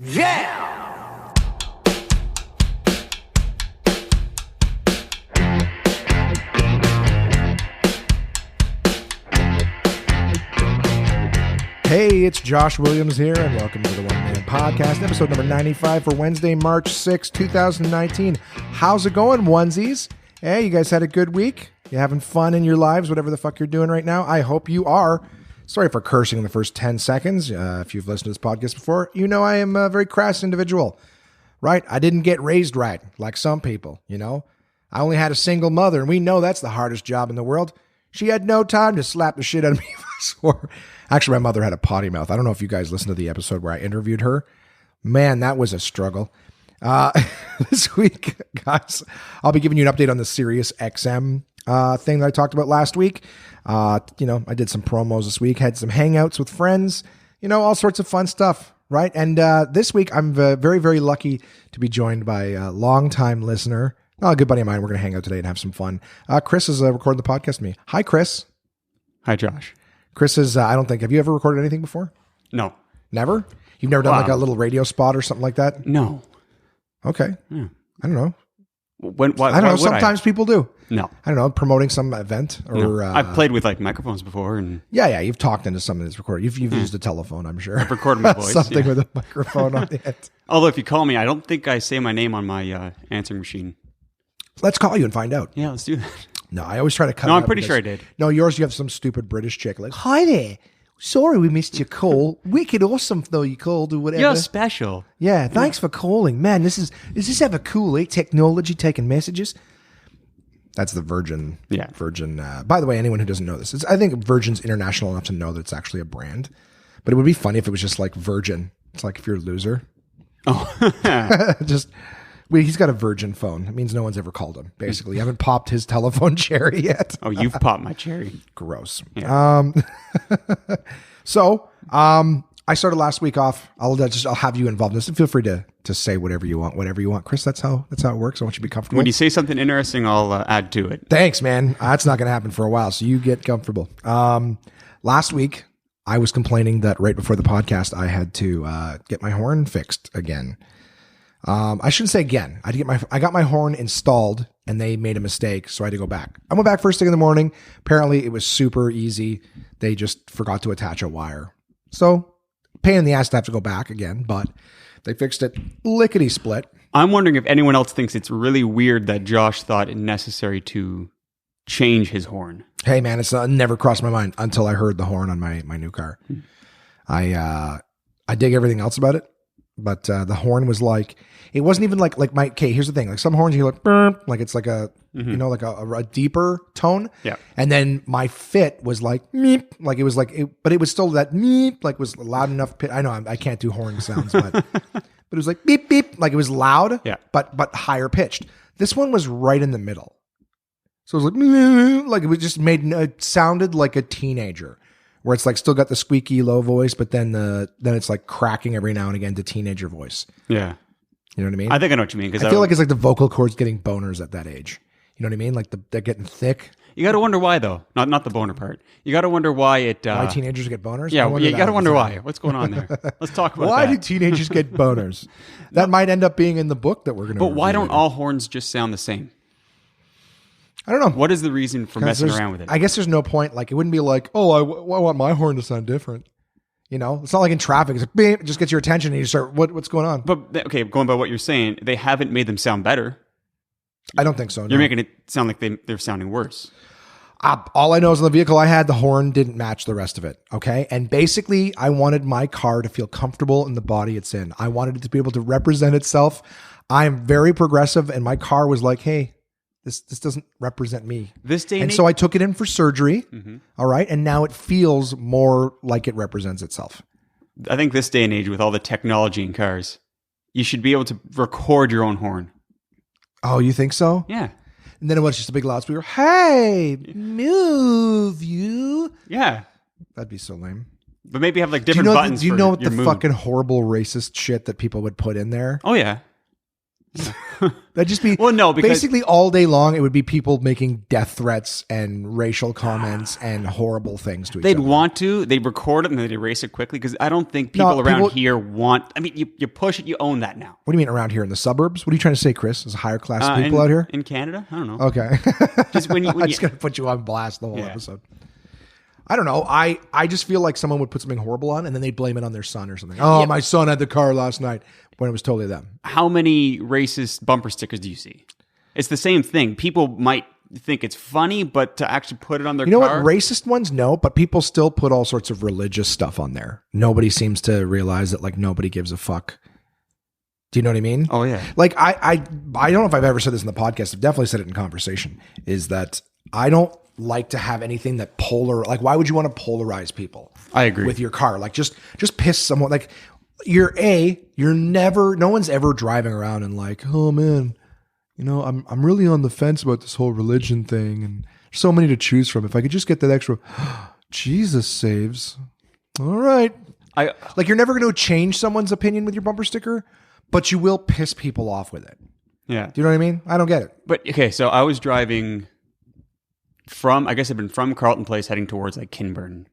Yeah! Hey, it's Josh Williams here, and welcome to the One Man Podcast, episode number 95 for Wednesday, March 6, 2019. How's it going, onesies? Hey, you guys had a good week? You having fun in your lives, whatever the fuck you're doing right now? I hope you are. Sorry for cursing in the first 10 seconds. If you've listened to this podcast before, you know I am a very crass individual, right? I didn't get raised right, like some people, you know? I only had a single mother, and we know that's the hardest job in the world. She had no time to slap the shit out of me if I swore. Actually, my mother had a potty mouth. I don't know if you guys listened to the episode where I interviewed her. Man, that was a struggle. This week, guys, I'll be giving you an update on the Sirius XM thing that I talked about last week. I did some promos this week, had some hangouts with friends, all sorts of fun stuff, right? And this week, I'm very, very lucky to be joined by a longtime listener, a good buddy of mine. We're going to hang out today and have some fun. Chris is recording the podcast with me. Hi, Chris. Hi, Josh. Chris is, have you ever recorded anything before? No. Never? You've never done like a little radio spot or something like that? No. Okay. Yeah. I don't know. Why I don't know. would Sometimes people do. No. I don't know. Promoting some event or. No. I've played with like microphones before and. Yeah. You've talked into some of this recording. You've used a telephone, I'm sure. I've recorded my voice. Something with a microphone on it. Although if you call me, I don't think I say my name on my answering machine. Let's call you and find out. Yeah, let's do that. No, I always try to cut No, it I'm out pretty because- sure I did. No, yours, you have some stupid British chick. Like, hi there. Sorry we missed your call. Wicked awesome though you called or whatever. You're special. Yeah, thanks for calling. Man, is this ever cool, eh? Technology taking messages. That's the Virgin. Yeah. Virgin. By the way, anyone who doesn't know this, I think Virgin's international enough to know that it's actually a brand. But it would be funny if it was just like Virgin. It's like if you're a loser. Oh. He's got a Virgin phone. It means no one's ever called him. Basically, you haven't popped his telephone cherry yet. Oh, you've popped my cherry. Gross. Yeah. I started last week off. I'll have you involved in this, and feel free to say whatever you want, Chris. That's how it works. I want you to be comfortable. When you say something interesting, I'll add to it. Thanks, man. That's not going to happen for a while, so you get comfortable. Last week, I was complaining that right before the podcast, I had to get my horn fixed again. I shouldn't say again. I got my horn installed, and they made a mistake, so I had to go back. I went back first thing in the morning. Apparently, it was super easy. They just forgot to attach a wire. So, pain in the ass to have to go back again, but they fixed it lickety split. I'm wondering if anyone else thinks it's really weird that Josh thought it necessary to change his horn. Hey, man, it's never crossed my mind until I heard the horn on my new car. I dig everything else about it, but the horn was like, it wasn't even like my, okay, here's the thing. Like some horns, you like, burp, like it's like a, like a deeper tone. Yeah. And then my fit was like, meep, like it was like, but it was still that meep, like was loud enough. I know I can't do horn sounds, but it was like beep, beep, like it was loud, Yeah. but higher pitched. This one was right in the middle. So it was like it was just it sounded like a teenager, where it's like still got the squeaky low voice, but then it's like cracking every now and again to teenager voice. Yeah. You know what I mean? I think I know what you mean. I feel like it's like the vocal cords getting boners at that age. You know what I mean? Like they're getting thick. You got to wonder why, though. Not the boner part. You got to wonder why it. Why teenagers get boners? Yeah, you got to wonder why. What's going on there? Let's talk about why that. do teenagers get boners? That might end up being in the book that we're going to. But why don't all horns just sound the same? I don't know. What is the reason for messing around with it? I guess there's no point. Like it wouldn't be like, oh, I want my horn to sound different. It's not like in traffic. It's like, beep, it just gets your attention and you start, what's going on? But okay, going by what you're saying, they haven't made them sound better. I don't think so. No. You're making it sound like they're sounding worse. All I know is in the vehicle I had, the horn didn't match the rest of it. Okay. And basically, I wanted my car to feel comfortable in the body it's in. I wanted it to be able to represent itself. I'm very progressive, and my car was like, hey, this doesn't represent me. This day and so I took it in for surgery. All right. And now it feels more like it represents itself. I think this day and age, with all the technology in cars, you should be able to record your own horn. Oh, you think so? Yeah. And then it was just a big loudspeaker. Hey, move you. Yeah. That'd be so lame. But maybe have like different buttons. Do you know what your the mood. fucking horrible racist shit that people would put in there? Oh yeah. That'd just be Well, no, because basically all day long. It would be people making death threats and racial comments and horrible things to each they'd other. want to. They'd record it and they'd erase it quickly because I don't think people around here want. I mean, you push it, you own that now. What do you mean around here in the suburbs? What are you trying to say, Chris? There's higher class people out here in Canada. I don't know. Okay, Just when I'm just gonna put you on blast the whole episode. I don't know. I just feel like someone would put something horrible on and then they blame it on their son or something. Oh, my son had the car last night when it was totally them. How many racist bumper stickers do you see? It's the same thing. People might think it's funny, but to actually put it on their car. You know what? Racist ones, no, but people still put all sorts of religious stuff on there. Nobody seems to realize that, like, nobody gives a fuck. Do you know what I mean? Oh, yeah. Like, I don't know if I've ever said this in the podcast. I've definitely said it in conversation, is that I don't like to have anything that like, why would you want to polarize people? I agree. With your car. Like, just piss someone. Like, no one's ever driving around and like, oh man, you know, I'm really on the fence about this whole religion thing, and there's so many to choose from. If I could just get that extra, Jesus saves. All right. Like, you're never going to change someone's opinion with your bumper sticker, but you will piss people off with it. Yeah. Do you know what I mean? I don't get it. But okay, so I was driving I guess I've been from Carlton Place heading towards like Kinburn.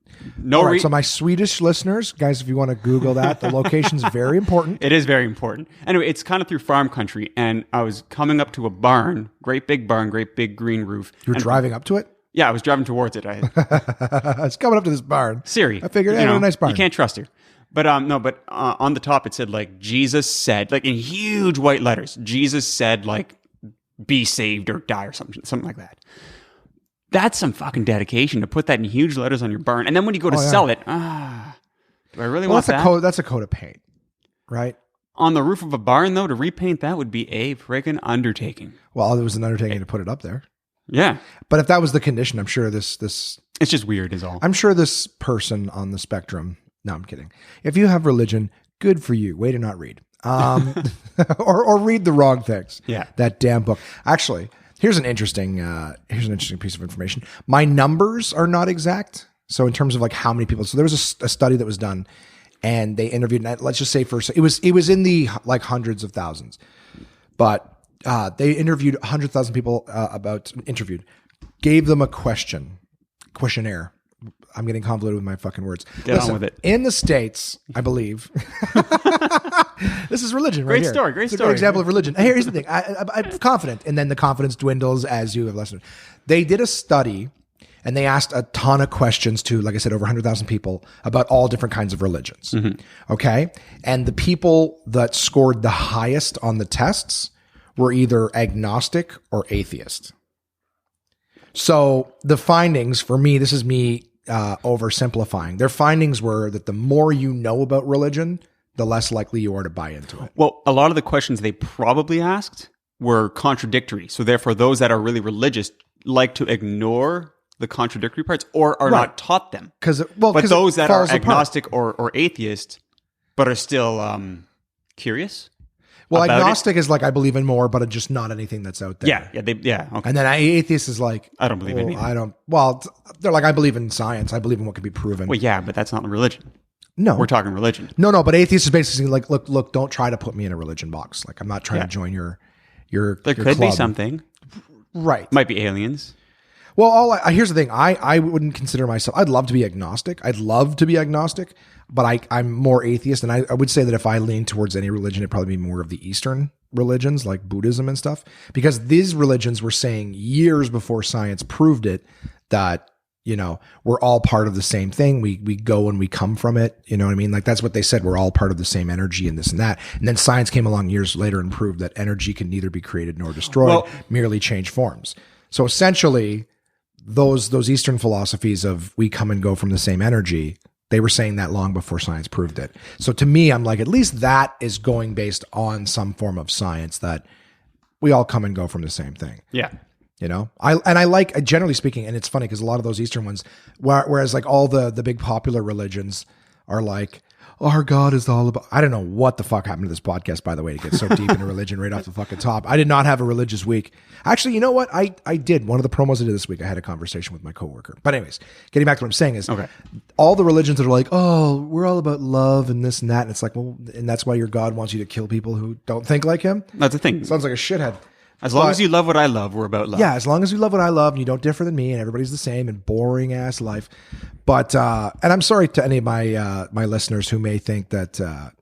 All right, so my Swedish listeners, guys, if you want to Google that, the location's very important. It is very important. Anyway, it's kind of through farm country, and I was coming up to a barn, great big green roof. You were driving up to it? Yeah, I was driving towards it. It's coming up to this barn. Siri. I figured, a nice barn. You can't trust her. But on the top it said like Jesus said, like in huge white letters, Jesus said like be saved or die or something like that. That's some fucking dedication to put that in huge letters on your barn. And then when you go to sell it, do I really want that? That's a coat of paint, right? On the roof of a barn, though, to repaint that would be a friggin' undertaking. Well, it was an undertaking to put it up there. Yeah. But if that was the condition, I'm sure this... It's just weird is all. I'm sure this person on the spectrum... No, I'm kidding. If you have religion, good for you. Way to not read. Or read the wrong things. Yeah. That damn book. Actually... Here's an interesting piece of information. My numbers are not exact. So in terms of like how many people, so there was a study that was done, and they interviewed. Let's just say first, it was in the like hundreds of thousands, but they interviewed 100,000 people gave them a questionnaire. I'm getting convoluted with my fucking words. Get on with it. In the States, I believe. This is religion, right? Great story. It's a great example of religion. Here's the thing. I'm confident, and then the confidence dwindles as you have less. They did a study, and they asked a ton of questions to, like I said, over 100,000 people about all different kinds of religions. Mm-hmm. Okay, and the people that scored the highest on the tests were either agnostic or atheist. So the findings for me, this is me oversimplifying. Their findings were that the more you know about religion, the less likely you are to buy into it. Well, a lot of the questions they probably asked were contradictory. So therefore, those that are really religious like to ignore the contradictory parts or are not taught them. But those that are agnostic or atheist but are still curious. Well, agnostic is like, I believe in more, but just not anything that's out there. Yeah. Okay. And then atheist is like, I don't believe in anything. They're like, I believe in science. I believe in what can be proven. Well, yeah, but that's not religion. No. We're talking religion. No, but atheist is basically like, look, don't try to put me in a religion box. Like, I'm not trying to join your There could be something. Right. Might be aliens. Well, here's the thing. I wouldn't consider myself, I'd love to be agnostic. But I'm more atheist. And I would say that if I lean towards any religion, it'd probably be more of the Eastern religions like Buddhism and stuff. Because these religions were saying years before science proved it that, you know, we're all part of the same thing. We go and we come from it. You know what I mean? Like, that's what they said. We're all part of the same energy and this and that. And then science came along years later and proved that energy can neither be created nor destroyed, merely change forms. So essentially, those Eastern philosophies of we come and go from the same energy, they were saying that long before science proved it. So to me, I'm like, at least that is going based on some form of science that we all come and go from the same thing. Yeah. You know, I like, generally speaking, and it's funny because a lot of those Eastern ones, whereas like all the big popular religions are like, our God is all about. I don't know what the fuck happened to this podcast, by the way, to get so deep into religion right off the fucking top. I did not have a religious week. Actually, you know what? I did. One of the promos I did this week, I had a conversation with my coworker. But anyways, getting back to what I'm saying is, all the religions that are like, oh, we're all about love and this and that. And it's like, well, and that's why your God wants you to kill people who don't think like him. That's the thing. Sounds like a shithead. As long as you love what I love, we're about love. Yeah, as long as you love what I love and you don't differ than me and everybody's the same and boring ass life. But and I'm sorry to any of my my listeners who may think that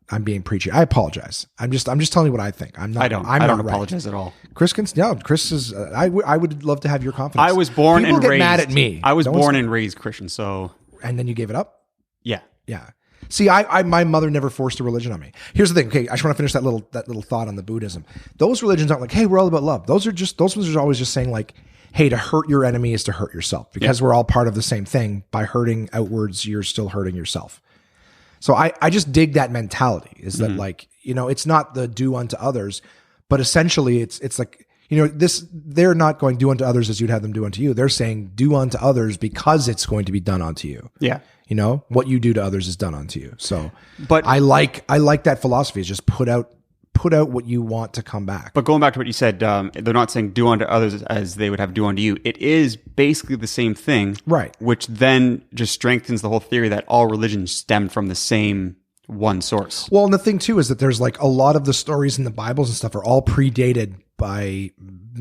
I'm being preachy. I apologize. I'm just telling you what I think. I don't apologize at all. Chris is. I would love to have your confidence. I was born People and get raised. mad at me. I was born and raised Christian. So and then you gave it up. Yeah. Yeah. See, my mother never forced a religion on me. Here's the thing. Okay, I just want to finish that little thought on the Buddhism. Those religions aren't like, hey, we're all about love. Those ones are always just saying like, hey, to hurt your enemy is to hurt yourself because we're all part of the same thing. By hurting outwards, you're still hurting yourself. So I just dig that mentality is that like, you know, it's not the do unto others, but essentially it's like, you know, they're not going do unto others as you'd have them do unto you. They're saying do unto others because it's going to be done unto you. Yeah. You know, what you do to others is done unto you. So, but I like that philosophy is just put out what you want to come back. But going back to what you said, they're not saying do unto others as they would have do unto you. It is basically the same thing. Right. Which then just strengthens the whole theory that all religions stem from the same one source. Well, and the thing too is that there's like a lot of the stories in the Bibles and stuff are all predated by,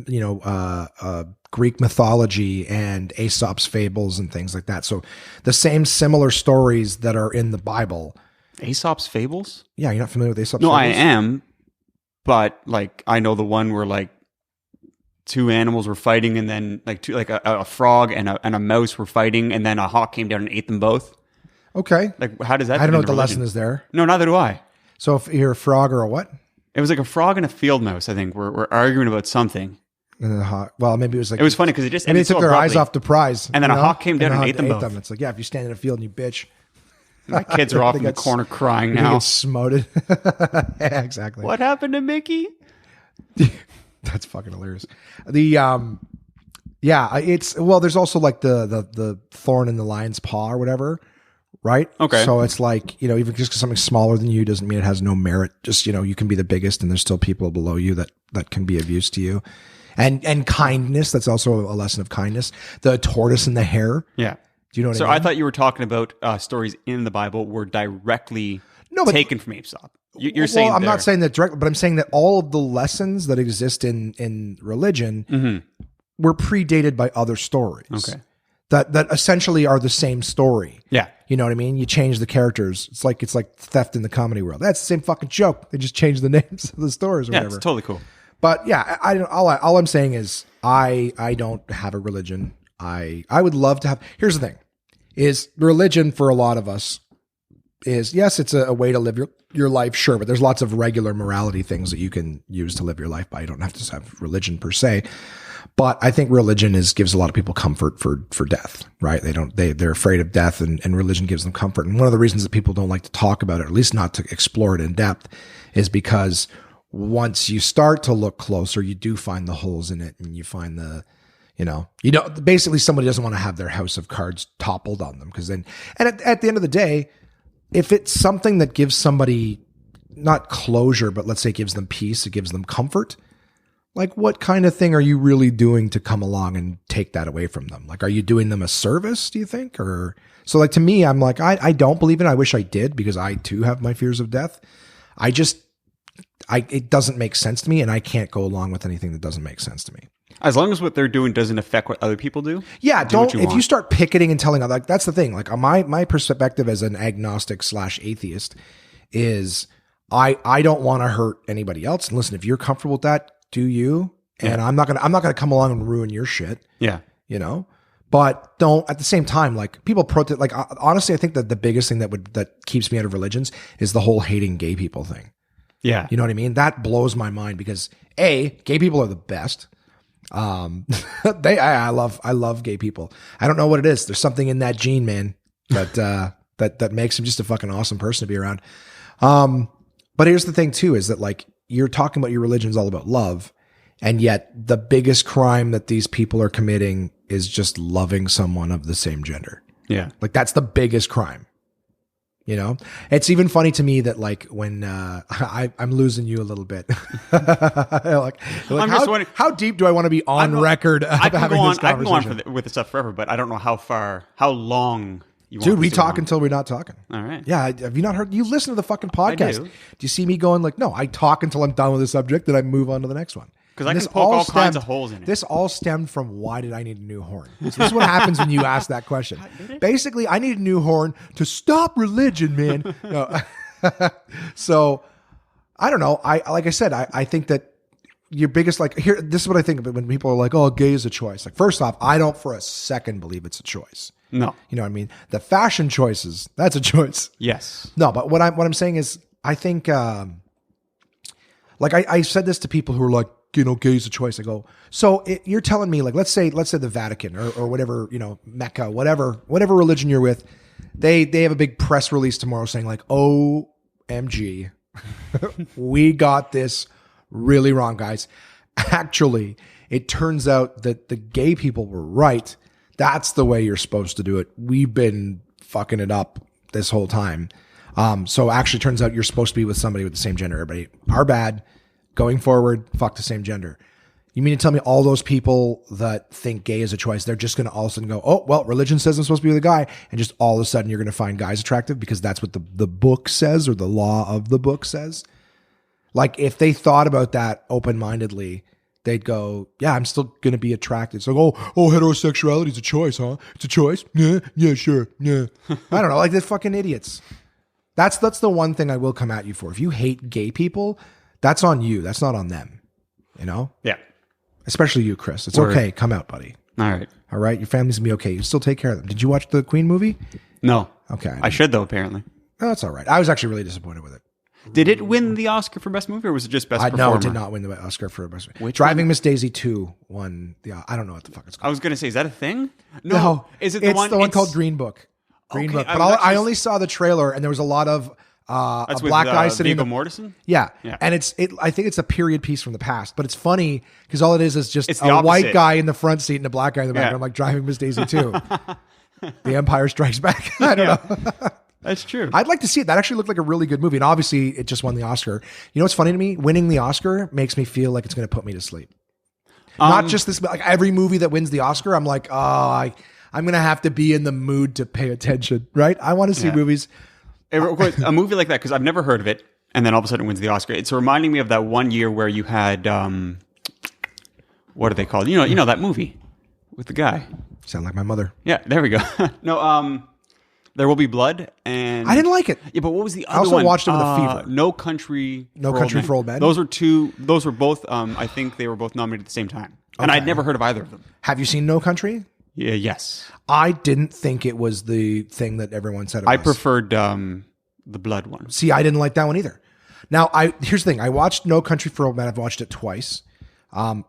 you know, Greek mythology and Aesop's fables and things like that. So the same similar stories that are in the Bible. Aesop's fables? Yeah, you're not familiar with Aesop's fables? No, fables? I am. But like, I know the one where like two animals were fighting and then like a frog and a mouse were fighting and then a hawk came down and ate them both. Okay. Like, how does that I don't know what the lesson is there. No, neither do I. So if you're a frog or a what? It was like a frog and a field mouse, I think. We're arguing about something. And then the hawk. Well, maybe it was like it was funny because it just maybe they took their eyes off the prize, and then a hawk came down and ate them both. It's like, yeah, if you stand in a field and you bitch. My kids are off in the corner crying now. They get smoted. Yeah, exactly. What happened to Mickey? That's fucking hilarious. The yeah, it's there's also like the thorn in the lion's paw or whatever. Right. Okay. So it's like, you know, even just because something's smaller than you doesn't mean it has no merit. Just, you know, you can be the biggest and there's still people below you that can be of use to you. And kindness. That's also a lesson of kindness. The tortoise and the hare. Yeah. Do you know what so I mean? I thought you were talking about stories in the Bible were directly taken from Aesop. You're saying I'm not saying that directly, but I'm saying that all of the lessons that exist in religion were predated by other stories. Okay. That essentially are the same story. Yeah. You know what I mean? You change the characters. It's like theft in the comedy world. That's the same fucking joke. They just change the names of the stories or whatever. It's totally cool. But yeah, all I'm saying is I don't have a religion. I would love to have. Here's the thing: is religion for a lot of us is yes, it's a way to live your life, sure, but there's lots of regular morality things that you can use to live your life by. You don't have to have religion per se. But I think religion gives a lot of people comfort for death, right? They're afraid of death and religion gives them comfort. And one of the reasons that people don't like to talk about it, or at least not to explore it in depth, is because once you start to look closer, you do find the holes in it and you find basically somebody doesn't want to have their house of cards toppled on them because then, and at the end of the day, if it's something that gives somebody not closure, but let's say it gives them peace, it gives them comfort. Like, what kind of thing are you really doing to come along and take that away from them? Like, are you doing them a service, do you think? Or so like to me, I'm like, I don't believe in it. I wish I did because I too have my fears of death. It doesn't make sense to me and I can't go along with anything that doesn't make sense to me. As long as what they're doing doesn't affect what other people do. Yeah. If you start picketing and telling other, like, that's the thing. Like my perspective as an agnostic / atheist is I don't want to hurt anybody else. And listen, if you're comfortable with that, do you? And I'm not gonna come along and ruin your shit. Yeah. You know? But don't at the same time, like people protest, like honestly, I think that the biggest thing that keeps me out of religions is the whole hating gay people thing. Yeah. You know what I mean? That blows my mind because gay people are the best. I love gay people. I don't know what it is. There's something in that gene, man, that makes him just a fucking awesome person to be around. But here's the thing too, is that like, you're talking about your religion's all about love. And yet the biggest crime that these people are committing is just loving someone of the same gender. Yeah. Like that's the biggest crime. You know, it's even funny to me that like when I'm losing you a little bit. like I'm just wondering, how deep do I want to be on record? I can go on with the stuff forever, but I don't know how long you want. Dude, we talk until we're not talking. All right. Yeah, have you not heard? You listen to the fucking podcast. I do. Do you see me going like, no, I talk until I'm done with the subject, then I move on to the next one. Because I can poke all kinds of holes in it. This all stemmed from why did I need a new horn? So this is what happens when you ask that question. Basically, I need a new horn to stop religion, man. No. So I don't know. Like I said, I think that your biggest this is what I think of it when people are like, oh, gay is a choice. Like, first off, I don't for a second believe it's a choice. No. You know what I mean? The fashion choices, that's a choice. Yes. No, but what I'm saying is I think like I said this to people who are like, you know, gay is a choice. I go, so you're telling me, like, let's say the Vatican or whatever, you know, Mecca, whatever religion you're with, they have a big press release tomorrow saying like, OMG, we got this really wrong, guys. Actually, it turns out that the gay people were right. That's the way you're supposed to do it. We've been fucking it up this whole time. So actually turns out you're supposed to be with somebody with the same gender. Everybody, our bad. Going forward, fuck the same gender. You mean to tell me all those people that think gay is a choice, they're just going to all of a sudden go, oh, well, religion says I'm supposed to be with a guy, and just all of a sudden you're going to find guys attractive because that's what the book says or the law of the book says? Like, if they thought about that open-mindedly, they'd go, yeah, I'm still going to be attracted. So, heterosexuality is a choice, huh? It's a choice? Yeah, sure, yeah. I don't know, like, they're fucking idiots. That's the one thing I will come at you for. If you hate gay people, that's on you. That's not on them. You know? Yeah. Especially you, Chris. It's okay. Come out, buddy. All right. All right? Your family's going to be okay. You still take care of them. Did you watch the Queen movie? No. Okay. I should, though, apparently. No, that's all right. I was actually really disappointed with it. Did it win the Oscar for Best Movie, or was it just Best Performer? No, it did not win the Oscar for Best Movie. Driving Miss Daisy 2 won the... I don't know what the fuck it's called. I was going to say, is that a thing? No. Is it the one? It's the one called Green Book. Green Book. But I only saw the trailer, and there was a lot of... a black guy sitting Viggo Mortensen? Yeah. And I think it's a period piece from the past, but it's funny because all it is just a white guy in the front seat and a black guy in the back. Yeah. I'm like, Driving Miss Daisy 2. The Empire Strikes Back. I don't know. That's true. I'd like to see it. That actually looked like a really good movie. And obviously it just won the Oscar. You know what's funny to me? Winning the Oscar makes me feel like it's going to put me to sleep. Not just this, like every movie that wins the Oscar, I'm like, I'm going to have to be in the mood to pay attention, right? I want to see movies. A movie like that, because I've never heard of it, and then all of a sudden it wins the Oscar. It's reminding me of that one year where you had, what are they called? You know that movie with the guy. Sound like my mother. Yeah, there we go. No, There Will Be Blood, and I didn't like it. Yeah, but what was the other one? I also one? watched it with a fever. No Country for Old Men. Those were both. I think they were both nominated at the same time, and I'd never heard of either of them. Have you seen No Country? Yeah, yes. I didn't think it was the thing that everyone said it was. I preferred the Blood one. See, I didn't like that one either. Now, here's the thing. I watched No Country for Old Men. I've watched it twice.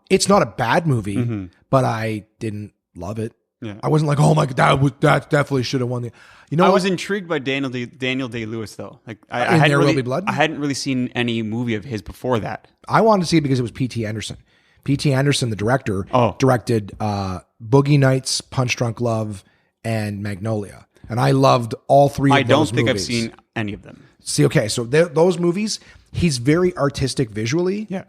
It's not a bad movie, but I didn't love it. Yeah. I wasn't like, oh my god, that definitely should have won the. You know, I was intrigued by Daniel Day-Lewis though. Like, I There Will Be Blood. I hadn't really seen any movie of his before that. I wanted to see it because it was P.T. Anderson. P.T. Anderson, the director, directed Boogie Nights, Punch Drunk Love, and Magnolia, and I loved all three of those movies. I don't think I've seen any of them. See, okay, so those movies, he's very artistic visually. Yeah.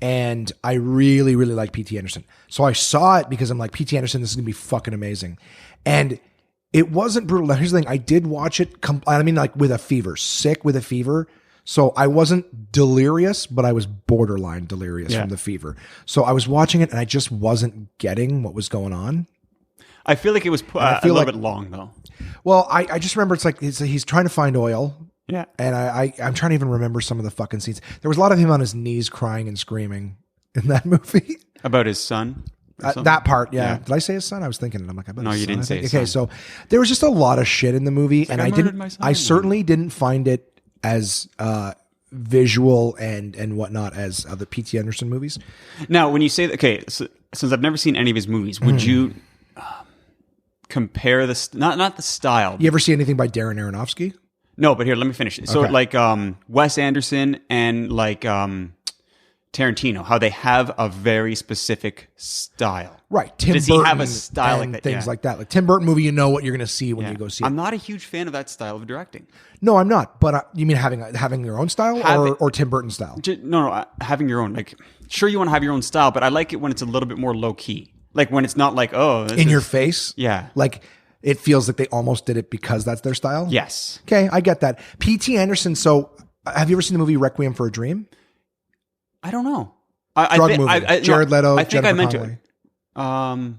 And I really, really like P.T. Anderson. So I saw it because I'm like, P.T. Anderson, this is going to be fucking amazing. And it wasn't brutal. Now, here's the thing. I did watch it, like with a fever, sick with a fever. So I wasn't delirious, but I was borderline delirious from the fever. So I was watching it and I just wasn't getting what was going on. I feel like it was a little bit long though. Well, I just remember it's like he's trying to find oil. Yeah. And I'm trying to even remember some of the fucking scenes. There was a lot of him on his knees crying and screaming in that movie. About his son? That part, yeah. Did I say his son? I was thinking it. I'm like, I bet no, you didn't say his son. Okay, so there was just a lot of shit in the movie. And I certainly didn't find it as visual and whatnot as other P.T. Anderson movies. Now, when you say that, okay, so, since I've never seen any of his movies, would you compare the, not the style. You ever see anything by Darren Aronofsky? No, but here, let me finish. So like Wes Anderson and like Tarantino, how they have a very specific style. Right. Tim Does Burton he have a style and like that? things Yeah. like that. Like Tim Burton movie, you know what you're going to see when Yeah. you go see it. I'm not a huge fan of that style of directing. No, I'm not. But you mean having your own style or Tim Burton style? No, having your own. Like, sure, you want to have your own style, but I like it when it's a little bit more low key. Like when it's not like, oh, In your face? Yeah. Like it feels like they almost did it because that's their style? Yes. Okay, I get that. P.T. Anderson, so have you ever seen the movie Requiem for a Dream? I don't know. Drug movie. Jared Leto, I think Jennifer I meant Connelly. it.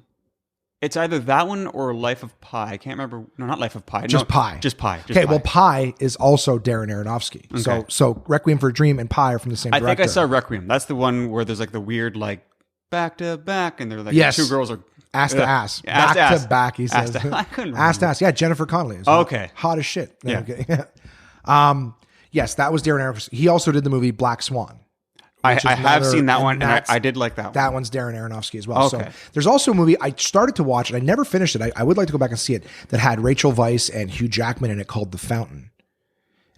It's either that one or Life of Pi. I can't remember. No, not Life of Pi. Just no, Pi. Just Pi. Just Okay, Pi. well, Pi is also Darren Aronofsky. Okay. So Requiem for a Dream and Pi are from the same I director. think I saw Requiem. That's the one where there's like the weird like back to back, and they're like Yes. the two girls are Ass to ass. Yeah, ass Back to to ass. back, he Ass says. to- I couldn't Ass to remember. ass. Yeah, Jennifer Connelly. Is Oh, okay. Hot as shit. No, Yeah. I'm kidding. Yes, that was Darren Aronofsky. He also did the movie Black Swan. I which is have another- seen that one, and that's- I did like that one. That one's Darren Aronofsky as well. So Okay. there's also a movie I started to watch and I never finished it. I would like to go back and see it that had Rachel Weisz and Hugh Jackman in it called The Fountain.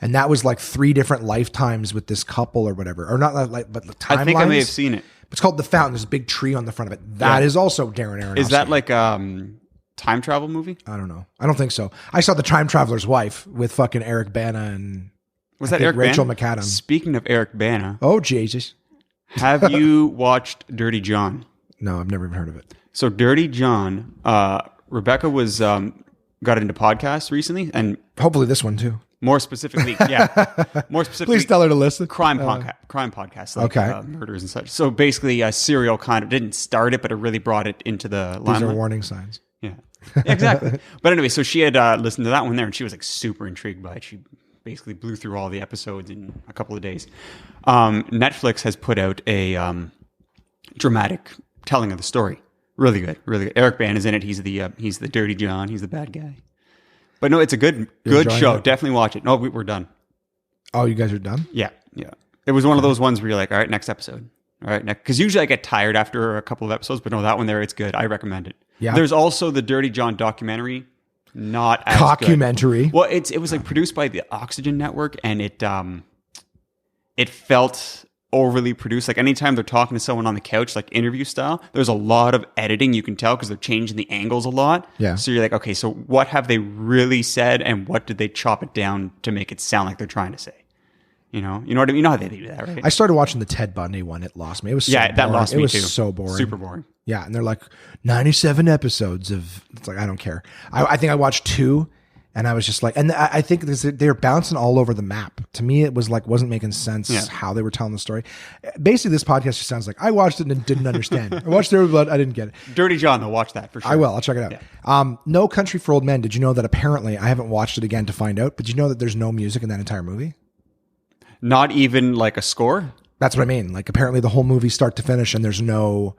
And that was like 3 different lifetimes with this couple or whatever. Or not like, but the timelines. I think I may have seen it. It's called The Fountain. There's a big tree on the front of it. That is also Darren Aronofsky. Is that like time travel movie? I don't know. I don't think so. I saw The Time Traveler's Wife with fucking Eric Bana and Was I that think Eric Rachel Bana? McAdams. Speaking of Eric Bana, Oh, Jesus. have you watched Dirty John? No, I've never even heard of it. So Dirty John, Rebecca was got into podcasts recently, and Hopefully this one too. more specifically, more specifically, Please tell her to listen. crime podcasts, like Okay. murders and such. So basically, a serial kind of didn't start it, but it really brought it into the These are limelight. warning signs. Yeah, exactly. But anyway, so she had listened to that one there, and she was like super intrigued by it. She basically blew through all the episodes in a couple of days. Netflix has put out a dramatic telling of the story. Really good, really good. Eric Bana is in it. He's the Dirty John. He's the bad guy. But no, it's a good enjoying show. it? Definitely watch it. No, we're done. Oh, you guys are done? Yeah. It was one of those ones where you're like, all right, next episode. All right, next. Because usually I get tired after a couple of episodes, but no, that one there, it's good. I recommend it. Yeah. There's also the Dirty John documentary. Not as Cockumentary. good. Well, it was like produced by the Oxygen Network, and it felt overly produced. Like anytime they're talking to someone on the couch, like interview style, there's a lot of editing. You can tell because they're changing the angles a lot. Yeah. So you're like, okay, so what have they really said, and what did they chop it down to make it sound like they're trying to say? You know what I mean? You know how they do that, right? I started watching the Ted Bundy one. It lost me. It was so Yeah, that boring. lost me It was too. so boring. Super boring. Yeah, and they're like 97 episodes of. It's like I don't care. I think I watched 2, and I was just like, and I think they're bouncing all over the map. To me, it was like wasn't making sense how they were telling the story. Basically, this podcast just sounds like I watched it and didn't understand. I watched it, but I didn't get it. Dirty John, though, watch that for sure. I will. I'll check it out. No Country for Old Men. Did you know that apparently I haven't watched it again to find out? But did you know that there's no music in that entire movie? Not even like a score? That's what I mean. Like apparently the whole movie start to finish, and there's no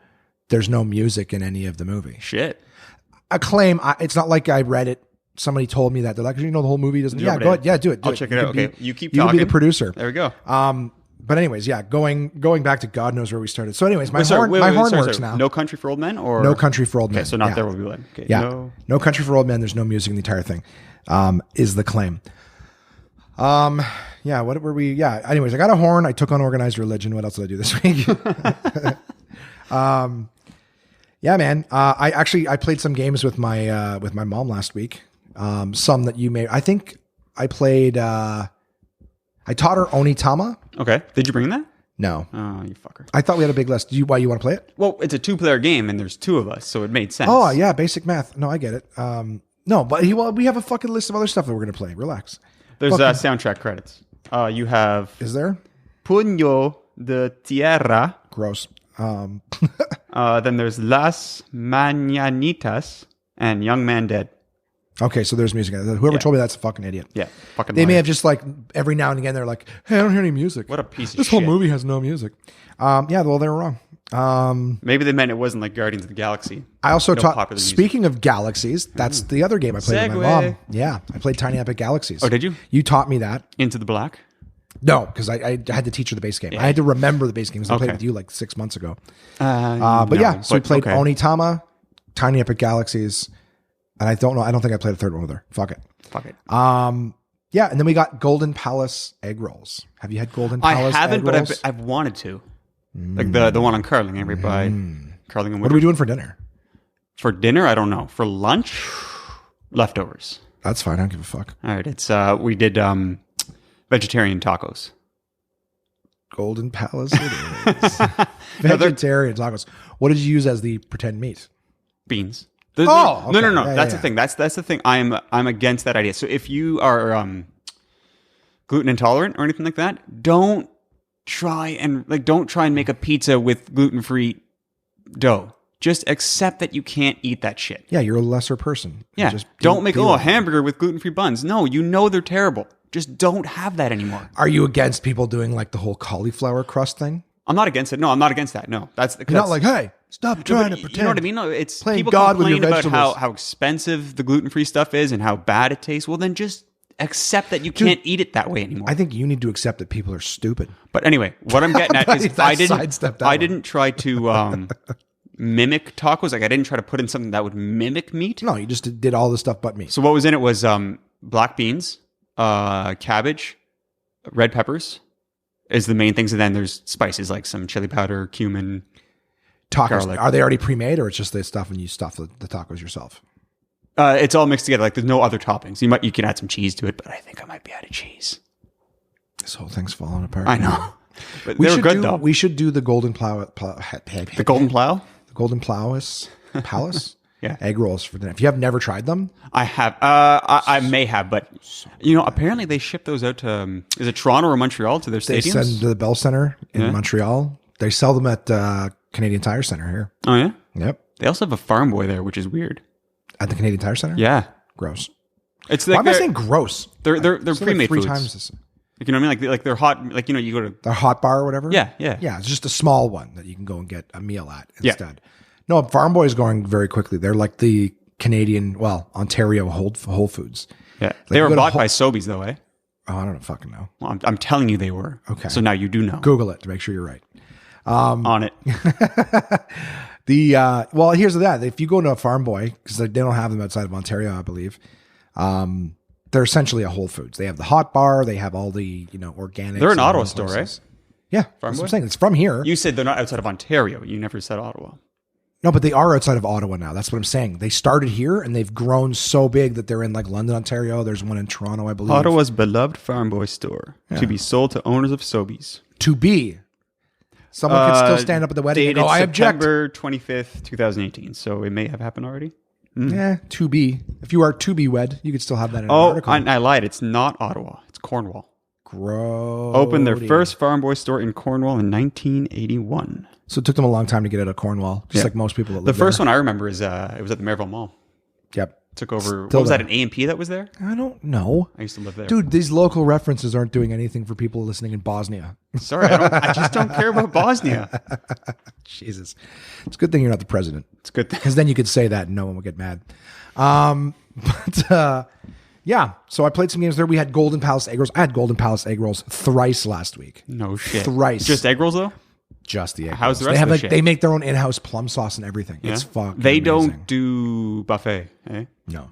music in any of the movie. Shit. A claim. It's not like I read it. Somebody told me that. They're like, you know, the whole movie doesn't. Yeah, go ahead. Yeah, do it. I'll check it out. Okay, you keep You can talking. be the producer. There we go. But anyways, yeah, going back to God knows where we started. So anyways, my Wait, sorry, horn, wait, my wait, horn sorry, works sorry. now. No Country for Old Men, or No Country for Old Men. Okay, so not Yeah. There Will Be Blood. Okay, Yeah. No Country for Old Men. There's no music in the entire thing. Is the claim. Yeah. What were we? Yeah. Anyways, I got a horn. I took on organized religion. What else did I do this week? Yeah, man. I played some games with my mom last week. Some that you may. I think I played. I taught her Onitama. Okay. Did you bring that? No. Oh, you fucker. I thought we had a big list. Why you want to play it? Well, it's a 2-player game, and there's 2 of us, so it made sense. Oh yeah, basic math. No, I get it. No, but we have a fucking list of other stuff that we're gonna play. Relax. There's fucking- soundtrack credits. You have Is there? Puño de Tierra. Gross. Then there's Las Mañanitas and Young Man Dead. Okay, so there's music. Whoever told me that's a fucking idiot. Yeah, fucking. They may liar. have just like every now and again they're like, hey, I don't hear any music. What a piece of This whole shit. movie has no music. Yeah, well they were wrong. Maybe they meant it wasn't like Guardians of the Galaxy. I also No taught. popular music. Speaking of galaxies, that's the other game I played with my Segue. mom. Yeah, I played Tiny Epic Galaxies. Oh, did you? You taught me that. Into the Black. No, because I had to teach her the base game. I had to remember the base game because I played Okay. with you like 6 months ago. But But yeah, so we played okay. Onitama, Tiny Epic Galaxies, and I don't know. I don't think I played a third one with her. Fuck it. Fuck it. Yeah, and then we got Golden Palace egg rolls. Have you had Golden I Palace? haven't, egg but rolls? I've wanted to. Like the one on Carling, every by Carling and What are we doing for dinner? For dinner, I don't know. For lunch, leftovers. That's fine. I don't give a fuck. All right, it's we did vegetarian tacos. Golden Palace it is. Vegetarian tacos. What did you use as the pretend meat? Beans. Okay. No. Yeah, That's the thing. That's the thing. I'm against that idea. So if you are gluten intolerant or anything like that, don't try and make a pizza with gluten-free dough. Just accept that you can't eat that shit. Yeah, you're a lesser person. Yeah. Just don't make deal a with it. hamburger with gluten-free buns. No, you know they're terrible. Just don't have that anymore. Are you against people doing like the whole cauliflower crust thing? I'm not against it. No, I'm not against that. No, You're not like, hey, stop trying to pretend. You know what I mean? No, it's Playing people God with your complain about vegetables. how expensive the gluten-free stuff is and how bad it tastes. Well, then just accept that you can't eat it that way anymore. I think you need to accept that people are stupid. But anyway, what I'm getting at is I sidestepped that I one. didn't try to mimic tacos. Like I didn't try to put in something that would mimic meat. No, you just did all the stuff but meat. So what was in it was black beans, cabbage, red peppers is the main things, and then there's spices like some chili powder, cumin. Tacos, garlic. are they already pre-made or it's just the stuff and you stuff the tacos yourself? It's all mixed together. Like there's no other toppings. You can add some cheese to it, but I think I might be out of cheese. This whole thing's falling apart. I know, but We they were should good do, though. We should do the golden The golden plow. The golden palace. Yeah. Egg rolls for dinner. If you have never tried them, I have. I may have, but apparently they ship those out to is it Toronto or Montreal to their they stadiums? send to the Bell Center in Yeah. Montreal. They sell them at Canadian Tire Center here. Oh yeah. Yep. They also have a Farm Boy there, which is weird. At the Canadian Tire Center? Yeah, Gross. it's Why like am I they're, saying gross? they're Said it pre-made three foods. times this. You know what I mean? Like they're hot. Like you go to The hot bar or whatever? yeah. Yeah, it's just a small one that you can go and get a meal at Yeah. instead. No, Farm Boy is going very quickly. They're like the Canadian, Ontario Whole Foods. Yeah, Like they you were go to bought Whole- by Sobeys though, eh? Oh, I don't fucking know. Well, I'm telling you they were. Okay. So now you do know. Google it to make sure you're right. On it. Here's that. If you go to a Farm Boy, because they don't have them outside of Ontario, I believe, they're essentially a Whole Foods. They have the hot bar. They have all the organic. They're an Ottawa store, right? Yeah, that's what Boy? I'm saying. It's from here. You said they're not outside of Ontario. You never said Ottawa. No, but they are outside of Ottawa now. That's what I'm saying. They started here and they've grown so big that they're in like London, Ontario. There's one in Toronto, I believe. Ottawa's beloved Farm Boy store to be sold to owners of Sobeys. To be. Someone could still stand up at the wedding and Dated go, I object. September 25th, 2018. So it may have happened already. Yeah, to be. If you are to be wed, you could still have that in an Oh, article. I lied. It's not Ottawa. It's Cornwall. Gross. Opened their first Farm Boy store in Cornwall in 1981. So it took them a long time to get out of Cornwall, just Yeah. like most people that The live first there. one I remember is it was at the Maryville Mall. Yep. Took over. Still What was that? there. An A&P that was there? I don't know. I used to live there. Dude, these local references aren't doing anything for people listening in Bosnia. Sorry, I just don't care about Bosnia. Jesus. It's a good thing you're not the president. It's a good thing. Because then you could say that and no one would get mad. Yeah. So I played some games there. We had Golden Palace egg rolls. I had Golden Palace egg rolls thrice last week. No shit. Thrice. Just egg rolls though? Just the egg How's the rolls. rest They have of the like shit? they make their own in-house plum sauce and everything. Yeah? It's fucking They amazing. don't do buffet, eh? No.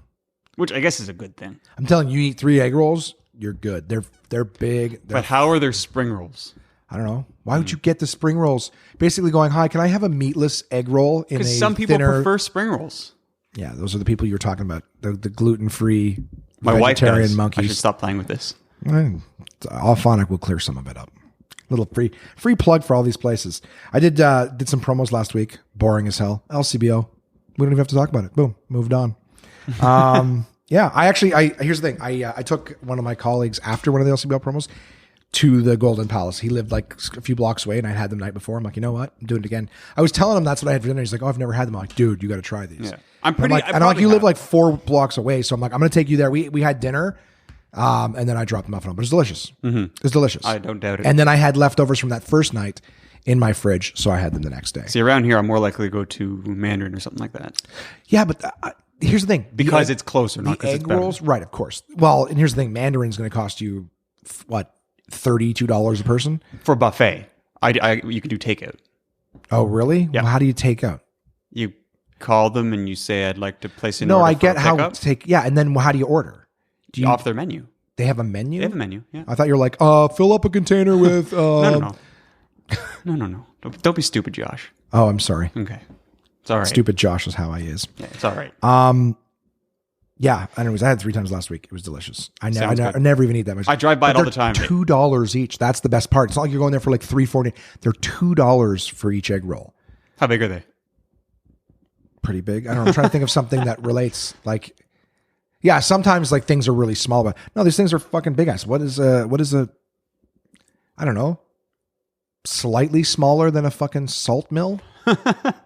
Which I guess is a good thing. I'm telling you, you eat 3 egg rolls, you're good. They're big. They're, But how are their spring rolls? I don't know. Why would you get the spring rolls? Basically going, hi, can I have a meatless egg roll in a Because some people thinner... prefer spring rolls. Yeah, those are the people you were talking about. The gluten-free My wife vegetarian does. I monkeys. should stop playing with this. Alphonic will clear some of it up. Little free plug for all these places. I did some promos last week. Boring as hell. LCBO. We don't even have to talk about it. Boom. Moved on. Yeah, here's the thing. I took one of my colleagues after one of the LCBO promos to the Golden Palace. He lived like a few blocks away and I had them the night before. I'm like, you know what? I'm doing it again. I was telling him that's what I had for dinner. He's like, oh, I've never had them. I'm like, dude, you got to try these. Yeah. I'm like, you live like 4 blocks away. So I'm like, I'm going to take you there. We had dinner. And then I dropped them off on, but it's delicious. Mm-hmm. It's delicious. I don't doubt it. And then I had leftovers from that first night in my fridge, so I had them the next day. See, around here, I'm more likely to go to Mandarin or something like that. Yeah, but here's the thing: Because it's closer, not the because it's egg better. rolls, right? Of course. Well, and here's the thing: Mandarin's going to cost you what, $32 a person? For buffet, you can do takeout. Oh, really? Yeah. Well, how do you take out? You call them and you say, I'd like to place an No, order I for get a how pickup. to take. Yeah, and then how do you order? Do you? Off their menu. They have a menu. They have a menu, yeah. I thought you were like, fill up a container with. No. Don't be stupid, Josh. Oh, I'm sorry. Okay. It's all right. Stupid Josh is how I is. Yeah, it's all right. Yeah. Anyways, I had 3 times last week. It was delicious. I Sounds good. never even eat that much. I drive by it But all the time. they're $2 each. That's the best part. It's not like you're going there for like $3.40. They're $2 for each egg roll. How big are they? Pretty big. I don't know. I'm trying to think of something that relates. Like, yeah, sometimes like things are really small, but no, these things are fucking big ass. What is a, I don't know, slightly smaller than a fucking salt mill?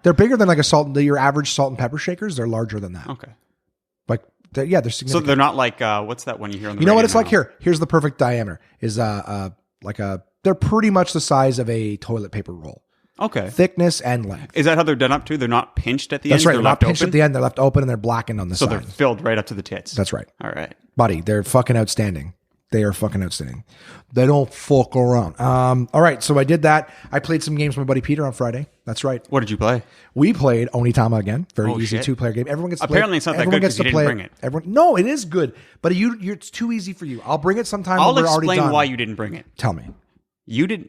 They're bigger than like your average salt and pepper shakers. They're larger than that. Okay. Like, they're significant. So they're not like, what's that one you hear on the You know what radio it's like now? here? Here's the perfect diameter. They're pretty much the size of a toilet paper roll. Okay. Thickness and length. Is that how they're done up to? They're not pinched at the That's end? right. They're They're not left pinched open? at the end. They're left open and they're blackened on the So side. they're filled right up to the tits. That's right. All right. Buddy, they're fucking outstanding. They are fucking outstanding. They don't fuck around. All right. So I did that. I played some games with my buddy Peter on Friday. That's right. What did you play? We played Onitama again. Very Oh, easy shit. 2-player game. Everyone gets to Apparently play, it's not that everyone good gets 'cause you to didn't play bring it. Everyone, no, it is good, but it's too easy for you. I'll bring it sometime. I'll when we're already explain done. why you didn't bring it. Tell me.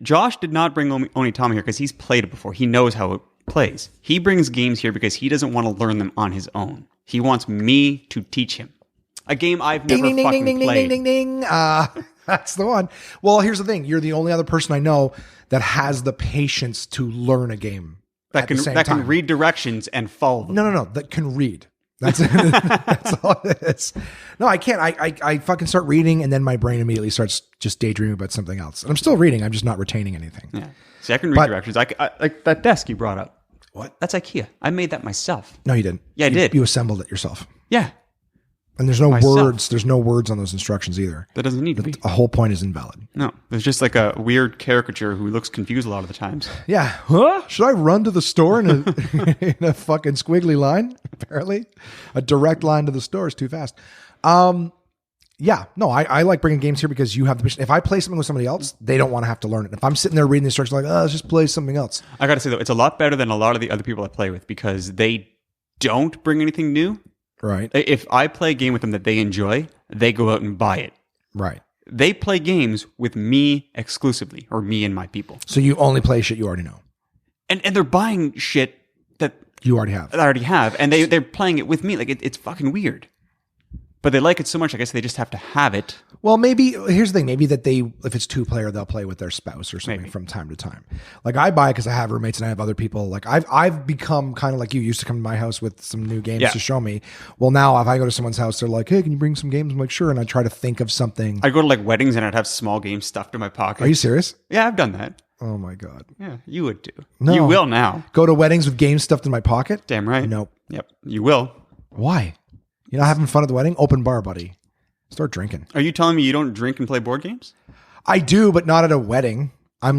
Josh did not bring Onitama here because he's played it before. He knows how it plays. He brings games here because he doesn't want to learn them on his own. He wants me to teach him. A game I've never Ding, ding, fucking ding, ding, played. ding, ding, ding. That's the one. Well, here's the thing. You're the only other person I know that has the patience to learn a game That at the same can time. read directions and follow them. No. That can read. That's that's all it is. No, I can't. I fucking start reading and then my brain immediately starts just daydreaming about something else. And I'm still reading. I'm just not retaining anything. Yeah. See, I can read directions. I like that desk you brought up. What? That's IKEA. I made that myself. No, you didn't. Yeah, I did. You assembled it yourself. Yeah. And there's no Myself. words. There's no words on those instructions either. That doesn't need to be. A whole point is invalid. No. There's just like a weird caricature who looks confused a lot of the times. Yeah. Huh? Should I run to the store in a in a fucking squiggly line? Apparently, a direct line to the store is too fast. Yeah. No, I like bringing games here because you have the mission. If I play something with somebody else, they don't want to have to learn it. If I'm sitting there reading the instructions, like, let's just play something else. I got to say, though, it's a lot better than a lot of the other people I play with because they don't bring anything new. Right. If I play a game with them that they enjoy, they go out and buy it. Right. They play games with me exclusively, or me and my people. So you only play shit you already know. And they're buying shit that You already have. I already have, and they're playing it with me. Like, it's fucking weird. But they like it so much, I guess they just have to have it. Well, maybe here's the thing. Maybe that if it's 2-player, they'll play with their spouse or something Maybe. from time to time. Like I buy it because I have roommates and I have other people. Like I've become kind of like you used to come to my house with some new games Yeah. to show me. Well, now if I go to someone's house, they're like, "Hey, can you bring some games?" I'm like, "Sure." And I try to think of something. I'd go to like weddings and I'd have small games stuffed in my pocket. Are you serious? Yeah, I've done that. Oh my god. Yeah, you would too. No. You will now. Go to weddings with games stuffed in my pocket? Damn right. Nope. Yep, you will. Why? You're not having fun at the wedding? Open bar, buddy. Start drinking. Are you telling me you don't drink and play board games? I do, but not at a wedding. I'm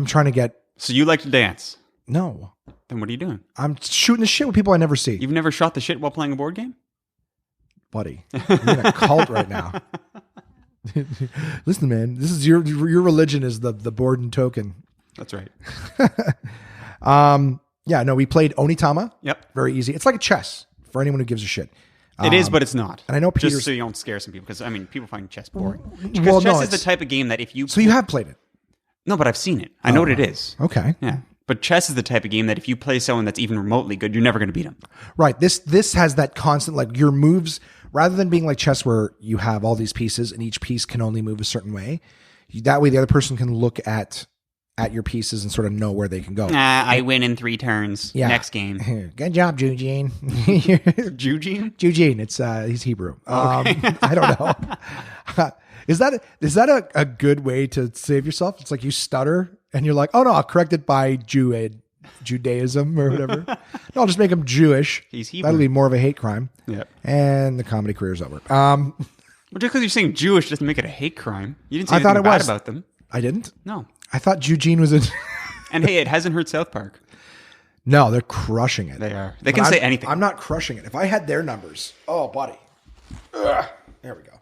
trying to get. So you like to dance? No. Then what are you doing? I'm shooting the shit with people I never see. You've never shot the shit while playing a board game? Buddy, you're in a cult right now. Listen, man, this is your religion is the Borden token. That's right. Yeah, no, we played Onitama. Yep. Very easy. It's like a chess for anyone who gives a shit. It is, but it's not. and I know Peter's- just so you don't scare some people, because I mean, people find chess boring. Because Well, chess no, is the it's- type of game that if you So you have played it. no, but I've seen it. I know what it is. Okay. Yeah, but chess is the type of game that if you play someone that's even remotely good, you're never going to beat them. Right. This has that constant, like your moves, rather than being like chess where you have all these pieces and each piece can only move a certain way. That way the other person can look at your pieces and sort of know where they can go. I win in 3 turns. Yeah. Next game. Good job, Eugene. Eugene? Eugene, it's he's Hebrew. I don't know. Is that a good way to save yourself? It's like you stutter and you're like, oh no, I'll correct it by Judaism or whatever. No, I'll just make him Jewish. He's Hebrew. That'll be more of a hate crime. Yep. And the comedy career's over. Well, just because you're saying Jewish doesn't make it a hate crime. You didn't say I thought anything it bad was. about them. I didn't. No. I thought Eugene was in. And hey, it hasn't hurt South Park. No, they're crushing it. They are. They But can say I'm- anything. I'm not crushing it. If I had their numbers, oh, buddy. Ugh. There we go.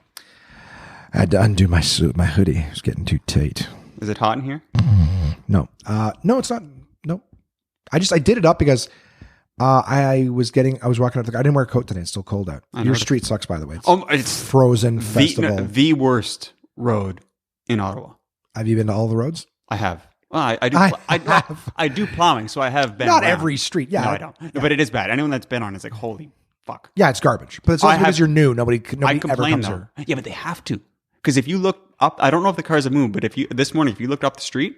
I had to undo my suit. My hoodie was getting too tight. Is it hot in here? No, no, it's not. No, I did it up because I was walking up. I didn't wear a coat today. It's still cold out. Your street sucks, by the way. It's It's frozen festival. the worst road in Ottawa. Have you been to all the roads? I have. Well, I do. I do plowing, so I have been. Not around. every street. Yeah. No, I don't. No, but it is bad. Anyone that's been on is like, holy fuck. Yeah, it's garbage. But it's also because you're new. Nobody I ever complain comes though. here. Yeah, but they have to. Because if you look up, I don't know if the cars have moved, but this morning, if you looked up the street,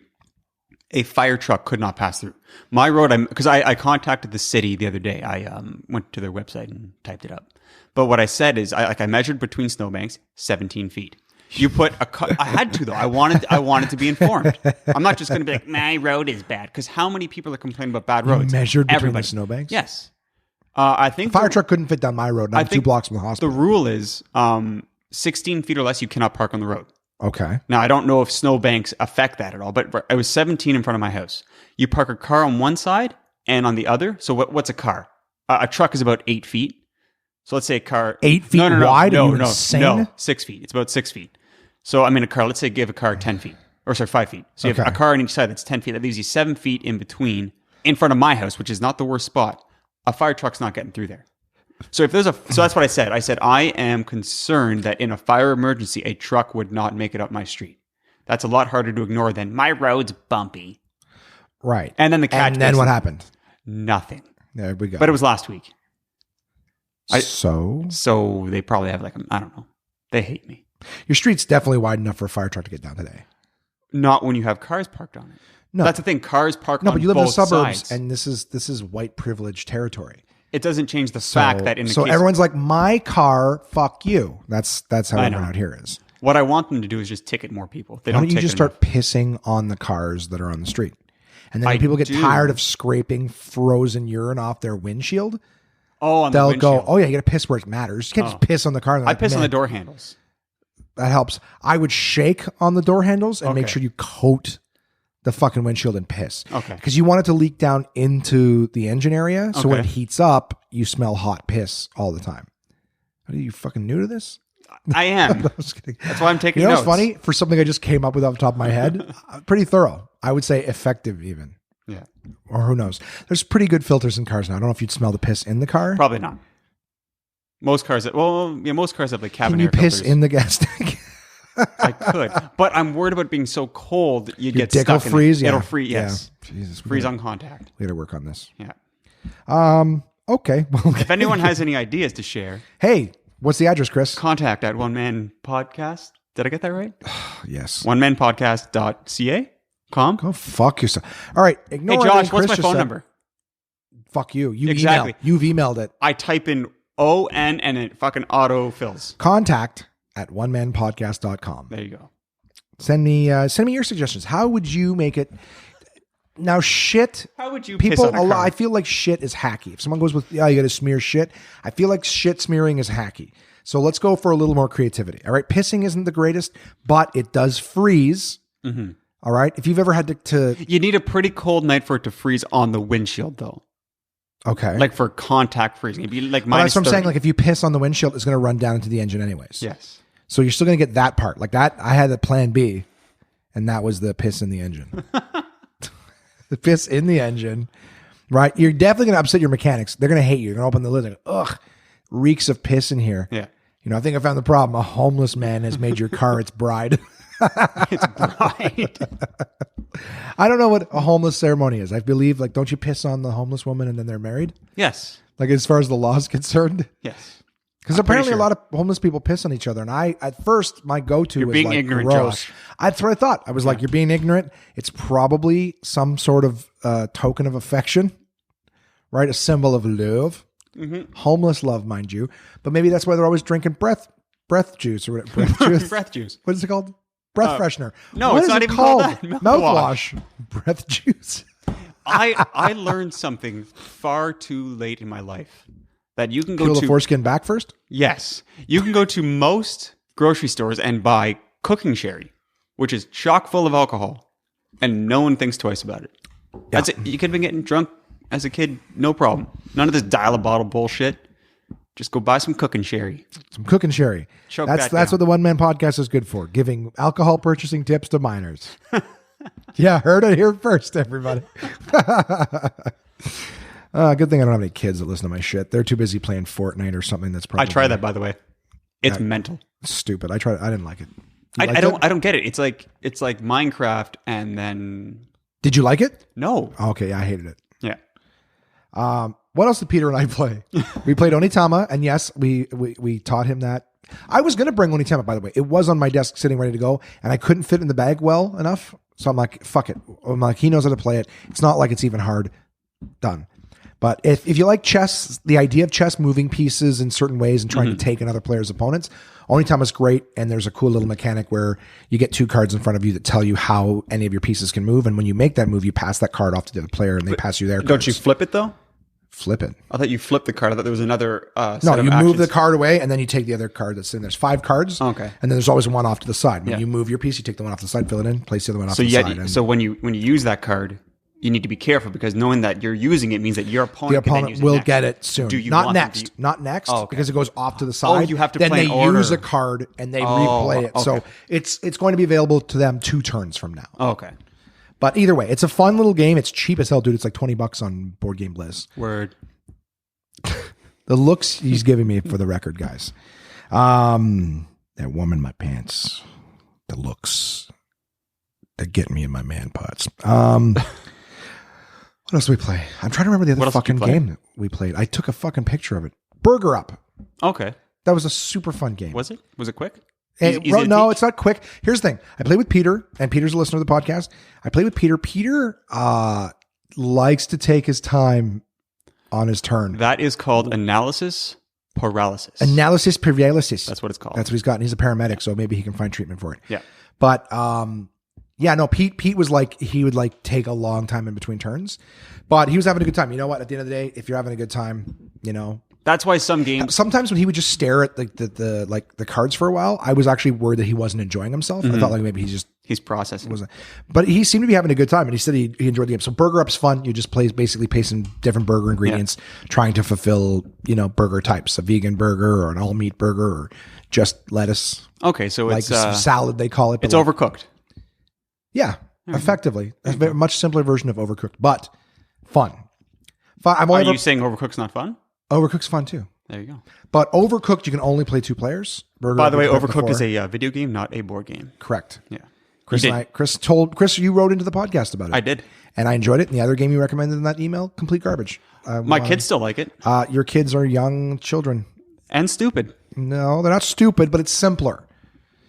a fire truck could not pass through my road. Because I contacted the city the other day. I went to their website and typed it up. But what I said is, I measured between snowbanks 17 feet. You put a car. I had to though. I wanted to be informed. I'm not just going to be like, my road is bad. Because how many people are complaining about bad roads? Measured between the snowbanks. Yes. I think Fire truck couldn't fit down my road, and I'm 2 blocks from the hospital. The rule is 16 feet or less, you cannot park on the road. Okay. Now, I don't know if snowbanks affect that at all, but it was 17 in front of my house. You park a car on one side and on the other. So what's a car? A truck is about 8 feet. So let's say a car... 8 feet wide? No, Are you insane? No, 6 feet. It's about 6 feet. So, I mean, a car, let's say give a car 10 feet. Or sorry, 5 feet. So you have a car on each side that's 10 feet. That leaves you 7 feet in between, in front of my house, which is not the worst spot. A fire truck's not getting through there. So so that's what I said. I said, I am concerned that in a fire emergency, a truck would not make it up my street. That's a lot harder to ignore than my road's bumpy. Right. And then what happened? Nothing. There we go. But it was last week. So they probably have I don't know. They hate me. Your street's definitely wide enough for a fire truck to get down today. Not when you have cars parked on it. No. That's the thing. Cars parked on both sides. No, but you live in the suburbs, and this is white privilege territory. It doesn't change the fact that in the so case everyone's like, my car, fuck you. That's how everyone out here is. What I want them to do is just ticket more people. Why don't you just start pissing on the cars that are on the street? And then when people get tired of scraping frozen urine off their windshield, they'll go, oh yeah, you got to piss where it matters. You can't just piss on the car. I piss on the door handles. That helps. I would shake on the door handles and make sure you coat the fucking windshield in piss. Okay. Because you want it to leak down into the engine area. So when it heats up, you smell hot piss all the time. Are you fucking new to this? I am. That's why I'm taking notes. What's funny? For something I just came up with off the top of my head, pretty thorough. I would say effective even. Yeah. Or who knows? There's pretty good filters in cars now. I don't know if you'd smell the piss in the car. Probably not. Most cars have like cabin air filters. Can you piss in the gas tank? I could, but I'm worried about being so cold you'd get dick stuck will freeze. in it. Yeah. It'll freeze. Yes, Jesus, freeze on contact. We got to work on this. Yeah. Okay. Well, if anyone has any ideas to share, hey, what's the address, Chris? Contact at One Man Podcast. Did I get that right? Yes. onemanpodcast.ca. Go fuck yourself. All right. Ignore hey, Josh, what's my phone number? Fuck you. You've emailed it. I type in ON and it fucking auto fills. Contact at onemanpodcast.com. There you go. Send me your suggestions. How would you make it? Now, shit. How would you piss on a car? I feel like shit is hacky. If someone goes with, you got to smear shit, I feel like shit smearing is hacky. So let's go for a little more creativity. All right. Pissing isn't the greatest, but it does freeze. Mm-hmm. All right. If you've ever had to. You need a pretty cold night for it to freeze on the windshield, though. Okay. Like for contact freezing. It'd be like minus that's what 30. I'm saying. Like if you piss on the windshield, it's going to run down into the engine anyways. Yes. So you're still going to get that part. Like that, I had the plan B, and that was the piss in the engine. The piss in the engine, right? You're definitely going to upset your mechanics. They're going to hate you. You're going to open the lid and go, ugh, reeks of piss in here. Yeah. You know, I think I found the problem. A homeless man has made your car its bride. It's bride. I don't know what a homeless ceremony is. I believe, like, don't you piss on the homeless woman and then they're married? Yes. Like, as far as the law is concerned? Yes. Because apparently a lot of homeless people piss on each other. And at first, my go-to was being like, ignorant, gross. Josh. That's what I thought. I was like, you're being ignorant. It's probably some sort of token of affection, right? A symbol of love. Mm-hmm. Homeless love, mind you. But maybe that's why they're always drinking breath juice or whatever. Breath juice. Breath juice. What is it called? Breath freshener. No, what it's is not it even called that. Mouthwash. Breath juice. I learned something far too late in my life. That you can go Peel to the foreskin back first? Yes. You can go to most grocery stores and buy cooking sherry, which is chock full of alcohol, and no one thinks twice about it. Yeah. That's it. You could have been getting drunk as a kid, no problem. None of this dial a bottle bullshit. Just go buy some cooking sherry. Some cooking sherry. Choke that's what the One Man Podcast is good for, giving alcohol purchasing tips to minors. Yeah, heard it here first, everybody. Good thing I don't have any kids that listen to my shit. They're too busy playing Fortnite or something that's probably... I tried that, by the way. It's mental. Stupid. I tried. I didn't like it. I don't get it. It's like Minecraft and then Did you like it? No. Okay, I hated it. Yeah. What else did Peter and I play? We played Onitama, and yes, we taught him that. I was going to bring Onitama, by the way. It was on my desk sitting ready to go, and I couldn't fit in the bag well enough. So I'm like, fuck it. I'm like, he knows how to play it. It's not like it's even hard. Done. But if you like chess, the idea of chess moving pieces in certain ways and trying to take another player's opponents, Onitama is great. And there's a cool little mechanic where you get 2 cards in front of you that tell you how any of your pieces can move. And when you make that move, you pass that card off to the other player and they pass you their cards. Don't you flip it though? Flip it. I thought you flipped the card. I thought there was another No, set of you actions. move the card away and then you take the other card that's in. There's 5 cards. Okay. And then there's always one off to the side. When Yeah. you move your piece, you take the one off the side, fill it in, place the other one off So to the side. And so when you use that card, you need to be careful because knowing that you're using it means that your opponent, the can then opponent use will it next. get it soon. Do you Not want them next. to- Not next. Oh, okay. Because it goes off to the side. you have to then play they in order. use a card and they replay it. So okay. it's going to be available to them 2 turns from now. Oh, okay. But either way, it's a fun little game. It's cheap as hell, dude. It's like $20 on Board Game Bliss. Word. The looks he's giving me for the record, guys. That woman in my pants. The looks. They're getting me in my man parts. What else did we play? I'm trying to remember the other What else did fucking you play? game that we played. I took a fucking picture of it. Burger Up. Okay. That was a super fun game. Was it? Was it quick? Hey, Easy bro, to no, teach? it's not quick. Here's the thing. I played with Peter, and Peter's a listener to the podcast. I played with Peter. Peter likes to take his time on his turn. That is called analysis paralysis. Analysis paralysis. That's what it's called. That's what he's got. And he's a paramedic, so maybe he can find treatment for it. Yeah. But yeah, no, Pete was like, he would like take a long time in between turns, but he was having a good time. You know what? At the end of the day, if you're having a good time, you know, That's why some games. sometimes when he would just stare at like the cards for a while, I was actually worried that he wasn't enjoying himself. I thought like maybe He's processing. wasn't, but he seemed to be having a good time, and he said he enjoyed the game. So Burger Up's fun. You just basically pasting different burger ingredients, trying to fulfill, you know, burger types, a vegan burger or an all meat burger or just lettuce, Okay, so like it's salad they call it. but it's like- overcooked. Yeah, effectively, a very much simpler version of Overcooked, but fun. I'm Are only you saying overcooked's not fun? Overcooked's fun too, There you go. but Overcooked you can only play 2 players. Burger By the way, Up, we played Overcooked is before. a video game, not a board game. Correct. Yeah. Chris You and did. Chris, you wrote into the podcast about it. I did. And I enjoyed it. And the other game you recommended in that email, complete garbage. My kids still like it. Your kids are young children. And stupid. No, they're not stupid, but it's simpler.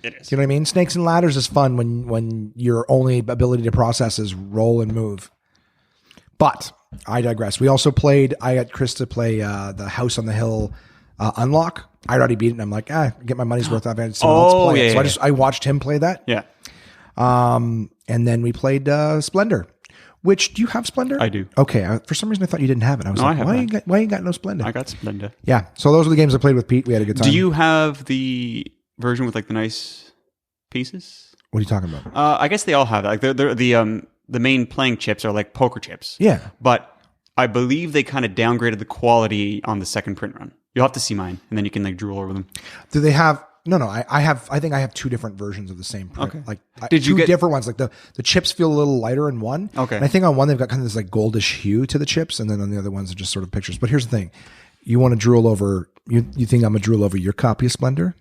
It is. You know what I mean? Snakes and Ladders is fun when your only ability to process is roll and move. But I digress. We also played, I got Chris to play the House on the Hill Unlock. I'd already beat it, and I'm like, get my money's worth. I've had someone else play it. yeah, So I watched him play that. Yeah. And then we played Splendor. Which, do you have Splendor? I do. Okay. For some reason, I thought you didn't have it. I was No, like, I have why you got no Splendor? I got Splenda. Yeah. So those are the games I played with Pete. We had a good time. Do you have the version with like the nice pieces? What are you talking about? I guess they all have that. Like they're the main playing chips are like poker chips. Yeah. But I believe they kind of downgraded the quality on the second print run. You'll have to see mine, and then you can like drool over them. Do they have? No. I think I have 2 different versions of the same print. Okay. Like Did you 2 get- different ones. Like the chips feel a little lighter in one. Okay. And I think on one they've got kind of this like goldish hue to the chips, and then on the other ones are just sort of pictures. But here's the thing: you want to drool over? You think I'm gonna drool over your copy of Splendor?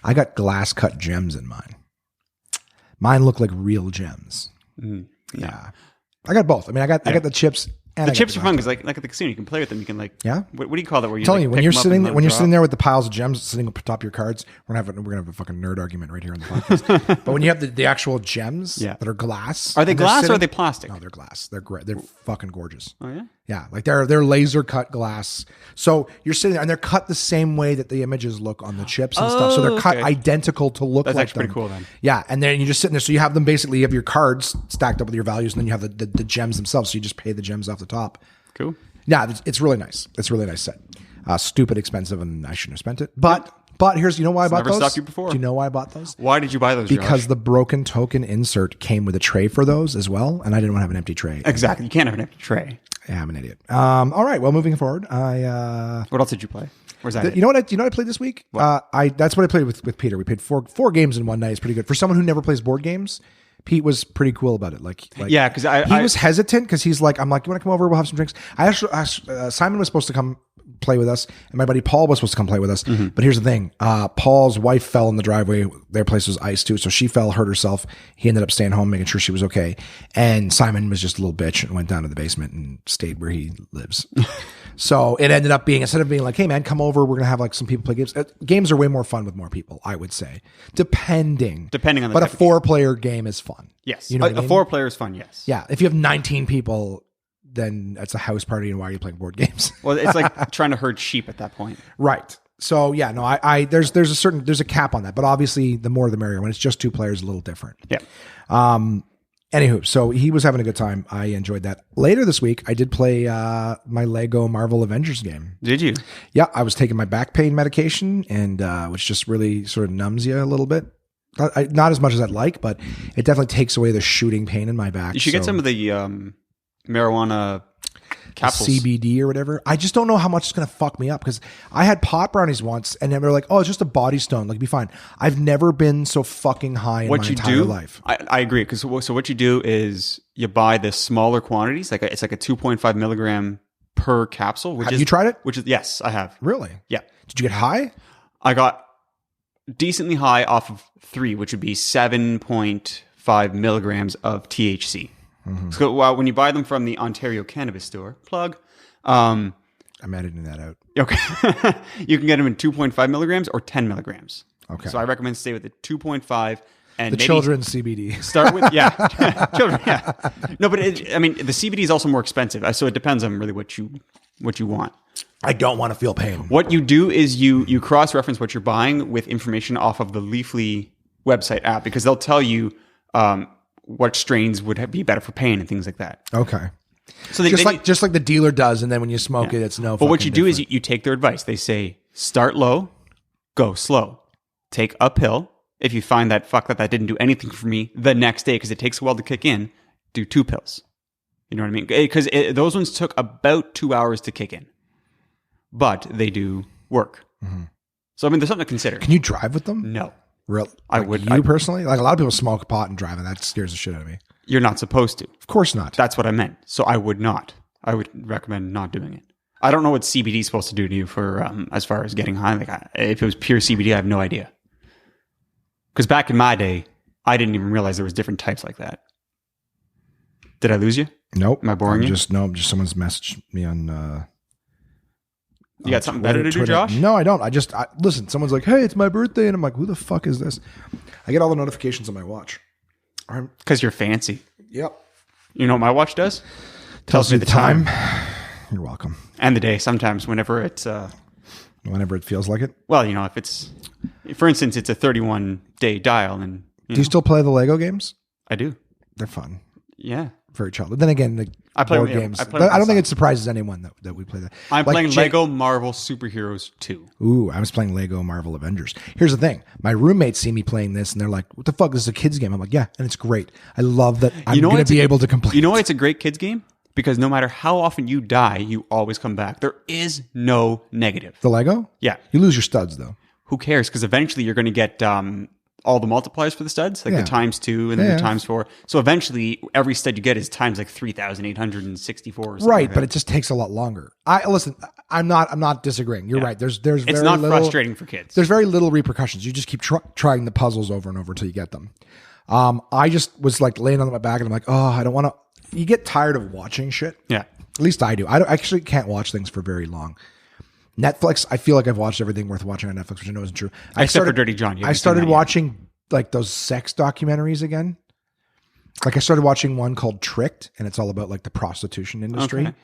I got glass cut gems in mine. Mine look like real gems. Yeah. I got both. I mean, I got the chips. And The I got chips are glass fun cut. because like at the casino, you can play with them. You can like Yeah. What do you call that? Where you I'm telling like, you, when pick you're them up sitting and let when them you're drop? sitting there with the piles of gems sitting up top of your cards, we're gonna have a fucking nerd argument right here on the podcast. But when you have the actual gems Yeah. that are glass, Are they and they're glass or are sitting- they plastic? No, they're glass. They're great. They're fucking gorgeous. Oh yeah. Yeah, like they're laser cut glass. So you're sitting there, and they're cut the same way that the images look on the chips and stuff. So they're cut okay. identical to look That's like actually them. pretty cool then. Yeah, and then you're just sitting there. So you have them basically. You have your cards stacked up with your values, and then you have the gems themselves. So you just pay the gems off the top. Cool. Yeah, it's really nice. It's a really nice set. Stupid expensive, and I shouldn't have spent it. But here's, you know why I bought never those? stopped you before. Do you know why I bought those? Why did you buy those? Because Josh? the broken token insert came with a tray for those as well, and I didn't want to have an empty tray. Exactly. You can't have an empty tray. Yeah, I'm an idiot. All right. Well, moving forward, I What else did you play? Where's that? you know what I played this week? That's what I played with Peter. We played four games in one night. It's pretty good for someone who never plays board games. Pete was pretty cool about it. Like Yeah, 'cause he was hesitant because he's like, I'm like, you want to come over? We'll have some drinks. I actually asked, Simon was supposed to come play with us, and my buddy Paul was supposed to come play with us. Mm-hmm. But here's the thing: Paul's wife fell in the driveway. Their place was ice too, so she fell, hurt herself. He ended up staying home, making sure she was okay. And Simon was just a little bitch and went down to the basement and stayed where he lives. So it ended up being, instead of being like, "Hey man, come over, we're gonna have like some people play games." Games are way more fun with more people, I would say, depending on the But a type of game. 4-player game is fun. Yes, You know what I a mean? 4-player is fun. Yes. Yeah, if you have 19 people, then it's a house party, and why are you playing board games? Well, it's like trying to herd sheep at that point. Right. So yeah, no, I there's a cap on that, but obviously the more the merrier. When it's just 2 players, a little different. Yeah. Anywho, so he was having a good time. I enjoyed that. Later this week, I did play my Lego Marvel Avengers game. Did you? Yeah, I was taking my back pain medication, and which just really sort of numbs you a little bit. Not as much as I'd like, but it definitely takes away the shooting pain in my back. You should get some of the marijuana capsules. CBD or whatever. I just don't know how much it's going to fuck me up, because I had pot brownies once, and then they're like, "Oh, it's just a body stone. Like, be fine." I've never been so fucking high in my entire life. I agree. Because so what you do is you buy the smaller quantities. It's like a 2.5 milligram per capsule. Which Have you tried it? Which is, yes, I have. Really? Yeah. Did you get high? I got decently high off of 3, which would be 7.5 milligrams of THC. Mm-hmm. So when you buy them from the Ontario Cannabis Store, plug. I'm editing that out. Okay. You can get them in 2.5 milligrams or 10 milligrams. Okay. So I recommend stay with the 2.5 and The maybe children's CBD. start with, yeah. Children, yeah. No, but the CBD is also more expensive. So it depends on really what you want. I don't want to feel pain. What you do is you cross-reference what you're buying with information off of the Leafly website app, because they'll tell you what strains would be better for pain and things like that. Okay. So just like the dealer does, and then when you smoke it, it's no. But what you do is you take their advice. They say start low, go slow, take a pill. If you find that that didn't do anything for me the next day, because it takes a while to kick in, do 2 pills. You know what I mean? Because those ones took about 2 hours to kick in, but they do work. Mm-hmm. So there's something to consider. Can you drive with them? No. Real? I like would. You personally? Like, a lot of people smoke pot and drive, and that scares the shit out of me. You're not supposed to. Of course not. That's what I meant. So I would not. I would recommend not doing it. I don't know what CBD is supposed to do to you for as far as getting high. If it was pure CBD, I have no idea. Because back in my day, I didn't even realize there was different types like that. Did I lose you? Nope. Am I boring you? Just someone's messaged me on. You got something better to do, Twitter. Josh? No, I don't. Listen. Someone's like, "Hey, it's my birthday," and I'm like, "Who the fuck is this?" I get all the notifications on my watch. Because you're fancy. Yep. You know what my watch does? Tells me the time. You're welcome. And the day. Sometimes whenever it's whenever it feels like it. Well, if it's, for instance, it's a 31-day dial, and do you still play the Lego games? I do. They're fun. Yeah. Very childish. Then again, the I play board with- games. I play with I don't my think son. it surprises anyone that we play that. I'm Like playing Lego Marvel Superheroes 2. Ooh, I was playing Lego Marvel Avengers. Here's the thing. My roommates see me playing this, and they're like, "What the fuck? This is a kid's game." I'm like, "Yeah," and it's great. I love that I'm going to be able to complete. You know why it's a great kids game? Because no matter how often you die, you always come back. There is no negative. the Lego? Yeah. You lose your studs, though. Who cares? Because eventually you're going to get all the multipliers for the studs, like Yeah. the times 2 and then Yeah. the times 4. So eventually every stud you get is times like 3,864 or something. Right, like but that. it just takes a lot longer. Listen. I'm not disagreeing. You're right. There's very It's not little, frustrating for kids. There's very little repercussions. You just keep trying the puzzles over and over until you get them. I just was like laying on my back, and I'm like, oh, I don't want to. You get tired of watching shit. Yeah. At least I do. I actually can't watch things for very long. Netflix, I feel like I've watched everything worth watching on Netflix, which I know isn't true. Except for Dirty John. You I haven't seen started that yet. watching like those sex documentaries again. Like, I started watching one called Tricked, and it's all about like the prostitution industry. Okay.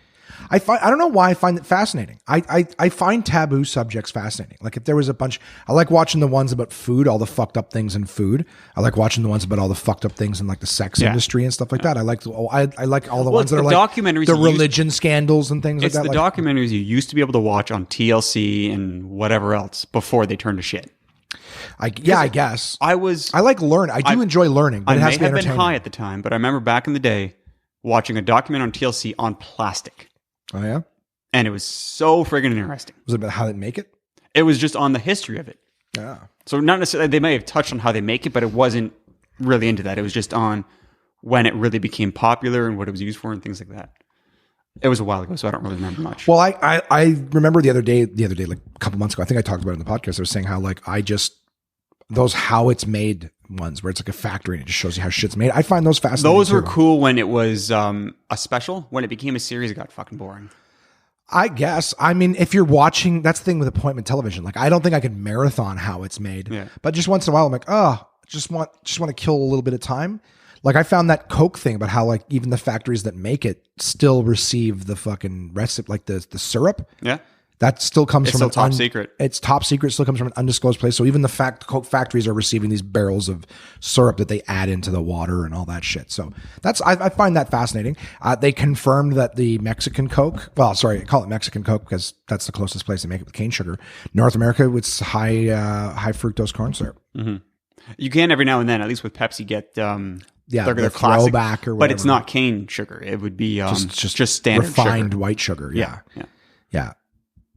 I don't know why I find it fascinating. I find taboo subjects fascinating. Like, if there was a bunch, I like watching the ones about food, all the fucked up things in food. I like watching the ones about all the fucked up things in like the sex industry and stuff like that. I like all the ones that the are like documentaries the you used- religion scandals and things like It's that. the Like, documentaries you used to be able to watch on TLC and whatever else before they turned to shit. I guess. I like learn. I do enjoy learning, but I it has may to be have been entertaining. high at the time, but I remember back in the day watching a documentary on TLC on plastic. Oh yeah? And it was so friggin' interesting. Was it about how they make it? It was just on the history of it. Yeah. So not necessarily, they may have touched on how they make it, but it wasn't really into that. It was just on when it really became popular and what it was used for and things like that. It was a while ago, so I don't really remember much. Well, I remember the other day, like a couple months ago, I think I talked about it in the podcast. I was saying how like those how it's made ones where it's like a factory and it just shows you how shit's made. I find those fascinating. Those were too. cool when it was a special. When it became a series, it got fucking boring. I guess. I mean, if you're watching, that's the thing with appointment television. Like, I don't think I could marathon how it's made. Yeah. But just once in a while, I'm like, just want to kill a little bit of time. Like, I found that Coke thing about how like even the factories that make it still receive the fucking recipe, like the syrup. Yeah. That still comes from still top secret. It's top secret. Still comes from an undisclosed place. So even the Coke factories are receiving these barrels of syrup that they add into the water and all that shit. So I find that fascinating. They confirmed that the Mexican Coke, well, sorry, I call it Mexican Coke because that's the closest place they make it with cane sugar. North America, it's high fructose corn syrup. Mm-hmm. You can every now and then, at least with Pepsi, get the classic, throwback or whatever. but it's not cane sugar. It would be just standard refined sugar. white sugar. Yeah.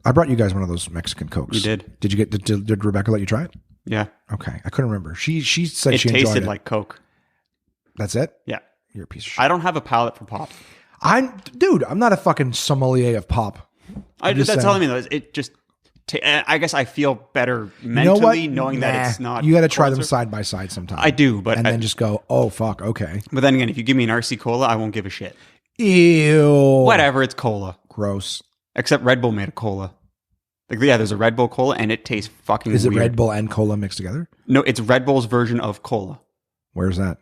I brought you guys one of those Mexican Cokes. You did. Did you get? Did Rebecca let you try it? Yeah. Okay, I couldn't remember. She said It she enjoyed tasted it. like Coke. That's it. Yeah. You're a piece of shit. I don't have a palate for pop. I'm not a fucking sommelier of pop. That's saying. all I mean, though. It just, I guess I feel better mentally knowing that it's not. You got to try them syrup. side by side sometime. I do, but then just go, oh fuck, okay. But then again, if you give me an RC Cola, I won't give a shit. Ew. Whatever, it's cola. Gross. Except Red Bull made a cola. Like, yeah, there's a Red Bull cola, and it tastes fucking Is it weird. Red Bull and cola mixed together? No, it's Red Bull's version of cola. Where's that?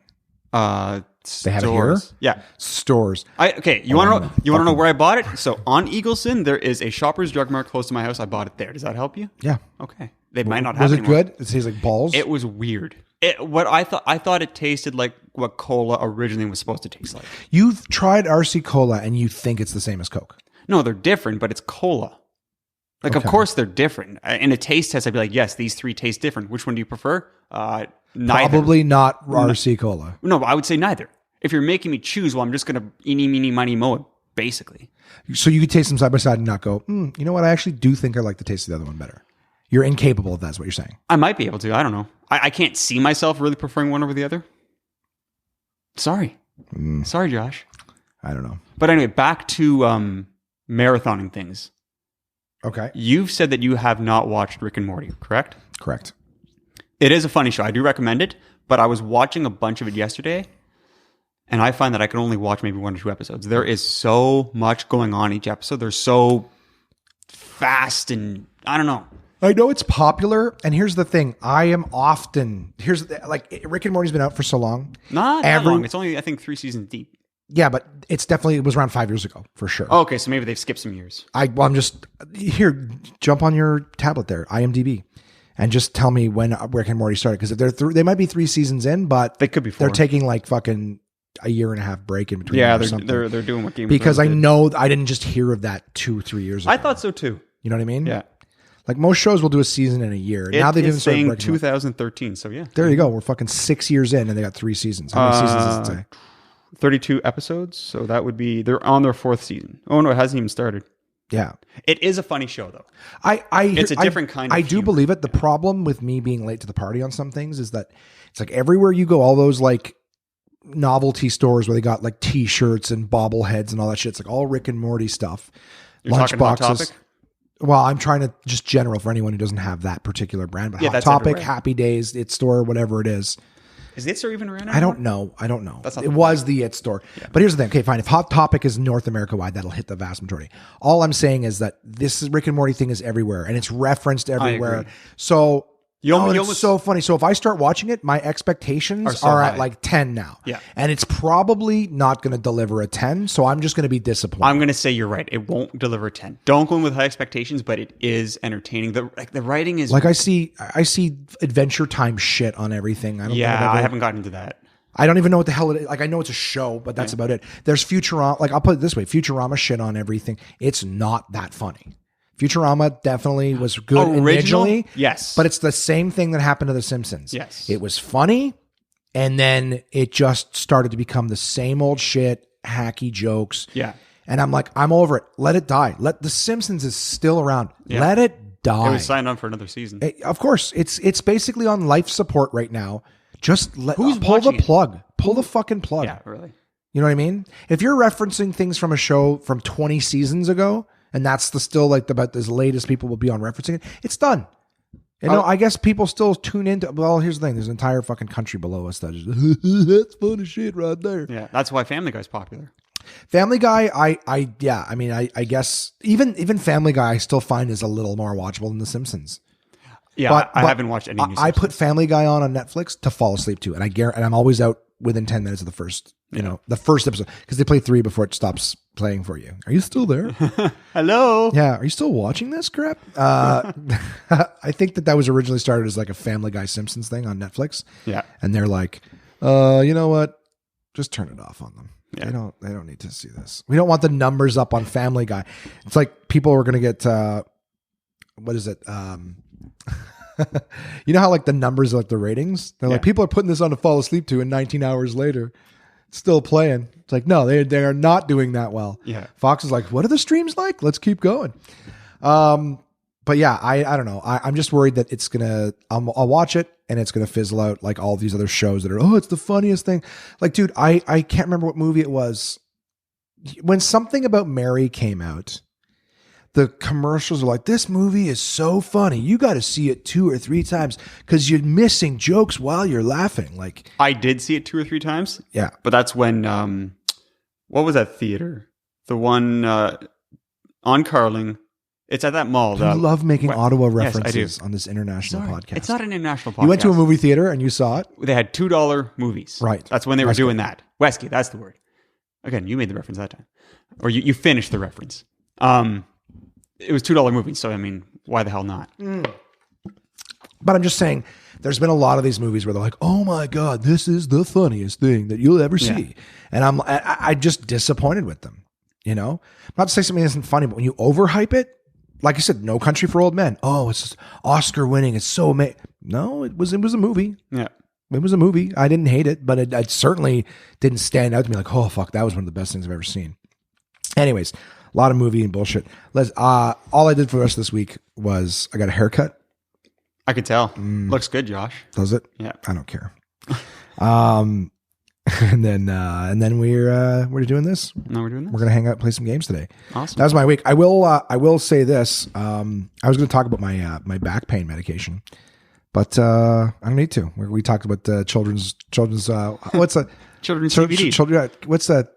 They have it here? Stores. Yeah. Stores. You want to know where I bought it? So on Eagleson, there is a Shoppers Drug Mart close to my house. I bought it there. Does that help you? Yeah. Okay. They might not have Was it it anymore. good? It tastes like balls. It was weird. I thought it tasted like what cola originally was supposed to taste like. You've tried RC Cola and you think it's the same as Coke. No, they're different, but it's cola. Like, Okay. of course they're different. In a taste test, I'd be like, yes, these three taste different. Which one do you prefer? Neither. Probably not RC Cola. No, I would say neither. If you're making me choose, well, I'm just going to eeny, meeny, miny, moe it, basically. So you could taste them side by side and not go, you know what? I actually do think I like the taste of the other one better. You're incapable of that, is what you're saying. I might be able to. I don't know. I can't see myself really preferring one over the other. Sorry. Sorry, Josh. I don't know. But anyway, back to marathoning things. Okay. You've said that you have not watched Rick and Morty, correct? Correct. It is a funny show. I do recommend it, but I was watching a bunch of it yesterday, and I find that I can only watch maybe 1 or 2 episodes. There is so much going on each episode. They're so fast, and I don't know. I know it's popular, and here's the thing. Rick and Morty's been out for so long. Not that long. It's only, I think, 3 seasons deep. Yeah, but it was around 5 years ago, for sure. Oh, okay, so maybe they've skipped some years. I'm just, here, jump on your tablet there, IMDb, and just tell me when Rick and Morty started, because they might be 3 seasons in, but they could be 4. They're taking like fucking a year and a half break in between. Yeah, they're doing what Game of because Thrones I did. know I didn't just hear of that 2-3 years ago. I thought so too. You know what I mean? Yeah. Like most shows will do a season in a year. Now they've even started saying breaking 2013, so yeah. There you go. We're fucking 6 years in and they got 3 seasons. How many seasons does it say? 32 episodes, so that would be, they're on their 4th season. Oh no, it hasn't even started. Yeah. It is a funny show though. It's a different kind of I do humor. believe it. The problem with me being late to the party on some things is that it's like everywhere you go, all those like novelty stores where they got like t-shirts and bobbleheads and all that shit. It's like all Rick and Morty stuff. You're talking Hot Topic? Well, I'm trying to just general for anyone who doesn't have that particular brand, but Yeah, Hot that's Topic, everywhere. Happy Days, It Store, whatever it is. Is the It Store even around I anymore? don't know. That's not It the was the It Store. But here's the thing. Okay, fine. If Hot Topic is North America wide, that'll hit the vast majority. All I'm saying is that this Rick and Morty thing is everywhere and it's referenced everywhere. agree. So You it's almost- so funny. So if I start watching it, my expectations Are so are at high. like 10 now. Yeah. And it's probably not going to deliver a 10. So I'm just going to be disappointed. I'm going to say you're right. It won't deliver a 10. Don't go in with high expectations, but it is entertaining. The writing is... Like I see Adventure Time shit on everything. I don't think I haven't gotten into that. I don't even know what the hell it is. Like, I know it's a show, but that's about it. There's Futurama. Like, I'll put it this way. Futurama shit on everything. It's not that funny. Futurama definitely was good Original? originally. Yes. But it's the same thing that happened to The Simpsons. Yes. It was funny, and then it just started to become the same old shit, hacky jokes. Yeah. And I'm like, I'm over it. Let it die. The Simpsons is still around. Yeah. Let it die. It was signed on for another season. Of course, it's basically on life support right now. Just Who's pull the watching it? plug. Pull the fucking plug. Yeah, really. You know what I mean? If you're referencing things from a show from 20 seasons ago, and that's still like about as latest people will be on referencing it, it's done. You know, I guess people still tune into. Well, here's the thing: there's an entire fucking country below us that just that's funny shit right there. Yeah, that's why Family Guy's popular. Family Guy, I guess even Family Guy, I still find is a little more watchable than The Simpsons. Yeah, But I haven't watched any. New I Simpsons. put Family Guy on Netflix to fall asleep to, and I'm always out within 10 minutes of the first. You know, the first episode, because they play 3 before it stops playing for you. Are you still there? Hello. Yeah. Are you still watching this crap? I think that was originally started as like a Family Guy Simpsons thing on Netflix. Yeah. And they're like, you know what? Just turn it off on them. Yeah. They don't need to see this. We don't want the numbers up on Family Guy. It's like people were going to get, what is it? You know how like the numbers are like the ratings? They're like, people are putting this on to fall asleep to, and 19 hours later, it's still playing. It's like, no, they are not doing that well. Yeah. Fox is like, what are the streams like? Let's keep going. But yeah, I don't know. I'm just worried that it's gonna. I'll watch it and it's gonna fizzle out like all these other shows that are. Oh, it's the funniest thing. Like, dude, I can't remember what movie it was. When Something About Mary came out, the commercials are like, this movie is so funny. You got to see it 2 or 3 times because you're missing jokes while you're laughing. Like, I did see it 2 or 3 times. yeah, But that's when, what was that theater? The one on Carling. It's at that mall. you love making Ottawa Yes, I do. references on this international Sorry, podcast. it's not an international podcast. You went to a movie theater and you saw it? They had $2 movies. Right. That's when they were Westgate. doing that. Westgate, that's the word. Again, you made the reference that time. Or you finished the reference. It was $2 movies, so I mean, why the hell not? But I'm just saying, there's been a lot of these movies where they're like, "Oh my god, this is the funniest thing that you'll ever see," and I'm just disappointed with them. You know, not to say something isn't funny, but when you overhype it, like I said, No Country for Old Men. Oh, it's Oscar winning. It's so amazing. No, it was a movie. Yeah. It was a movie. I didn't hate it, but it certainly didn't stand out to me like, oh fuck, that was one of the best things I've ever seen. Anyways, a lot of movie and bullshit. All I did for the rest of this week was I got a haircut. I could tell. Looks good, Josh. Does it? Yeah. I don't care. And then we're doing this. No, we're doing this? We're gonna hang out, and play some games today. Awesome. That was my week. I will say this. I was going to talk about my back pain medication, but I don't need to. We talked about the children's. What's that? Children's CBD. What's that?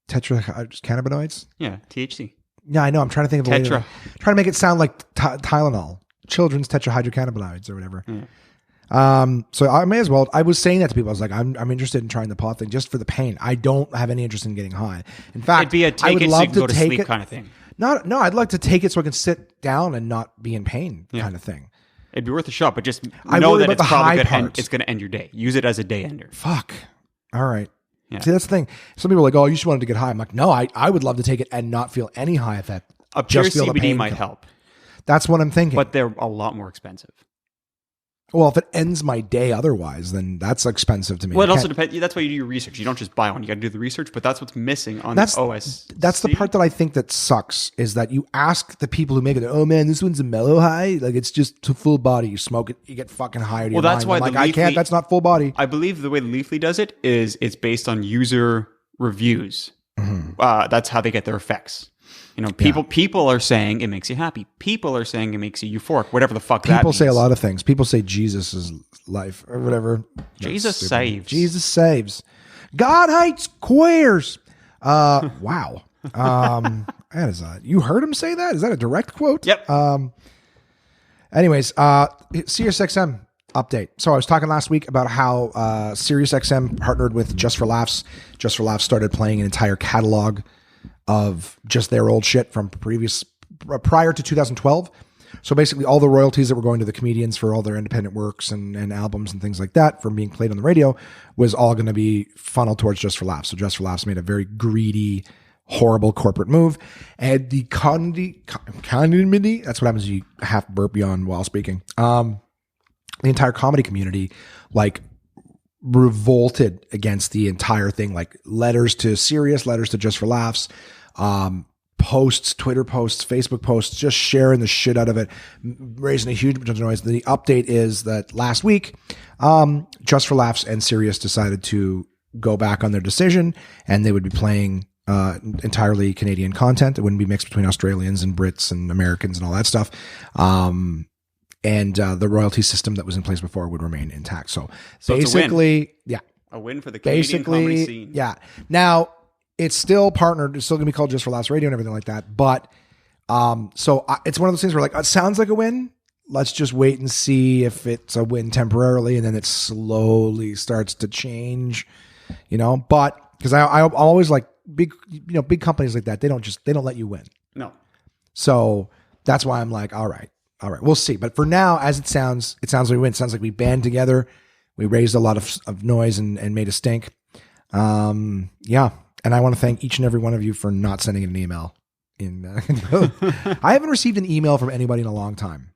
Tetracannabinoids. Yeah, THC. Yeah, I know. I'm trying to think of a way Tetra. trying to make it sound like Tylenol. Children's tetrahydrocannabinoids or whatever. Yeah. So I may as well. I was saying that to people. I was like, I'm interested in trying the pot thing just for the pain. I don't have any interest in getting high. In fact, It'd be a I take would it so love you can go to take sleep it. kind of thing. No, I'd like to take it so I can sit down and not be in pain, kind of thing. It'd be worth a shot, but just I know worry that about it's the probably high going to parts. it's going to end your day. Use it as a day ender. Fuck. All right. Yeah. See, that's the thing. Some people are like, oh, you just wanted to get high. I'm like, no, I would love to take it and not feel any high effect. A pure Just feel the CBD pain might come. help, That's what I'm thinking. but they're a lot more expensive. Well, if it ends my day otherwise, then that's expensive to me. Well, it I also can't- depends. That's why you do your research. You don't just buy one. You got to do the research, but that's what's missing on That's- the OS. That's the part that I think that sucks is that you ask the people who make it, oh man, this one's a mellow high. Like it's just to full body. You smoke it, you get fucking higher. Well, that's why I'm like, the I can't. Leafly- That's not full body. I believe the way Leafly does it is it's based on user reviews. Mm-hmm. That's how they get their effects. You know, people are saying it makes you happy. People are saying it makes you euphoric. Whatever the fuck that means. People say a lot of things. People say Jesus is life or whatever. Jesus That's stupid. saves. Jesus saves. God hates queers. Wow. That is you heard him say that? Is that a direct quote? Yep. Anyways, SiriusXM update. So I was talking last week about how SiriusXM partnered with Just for Laughs. Just for Laughs started playing an entire catalog of just their old shit from prior to 2012. So basically all the royalties that were going to the comedians for all their independent works and albums and things like that from being played on the radio was all going to be funneled towards Just for Laughs. So Just for Laughs made a very greedy, horrible corporate move. And the comedy, that's what happens when you half burp yawn while speaking. The entire comedy community, like, revolted against the entire thing, like letters to Sirius, letters to Just for Laughs, posts, Twitter posts, Facebook posts, just sharing the shit out of it, raising a huge bunch of noise. The update is that last week, Just for Laughs and Sirius decided to go back on their decision, and they would be playing entirely Canadian content. It wouldn't be mixed between Australians and Brits and Americans and all that stuff. And the royalty system that was in place before would remain intact. So basically, a win for the Canadian comedy scene. Yeah. Now it's still partnered. It's still going to be called Just for Laughs Radio and everything like that. But it's one of those things where like, it sounds like a win. Let's just wait and see if it's a win temporarily, and then it slowly starts to change, but because I'm always like big companies like that, they don't let you win. No. So that's why I'm like, all right, we'll see. But for now, as it sounds like we win. It sounds like we band together. We raised a lot of noise and made a stink. Yeah. And I want to thank each and every one of you for not sending an email I haven't received an email from anybody in a long time.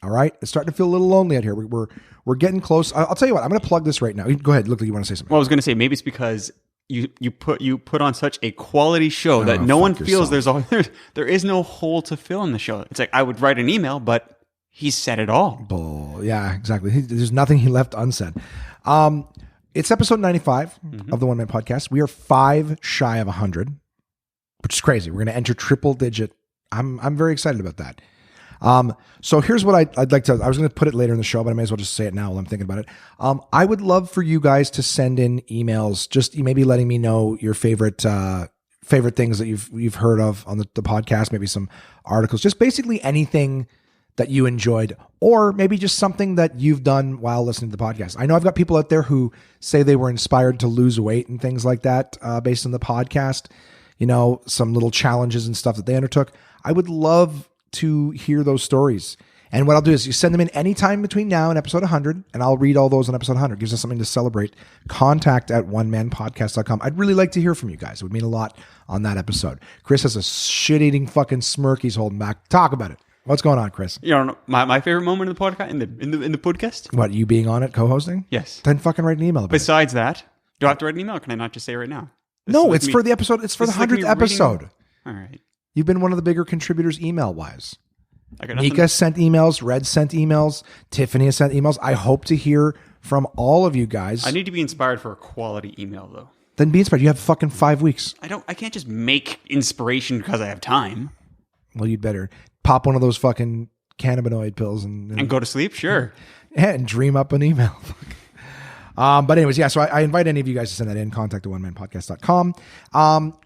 All right. It's starting to feel a little lonely out here. We're getting close. I'll tell you what, I'm going to plug this right now. Go ahead. Look like you want to say something. Well, I was going to say, maybe it's because you put on such a quality show that no one feels there is no hole to fill in the show. It's like, I would write an email, but he said it all. Bull. Yeah, exactly. There's nothing he left unsaid. It's episode 95 of the One Man Podcast. We are 5 shy of 100, which is crazy. We're going to enter triple digit. I'm very excited about that. So here's what I'd like to, I was going to put it later in the show, but I may as well just say it now while I'm thinking about it. I would love for you guys to send in emails, just maybe letting me know your favorite things that you've heard of on the podcast, maybe some articles, just basically anything that you enjoyed, or maybe just something that you've done while listening to the podcast. I know I've got people out there who say they were inspired to lose weight and things like that, based on the podcast, some little challenges and stuff that they undertook. I would love to hear those stories. And what I'll do is you send them in anytime between now and episode 100, and I'll read all those on episode 100. Gives us something to celebrate. contact@onemanpodcast.com. I'd really like to hear from you guys. It would mean a lot on that episode. Chris has a shit-eating fucking smirk he's holding back. Talk about it. What's going on, Chris? My favorite moment in the podcast, in the podcast? What, you being on it, co-hosting? Yes. Then fucking write an email about Besides that, do I have to write an email, or can I not just say it right now? No, it's for the episode. It's for the 100th episode. All right. You've been one of the bigger contributors email-wise. Mika sent emails. Red sent emails. Tiffany has sent emails. I hope to hear from all of you guys. I need to be inspired for a quality email, though. Then be inspired. You have fucking 5 weeks. I can't just make inspiration because I have time. Well, you'd better pop one of those fucking cannabinoid pills and go to sleep. Sure. And dream up an email. But anyways, yeah, so I invite any of you guys to send that in, contact@onemanpodcast.com.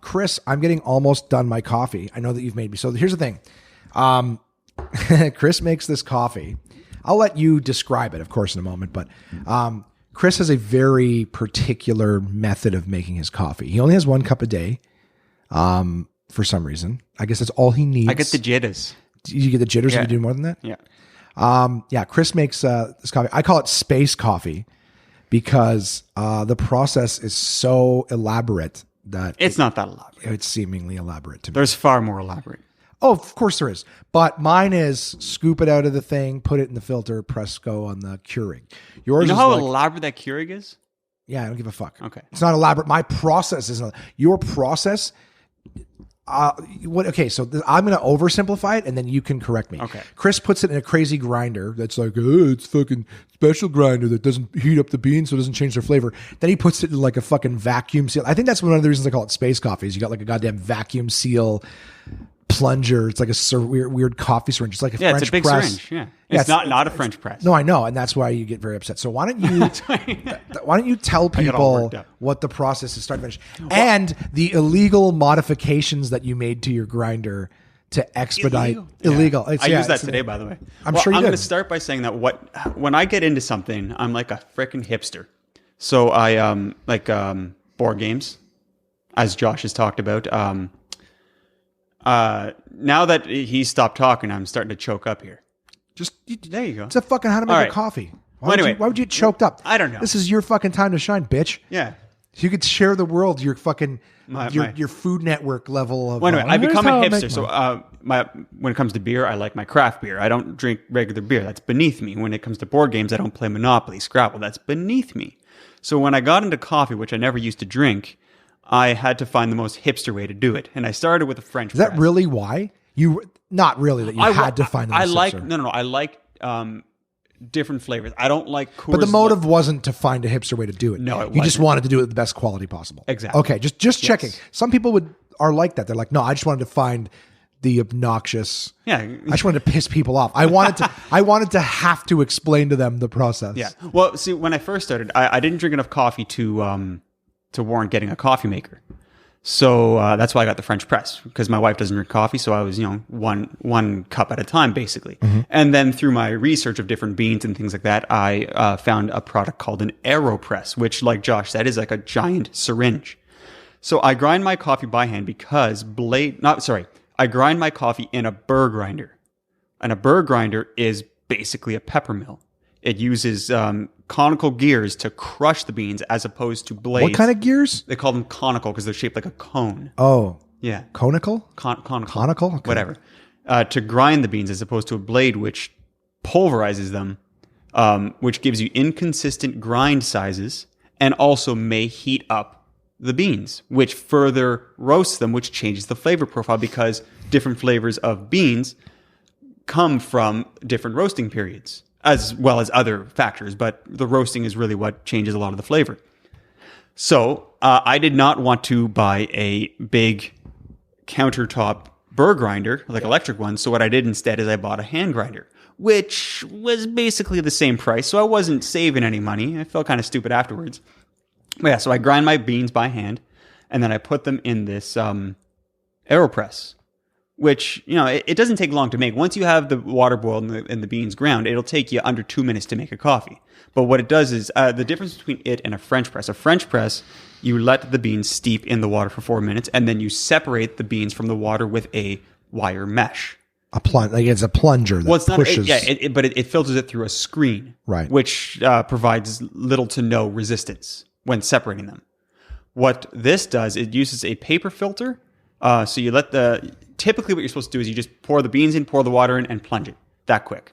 Chris, I'm getting almost done my coffee. I know that you've made me. So here's the thing. Chris makes this coffee. I'll let you describe it, of course, in a moment, but Chris has a very particular method of making his coffee. He only has 1 cup a day for some reason. I guess that's all he needs. I get the jitters. You get the jitters? Yeah. You do more than that? Yeah. Chris makes this coffee. I call it space coffee, because the process is so elaborate that it's not that elaborate. It's seemingly elaborate to me. There's far more elaborate. Oh, of course there is. But mine is scoop it out of the thing, put it in the filter, press go on the Keurig. Yours, you know how elaborate that Keurig is? Yeah, I don't give a fuck. Okay. It's not elaborate. My process is not. Your process. Okay, so I'm going to oversimplify it, and then you can correct me. Okay. Chris puts it in a crazy grinder that's like, it's fucking special grinder that doesn't heat up the beans, so it doesn't change their flavor. Then he puts it in like a fucking vacuum seal. I think that's one of the reasons I call it space coffee. Is you got like a goddamn vacuum seal plunger. It's like a weird coffee syringe. It's like a French it's a big press. syringe. Yeah, it's not a French press. No, I know, and that's why you get very upset. So why don't you tell people what the process is start to finish, and the illegal modifications that you made to your grinder to expedite illegal. I used that today, by the way. I'm sure you did. I'm going to start by saying that when I get into something, I'm like a freaking hipster. So I like board games, as Josh has talked about. Now that he's stopped talking, I'm starting to choke up here. There you go. It's a fucking how to make a coffee. Why would you get choked up? I don't know. This is your fucking time to shine, bitch. Yeah. You could share the world your fucking your Food Network level of. Well, anyway, I become a hipster. So when it comes to beer, I like my craft beer. I don't drink regular beer. That's beneath me. When it comes to board games, I don't play Monopoly, Scrabble. That's beneath me. So when I got into coffee, which I never used to drink, I had to find the most hipster way to do it, and I started with a French press. Is that really why? You not really that you had to find the most hipster. No. I like different flavors. I don't like Coors But the Light. motive wasn't to find a hipster way to do it. No, it You just wasn't. wanted to do it with the best quality possible. Exactly. Okay, just checking. Some people are like that. They're like, no, I just wanted to find the obnoxious. Yeah. I just wanted to piss people off. I wanted to have to explain to them the process. Yeah. Well, see, when I first started, I didn't drink enough coffee to warrant getting a coffee maker. So that's why I got the French press, because my wife doesn't drink coffee. So I was, one cup at a time, basically. Mm-hmm. And then through my research of different beans and things like that, I found a product called an AeroPress, which, like Josh said, is like a giant syringe. So I grind my coffee by hand because I grind my coffee in a burr grinder. And a burr grinder is basically a pepper mill. It uses conical gears to crush the beans as opposed to blades. What kind of gears? They call them conical because they're shaped like a cone. Oh, Yeah. conical? Conical. Conical? Okay. Whatever. To grind the beans as opposed to a blade which pulverizes them, which gives you inconsistent grind sizes and also may heat up the beans, which further roasts them, which changes the flavor profile because different flavors of beans come from different roasting periods, as well as other factors, but the roasting is really what changes a lot of the flavor. So I did not want to buy a big countertop burr grinder, like electric ones. So what I did instead is I bought a hand grinder, which was basically the same price. So I wasn't saving any money. I felt kind of stupid afterwards. But yeah, so I grind my beans by hand, and then I put them in this AeroPress, which, it doesn't take long to make. Once you have the water boiled and the beans ground, it'll take you under 2 minutes to make a coffee. But what it does is, the difference between it and a French press, you let the beans steep in the water for 4 minutes, and then you separate the beans from the water with a wire mesh. It's a plunger that pushes. But it filters it through a screen, Right. which provides little to no resistance when separating them. What this does, it uses a paper filter. So you typically what you're supposed to do is you just pour the beans in, pour the water in, and plunge it that quick.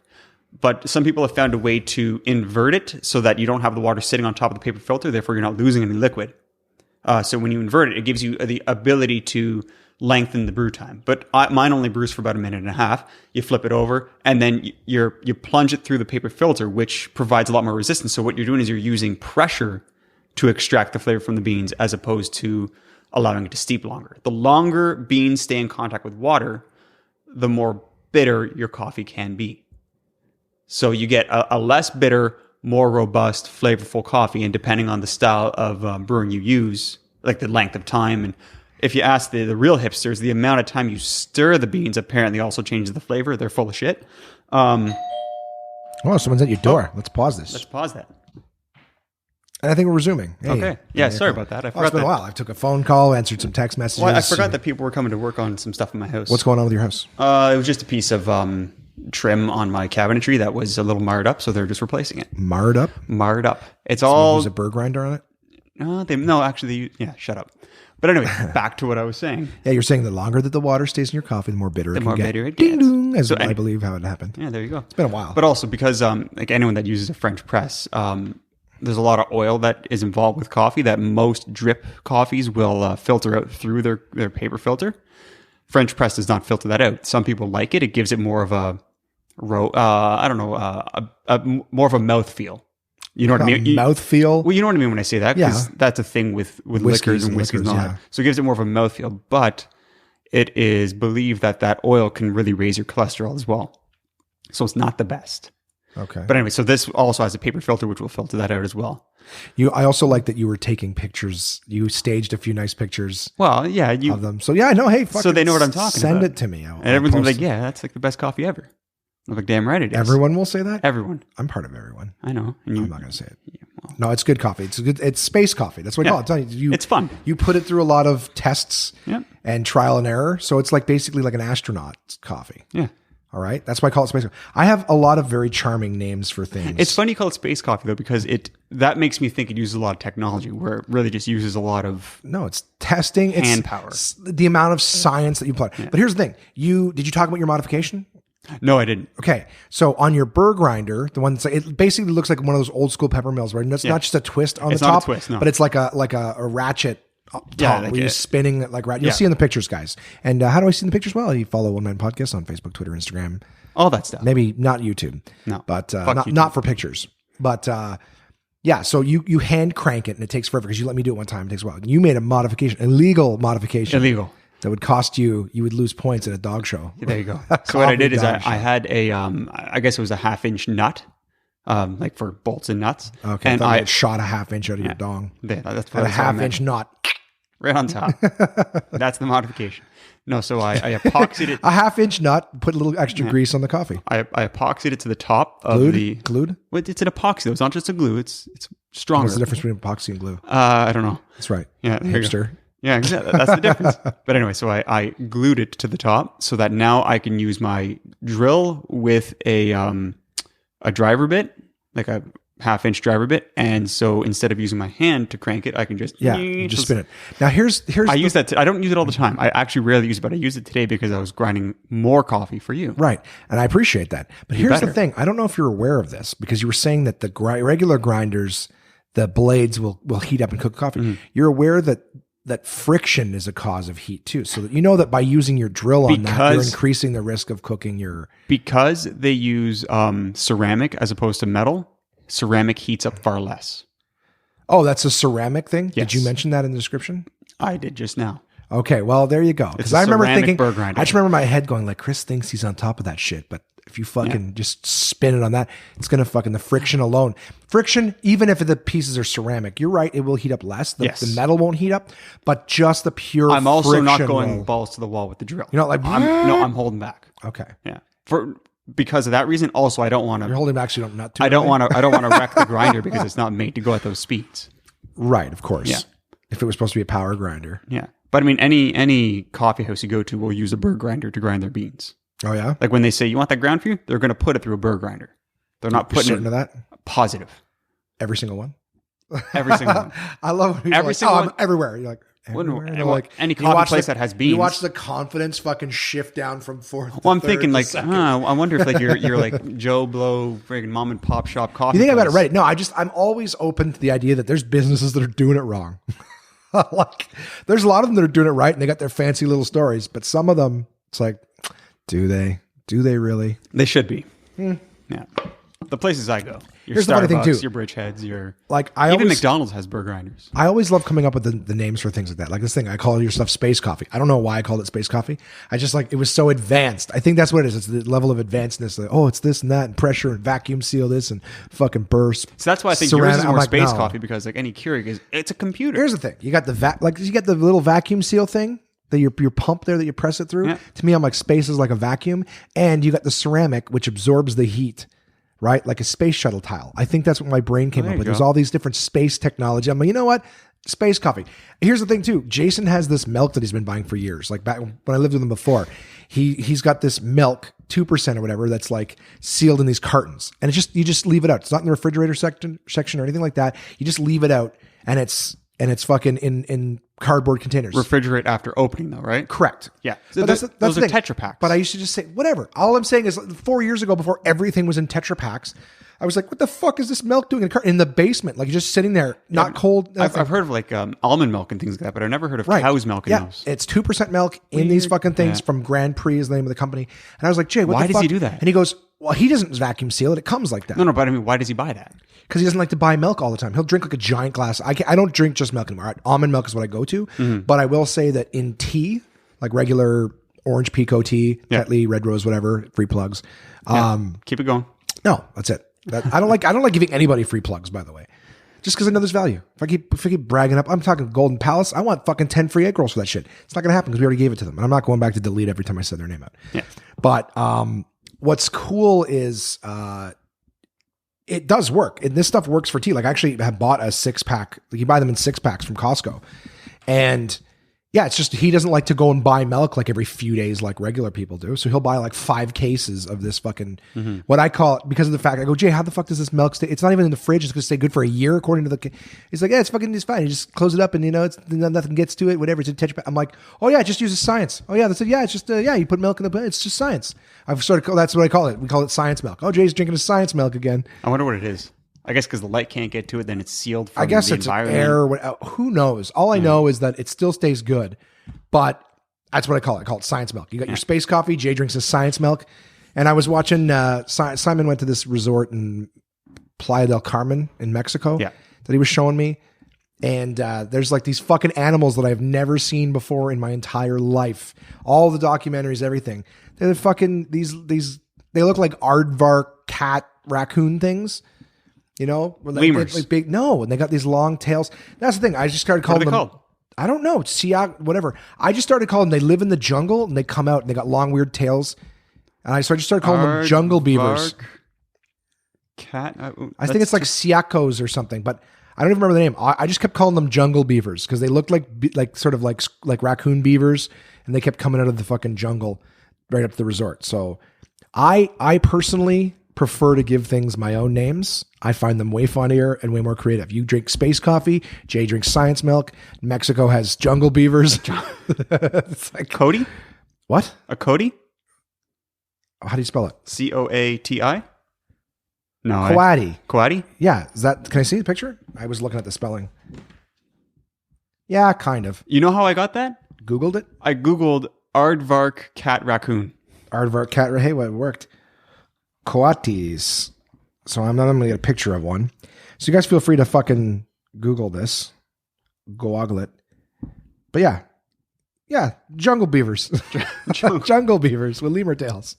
But some people have found a way to invert it so that you don't have the water sitting on top of the paper filter. Therefore, you're not losing any liquid. So when you invert it, it gives you the ability to lengthen the brew time. But mine only brews for about 1.5 minutes. You flip it over, and then you plunge it through the paper filter, which provides a lot more resistance. So what you're doing is you're using pressure to extract the flavor from the beans as opposed to allowing it to steep longer. The longer beans stay in contact with water, the more bitter your coffee can be. So you get a less bitter, more robust, flavorful coffee. And depending on the style of brewing you use, like the length of time, and if you ask the real hipsters, the amount of time you stir the beans apparently also changes the flavor. They're full of shit. Oh, someone's at your door. Let's pause this. Let's pause that. And I think we're resuming. Hey. Okay. Yeah, sorry about that. I It's forgot been a that. while. I took a phone call, answered some text messages. Well, I forgot that people were coming to work on some stuff in my house. What's going on with your house? It was just a piece of trim on my cabinetry that was a little marred up, so they're just replacing it. Marred up? Marred up. It's all. Use a burr grinder on it? Shut up. But anyway, back to what I was saying. Yeah, you're saying the longer that the water stays in your coffee, the more bitter it can more get. bitter it Ding gets. dong, as So I believe how it happened. Yeah, there you go. It's been a while. But also because like anyone that uses a French press, there's a lot of oil that is involved with coffee that most drip coffees will filter out through their paper filter. French press does not filter that out. Some people like it. It gives it more of a more of a mouthfeel. You know what I mean? Mouthfeel? Well, you know what I mean when I say that, because Yeah. that's a thing with liquors and whiskeys and all yeah. that. So it gives it more of a mouthfeel, but it is believed that oil can really raise your cholesterol as well. So it's not the best. Okay. But anyway, so this also has a paper filter, which will filter that out as well. I also like that you were taking pictures. You staged a few nice pictures Well, yeah, of them. So yeah, I know. Hey, fuck So they know what I'm talking send about. it to me. and everyone's gonna be like, yeah, that's like the best coffee ever. I'm like, damn right it is. Everyone will say that? Everyone. I'm part of everyone. I know. And I'm not going to say it. No, it's good coffee. It's space coffee. That's what I Yeah. call it. I'm telling you, It's fun. You put it through a lot of tests Yep. and trial and error. So it's like basically like an astronaut coffee. Yeah. All right. That's why I call it space coffee. I have a lot of very charming names for things. It's funny you call it space coffee though, because that makes me think it uses a lot of technology, where it really just uses a lot of No, it's testing. It's hand power. The amount of science that you apply. But here's the thing. Did you talk about your modification? No, I didn't. Okay, so on your burr grinder, the one that's it basically looks like one of those old school pepper mills, right? And it's not just a twist on It's the not a top, twist, no. but it's like a ratchet Yeah, top like where you're it. spinning it like right. You'll Yeah. see in the pictures, guys. And how do I see in the pictures? Well, you follow One Man Podcast on Facebook, Twitter, Instagram. All that stuff. Maybe not YouTube. No. But Fuck not, YouTube. not for pictures. But yeah, so you hand crank it and it takes forever because you let me do it one time. It takes a while. You made a modification, illegal modification. Illegal. That would cost you would lose points at a dog show. There you go. So what I did is I Coffee dog had a, I guess it was a 1/2-inch nut, like for bolts and nuts. Okay, And I I, thought you shot a 1/2 inch out of your dong. yeah, that's And a that's what I 1/2 meant. inch knot. Right on top. That's the modification. No, so I epoxied it. A 1/2 inch nut, put a little extra grease on the coffee. I epoxied it to the top of Glued? the. Glued? Well, it's an epoxy. Though. It's not just a glue. It's stronger. What's the difference between epoxy and glue? I don't know. That's right. Yeah, there you go. Hipster. Yeah, exactly. That's the difference. But anyway, so I glued it to the top so that now I can use my drill with a driver bit, like a 1/2-inch driver bit, and so instead of using my hand to crank it, I can just You just spin it. Now here's I use that. I don't use it all the time. I actually rarely use it, but I use it today because I was grinding more coffee for you. right, and I appreciate that. But here's the better. thing: I don't know if you're aware of this because you were saying that the regular grinders, the blades will heat up and cook coffee. Mm-hmm. You're aware that friction is a cause of heat too. So that you know that by using your drill on that, you're Because- increasing the risk of cooking your. Because they use ceramic as opposed to metal. Ceramic heats up far less. Oh, that's a ceramic thing. Did you Yes. mention that in the description? I did just now. Okay, well there you go. Because a I remember ceramic thinking, burr grinder. I just remember my head going like, Chris thinks he's on top of that shit, but if you fucking just spin it on that, it's gonna fucking the friction alone. Friction, even if the pieces are ceramic, you're right, it will heat up less. Yes. The metal won't heat up, but just the pure. I'm also not friction going will- balls to the wall with the drill. You're not like, I'm holding back. okay, Yeah. Because of that reason. Also, I don't want you're to. holding back so you don't nut too. I don't early. want to. I don't want to wreck the grinder because it's not made to go at those speeds. Right, of course. Yeah. If it was supposed to be a power grinder. Yeah. But I mean, any coffee house you go to will use a burr grinder to grind their beans. Oh yeah, Like when they say you want that ground for you, they're going to put it through a burr grinder. They're not you're putting certain it of that. positive. Every single one. Every single one. I love when people Every are like, single I'm one- everywhere. You're like, Wouldn't- everywhere. They're well, like any you coffee watch place the- that has You beans. watch the confidence fucking shift down from fourth. Well, to I'm third thinking to like, second. I wonder if like you're like Joe Blow, friggin' mom and pop shop coffee. You think I got it place. right? No, I'm always open to the idea that there's businesses that are doing it wrong. Like, there's a lot of them that are doing it right and they got their fancy little stories, but some of them, it's like, do they? Do they really? They should be. Yeah. The places I go. Your Here's the funny thing, Starbucks, too. your Bridgeheads, your Like, I even always, McDonald's has burr grinders. I always love coming up with the names for things like that. Like this thing, I call your stuff space coffee. I don't know why I called it space coffee. I just like, it was so advanced. I think that's what it is. It's the level of advancedness. Like, oh, it's this and that and pressure and vacuum seal this and fucking burst. So that's why I think ceramic. yours is I'm more like, space no. coffee because like any Keurig is it's a computer. Here's the thing. You got you get the little vacuum seal thing that your pump there that you press it through. Yeah. To me, I'm like, space is like a vacuum. And you got the ceramic, which absorbs the heat, right? Like a space shuttle tile. I think that's what my brain came There up you with. go. There's all these different space technology. I'm like, you know what? Space coffee. Here's the thing too. Jason has this milk that he's been buying for years. Like back when I lived with him before, he's got this milk, 2% or whatever, that's like sealed in these cartons. And you just leave it out. It's not in the refrigerator section or anything like that. You just leave it out and it's fucking in cardboard containers. Refrigerate after opening though, right? Correct. Yeah. But Those that's the are thing. Tetra Paks. But I used to just say, whatever. All I'm saying is 4 years ago, before everything was in Tetra Paks, I was like, what the fuck is this milk doing in the basement? Like just sitting there, not cold. I've heard of like almond milk and things like that, but I've never heard of cow's milk in those. It's 2% milk in these fucking things from Grand Prix is the name of the company. And I was like, Jay, what Why the does fuck? he do that? And he goes, well, he doesn't vacuum seal it. It comes like that. No, but I mean, why does he buy that? Because he doesn't like to buy milk all the time. He'll drink like a giant glass. I don't drink just milk anymore. Almond milk is what I go to. Mm-hmm. But I will say that in tea, like regular orange Pico tea, Tetley, Red Rose, whatever, free plugs. Keep it going. No, that's it. I don't like giving anybody free plugs, by the way. Just because I know there's value. If I keep bragging up, I'm talking Golden Palace. I want fucking 10 free egg rolls for that shit. It's not going to happen because we already gave it to them. And I'm not going back to delete every time I said their name out. Yeah. But what's cool is it does work. And this stuff works for tea. Like I actually have bought a 6-pack. Like you buy them in 6-packs from Costco. And yeah, it's just he doesn't like to go and buy milk like every few days like regular people do. So he'll buy like 5 cases of this fucking what I call it because of the fact I go, Jay, how the fuck does this milk stay? It's not even in the fridge. It's going to stay good for a year according to the. He's like, yeah, it's fine. You just close it up and nothing gets to it. Whatever. It's in Tetra Pak. I'm like, oh yeah, it just uses science. Oh yeah, that's it. Yeah, it's just you put milk in the. It's just science. I've sort of that's what I call it. We call it science milk. Oh, Jay's drinking his science milk again. I wonder what it is. I guess because the light can't get to it, then it's sealed from I guess the it's environment. air. Who knows? All I know is that it still stays good. But that's what I call it. I call it science milk. You got your space coffee. Jay drinks his science milk. And I was watching, Simon went to this resort in Playa del Carmen in Mexico that he was showing me. And there's like these fucking animals that I've never seen before in my entire life. All the documentaries, everything. They're the fucking, these, they look like aardvark cat raccoon things. You know? Lemurs. Like big, no, and they got these long tails. That's the thing. I just started calling What are they them. called? I don't know. Siak, whatever. I just started calling them, they live in the jungle and they come out and they got long, weird tails. And I just started calling them jungle beavers. Cat. I think it's like siakos or something, but I don't even remember the name. I just kept calling them jungle beavers because they looked like sort of like raccoon beavers, and they kept coming out of the fucking jungle right up to the resort. So I personally prefer to give things my own names. I find them way funnier and way more creative. You drink space coffee. Jay drinks science milk. Mexico has jungle beavers. It's like Cody? What? A Cody? How do you spell it? Coati? No. Coati. Coati? Yeah. Is that? Can I see the picture? I was looking at the spelling. Yeah, kind of. You know how I got that? Googled it. I Googled aardvark cat raccoon. Aardvark cat. Hey, well, it worked. Coatis. So I'm going to get a picture of one. So you guys feel free to fucking Google this. Google it. But yeah. Yeah. Jungle beavers. Jungle beavers with lemur tails.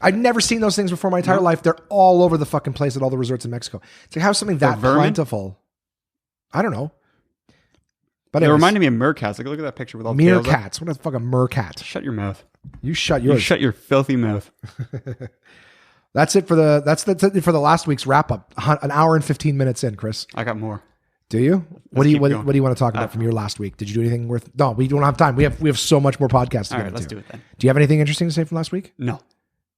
I'd never seen those things before in my entire life. They're all over the fucking place at all the resorts in Mexico. It's like, how's something that plentiful? I don't know. But it reminded me of meerkats. Like, look at that picture with all the meerkats. What the fuck, a meerkat? Shut your mouth. You shut yours. You shut your filthy mouth. That's it for the last week's wrap up. An hour and 15 minutes in, Chris. I got more. Do you? What do you want to talk about from your last week? Did you do anything worth? No, we don't have time. We have so much more podcasts to get into. Let's do it then. Do you have anything interesting to say from last week? No.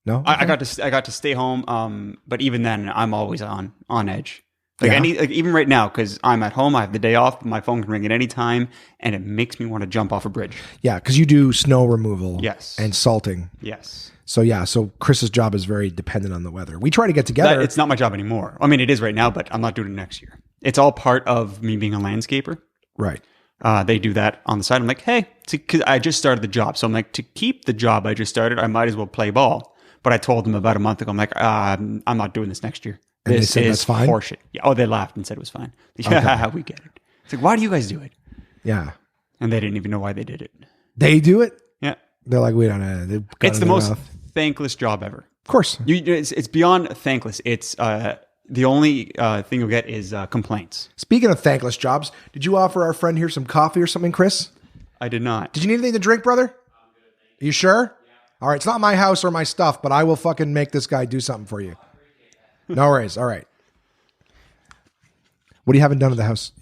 No. Okay. I got to stay home. But even then, I'm always on edge. Like even right now, because I'm at home, I have the day off. My phone can ring at any time, and it makes me want to jump off a bridge. Yeah, because you do snow removal. Yes. And salting. Yes. So Chris's job is very dependent on the weather. We try to get together. It's not my job anymore. I mean, it is right now, but I'm not doing it next year. It's all part of me being a landscaper. Right. They do that on the side. I'm like, hey, because I just started the job. So I'm like, to keep the job I just started, I might as well play ball. But I told them about a month ago, I'm like, I'm not doing this next year. And this they said is that's fine? horseshit. Yeah. Oh, they laughed and said it was fine. Yeah, we get it. It's like, why do you guys do it? Yeah. And they didn't even know why they did it. They do it? Yeah. They're like, we don't know. It's the most thankless job ever. Of course. It's beyond thankless. It's the only thing you'll get is complaints. Speaking of thankless jobs, did you offer our friend here some coffee or something, Chris? I did not. Did you need anything to drink, brother? I'm good. Are you sure? Yeah. All right. It's not my house or my stuff, but I will fucking make this guy do something for you. No worries. All right. What do you haven't done at the house?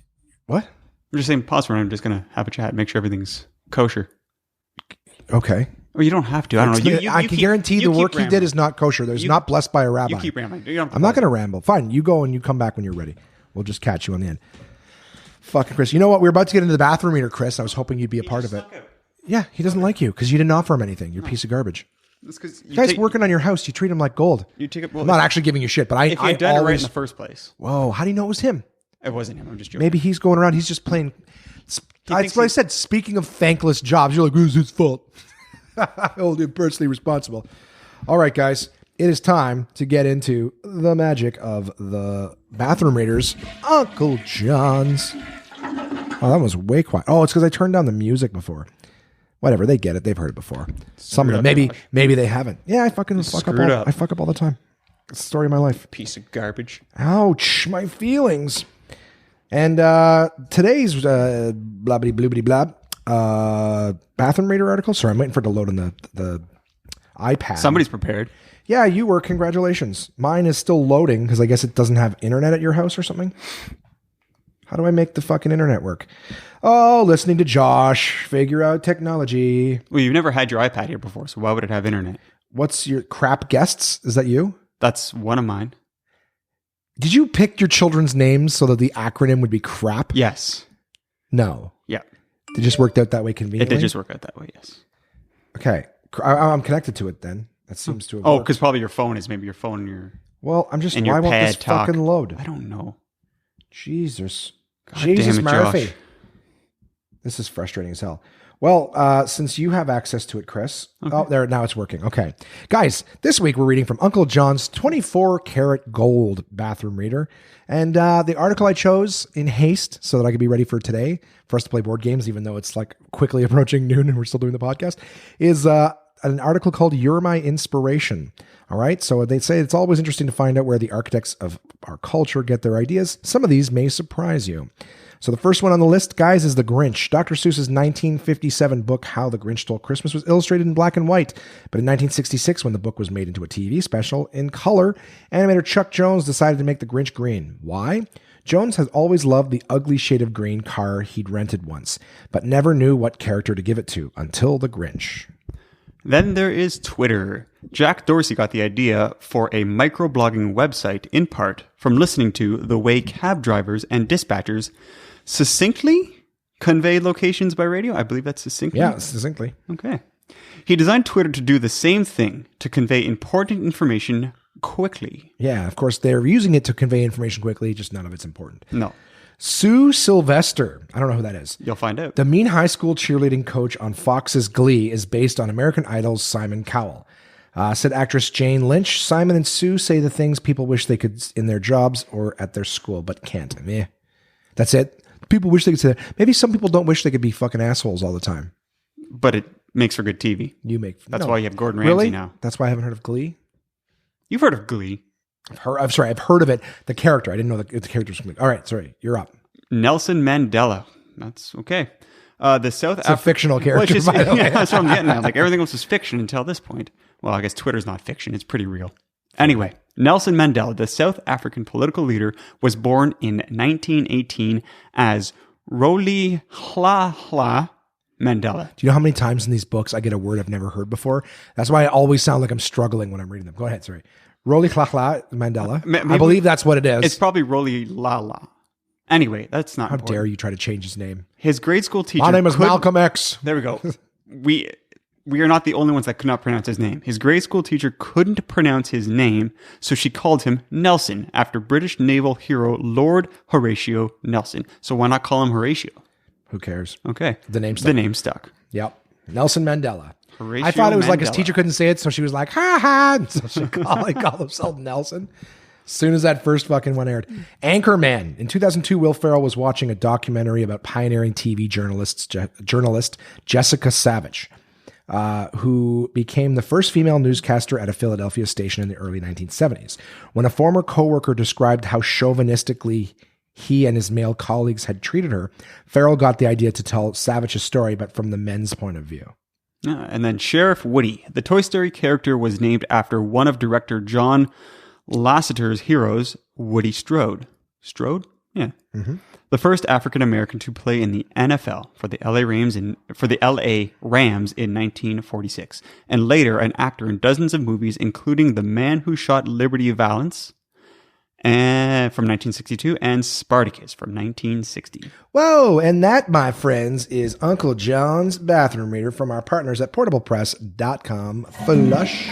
What? I'm just saying, pause for a minute. I'm just going to have a chat, make sure everything's kosher. Okay. Or you don't have to. I don't know. I can guarantee the work he did is not kosher. There's not blessed by a rabbi. You keep rambling. I'm not going to ramble. Fine. You go and you come back when you're ready. We'll just catch you on the end. Fucking Chris. You know what? We're about to get into the bathroom meter, Chris. I was hoping you'd be a part of it. Yeah. He doesn't like you because you didn't offer him anything. You're a piece of garbage. That's because you guys working on your house. You treat him like gold. You take it. Well, I'm not actually giving you shit, but if you'd done it right in the first place. Whoa. How do you know it was him? It wasn't him. I'm just joking. Maybe he's going around. He's just playing. That's what I said. Speaking of thankless jobs, you're like, it was his fault. I hold him personally responsible. All right, guys. It is time to get into the magic of the Bathroom Raiders, Uncle John's. Oh, that was way quiet. Oh, it's because I turned down the music before. Whatever, they get it. They've heard it before. Some of them, maybe they haven't. Yeah, I fucking fuck up. I fuck up all the time. It's the story of my life. Piece of garbage. Ouch, my feelings. And today's blabbity bloobity blab Bathroom Raider article. Sorry, I'm waiting for it to load on the iPad. Somebody's prepared. Yeah, you were. Congratulations. Mine is still loading because I guess it doesn't have internet at your house or something. How do I make the fucking internet work? Oh, listening to Josh figure out technology. Well, you've never had your iPad here before, so why would it have internet? What's your crap guests? Is that you? That's one of mine. Did you pick your children's names so that the acronym would be crap? Yes. No. Yeah. It just worked out that way conveniently? It did just work out that way, yes. Okay. I'm connected to it then. That seems to have worked. Because probably your phone is maybe your phone and your... Well, I'm just, And why your won't this pad talk. fucking load? I don't know. Jesus. God Jesus damn it, Murphy. Josh. This is frustrating as hell. Well, since you have access to it, Chris. Okay. Oh, there, now it's working. Okay. Guys, this week we're reading from Uncle John's 24 karat gold bathroom reader. And the article I chose in haste so that I could be ready for today, for us to play board games, even though it's like quickly approaching noon and we're still doing the podcast, is an article called You're My Inspiration. All right. So they say it's always interesting to find out where the architects of our culture get their ideas. Some of these may surprise you. So the first one on the list, guys, is The Grinch. Dr. Seuss's 1957 book, How the Grinch Stole Christmas, was illustrated in black and white. But in 1966, when the book was made into a TV special in color, animator Chuck Jones decided to make the Grinch green. Why? Jones has always loved the ugly shade of green car he'd rented once, but never knew what character to give it to until the Grinch. Then there is Twitter. Jack Dorsey got the idea for a microblogging website in part from listening to the way cab drivers and dispatchers succinctly convey locations by radio. I believe that's succinctly. Yeah, succinctly. Okay. He designed Twitter to do the same thing, to convey important information quickly. Yeah, of course, they're using it to convey information quickly, just none of it's important. No, Sue Sylvester. I don't know who that is. you'll find out. The mean high school cheerleading coach on Fox's Glee is based on American Idol's Simon Cowell. Said actress Jane Lynch, Simon and Sue say the things people wish they could in their jobs or at their school, but can't. Meh. That's it. People wish they could say that. Maybe some people don't wish they could be fucking assholes all the time. But it makes for good TV. That's why you have Gordon Ramsay really? now. That's why I haven't heard of Glee. You've heard of Glee. I've heard of it. The character. I didn't know the character was Glee. All right, sorry. You're up. Nelson Mandela. That's okay. The South It's a fictional character, Well, by the way. yeah, that's what I'm getting at. Like everything else was fiction until this point. Well, I guess Twitter's not fiction. It's pretty real. Anyway, Nelson Mandela, the South African political leader, was born in 1918 as Rolihlahla Mandela. Do you know how many times in these books I get a word I've never heard before? That's why I always sound like I'm struggling when I'm reading them. Go ahead, sorry. Rolihlahla Mandela. Maybe- I believe that's what it is. It's probably Rolihlahla. Anyway, that's not How important. dare you try to change his name? His grade school teacher. My name is Malcolm X. There we go. We are not the only ones that could not pronounce his name. His grade school teacher couldn't pronounce his name, so she called him Nelson after British naval hero Lord Horatio Nelson. So why not call him Horatio? Who cares? Okay. The name stuck. The name stuck. Yep. Nelson Mandela. Horatio I thought it was like his Mandela. teacher couldn't say it, so she was like, ha ha. And so she called himself Nelson. As soon as that first fucking one aired. Anchorman. In 2002, Will Ferrell was watching a documentary about pioneering TV journalist Jessica Savage, who became the first female newscaster at a Philadelphia station in the early 1970s. When a former coworker described how chauvinistically he and his male colleagues had treated her, Ferrell got the idea to tell Savage's story, but from the men's point of view. And then Sheriff Woody. The Toy Story character was named after one of director John Lasseter's heroes, Woody Strode. Strode? Yeah. Mm-hmm. The first African American to play in the NFL for the LA Rams in 1946, and later an actor in dozens of movies, including The Man Who Shot Liberty Valance from 1962 and Spartacus from 1960. Whoa, and that, my friends, is Uncle John's bathroom reader from our partners at portablepress.com. Flush.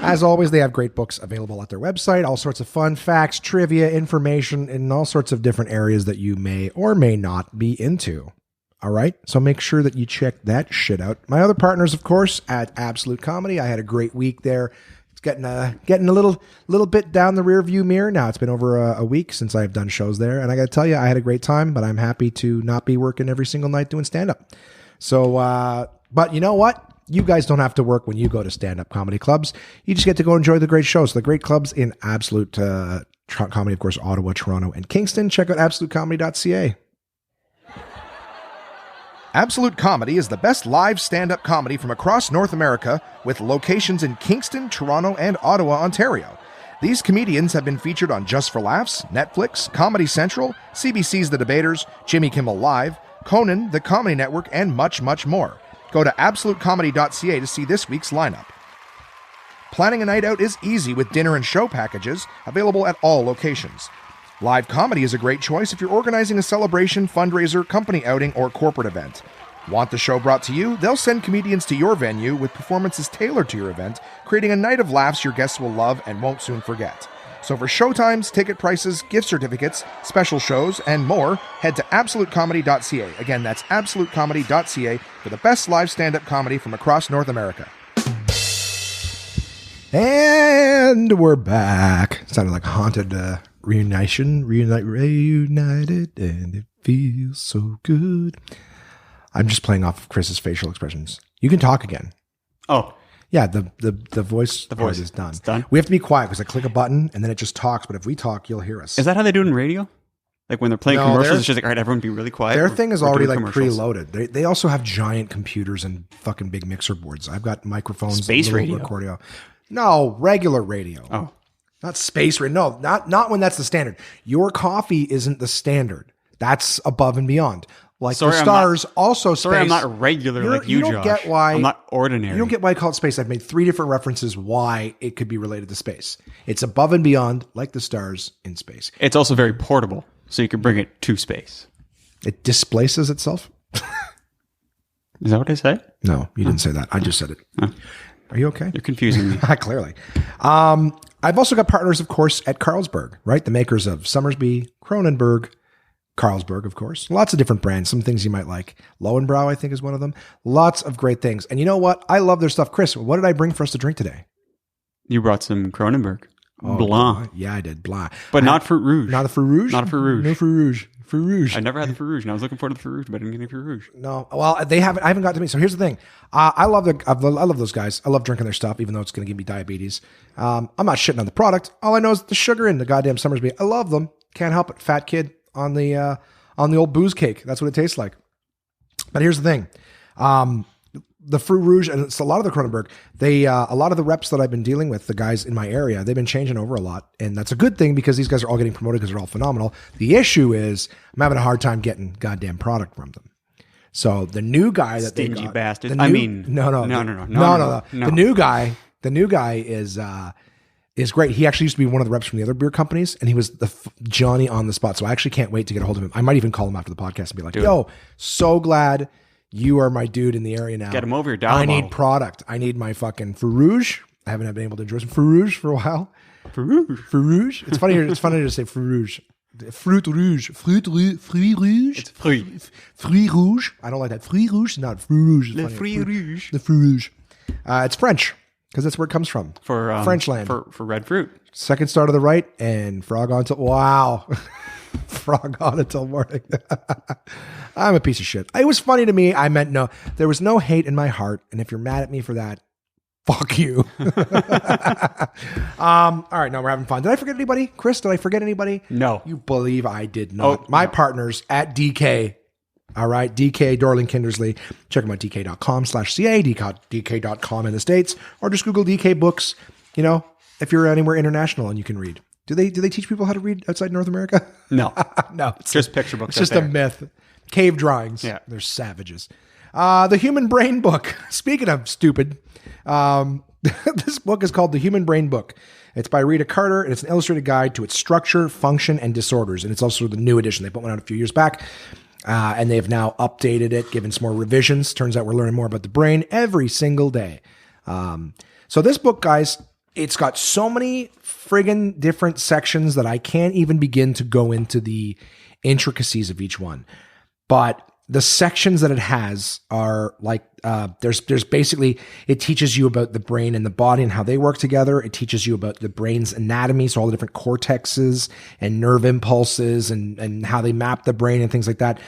As always, they have great books available at their website, all sorts of fun facts, trivia, information, in all sorts of different areas that you may or may not be into. All right, so make sure that you check that shit out. My other partners, of course, at Absolute Comedy. I had a great week there. It's getting a little bit down the rear view mirror now. It's been over a week since I've done shows there, and I got to tell you, I had a great time. But I'm happy to not be working every single night doing stand up. So, but you know what? You guys don't have to work when you go to stand-up comedy clubs. You just get to go enjoy the great shows. The great clubs in Absolute Comedy, of course, Ottawa, Toronto, and Kingston. Check out absolutecomedy.ca. Absolute Comedy is the best live stand-up comedy from across North America, with locations in Kingston, Toronto, and Ottawa, Ontario. These comedians have been featured on Just for Laughs, Netflix, Comedy Central, CBC's The Debaters, Jimmy Kimmel Live, Conan, The Comedy Network, and much, much more. Go to absolutecomedy.ca to see this week's lineup. Planning a night out is easy with dinner and show packages available at all locations. Live comedy is a great choice if you're organizing a celebration, fundraiser, company outing, or corporate event. Want the show brought to you? They'll send comedians to your venue with performances tailored to your event, creating a night of laughs your guests will love and won't soon forget. So for showtimes, ticket prices, gift certificates, special shows, and more, head to absolutecomedy.ca. Again, that's absolutecomedy.ca for the best live stand-up comedy from across North America. And we're back. Sounded like a haunted reunited, and it feels so good. I'm just playing off of Chris's facial expressions. You can talk again. Oh. Yeah, the voice is done. It's done? We have to be quiet because I click a button and then it just talks. But if we talk, you'll hear us. Is that how they do it in radio? Like when they're playing commercials, it's just like, all right, everyone be really quiet. Their thing is already like commercials. preloaded. They also have giant computers and fucking big mixer boards. I've got microphones. Space and radio. Recordio. No, regular radio. Oh. Not space radio. No, not when that's the standard. Your coffee isn't the standard. That's above and beyond. Like Sorry, the stars, also space. Sorry, I'm not regular like you, don't Josh. Get why, I'm not ordinary. You don't get why I call it space. I've made 3 different references why it could be related to space. It's above and beyond, like the stars in space. It's also very portable, so you can bring it to space. It displaces itself? Is that what I said? No, you didn't say that. I just said it. Are you okay? You're confusing me. Clearly. I've also got partners, of course, at Carlsberg, right? The makers of Somersby, Kronenberg, Carlsberg, of course. Lots of different brands, some things you might like. Lowenbrau, I think, is one of them. Lots of great things. And you know what? I love their stuff. Chris, what did I bring for us to drink today? You brought some Kronenberg. Oh, Blanc. Yeah, I did. Blanc. But not Fruit Rouge. Not a Fruit Rouge? Not a Fruit Rouge. No Fruit Rouge. Fruit Rouge. I never had the Fruit Rouge, and I was looking forward to the Fruit Rouge, but I didn't get any Fruit Rouge. No. Well, they haven't. I haven't got to me. So here's the thing. I love those guys. I love drinking their stuff, even though it's going to give me diabetes. I'm not shitting on the product. All I know is the sugar in the goddamn Somersby. I love them. Can't help it. Fat kid on the old booze cake. That's what it tastes like. But here's the thing. The Fruit Rouge, and it's a lot of the Kronenberg, a lot of the reps that I've been dealing with, the guys in my area, they've been changing over a lot. And that's a good thing because these guys are all getting promoted because they're all phenomenal. The issue is I'm having a hard time getting goddamn product from them. So the new guy that Stingy they got, bastard. No. No. The new guy is great. He actually used to be one of the reps from the other beer companies, and he was the Johnny on the spot. So I actually can't wait to get a hold of him. I might even call him after the podcast and be like, yo, so glad you are my dude in the area now. Get him over here. I need product. I need my fucking Fruit Rouge. I haven't been able to enjoy some Fruit Rouge for a while. Fruit Rouge. It's funny to say Fruit Rouge. Fruit Rouge. Fruit Rouge. It's fruit. Fruit Rouge. I don't like that. Fruit Rouge. Not Fruit Rouge. Le Fruit Rouge. The Fruit Rouge. It's French because that's where it comes from. For French land. For red fruit. Second star to the right and frog on till wow. Frog on until morning. I'm a piece of shit. It was funny to me. I meant no. There was no hate in my heart. And if you're mad at me for that, fuck you. All right, now we're having fun. Did I forget anybody? Chris, did I forget anybody? No. You believe I did not. My partners at DK. All right, DK, Dorling Kindersley. Check them out, dk.com/ca, dk.com in the States, or just Google DK Books, if you're anywhere international and you can read. Do they teach people how to read outside North America? No. No. It's just picture books. It's just a myth. Cave drawings. Yeah. They're savages. The Human Brain Book. Speaking of stupid, this book is called The Human Brain Book. It's by Rita Carter, and it's an illustrated guide to its structure, function, and disorders. And it's also the new edition. They put one out a few years back, and they've now updated it, given some more revisions. Turns out we're learning more about the brain every single day. So this book, guys, it's got so many friggin' different sections that I can't even begin to go into the intricacies of each one. But the sections that it has are like, there's basically, it teaches you about the brain and the body and how they work together. It teaches you about the brain's anatomy, so all the different cortexes and nerve impulses and how they map the brain and things like that.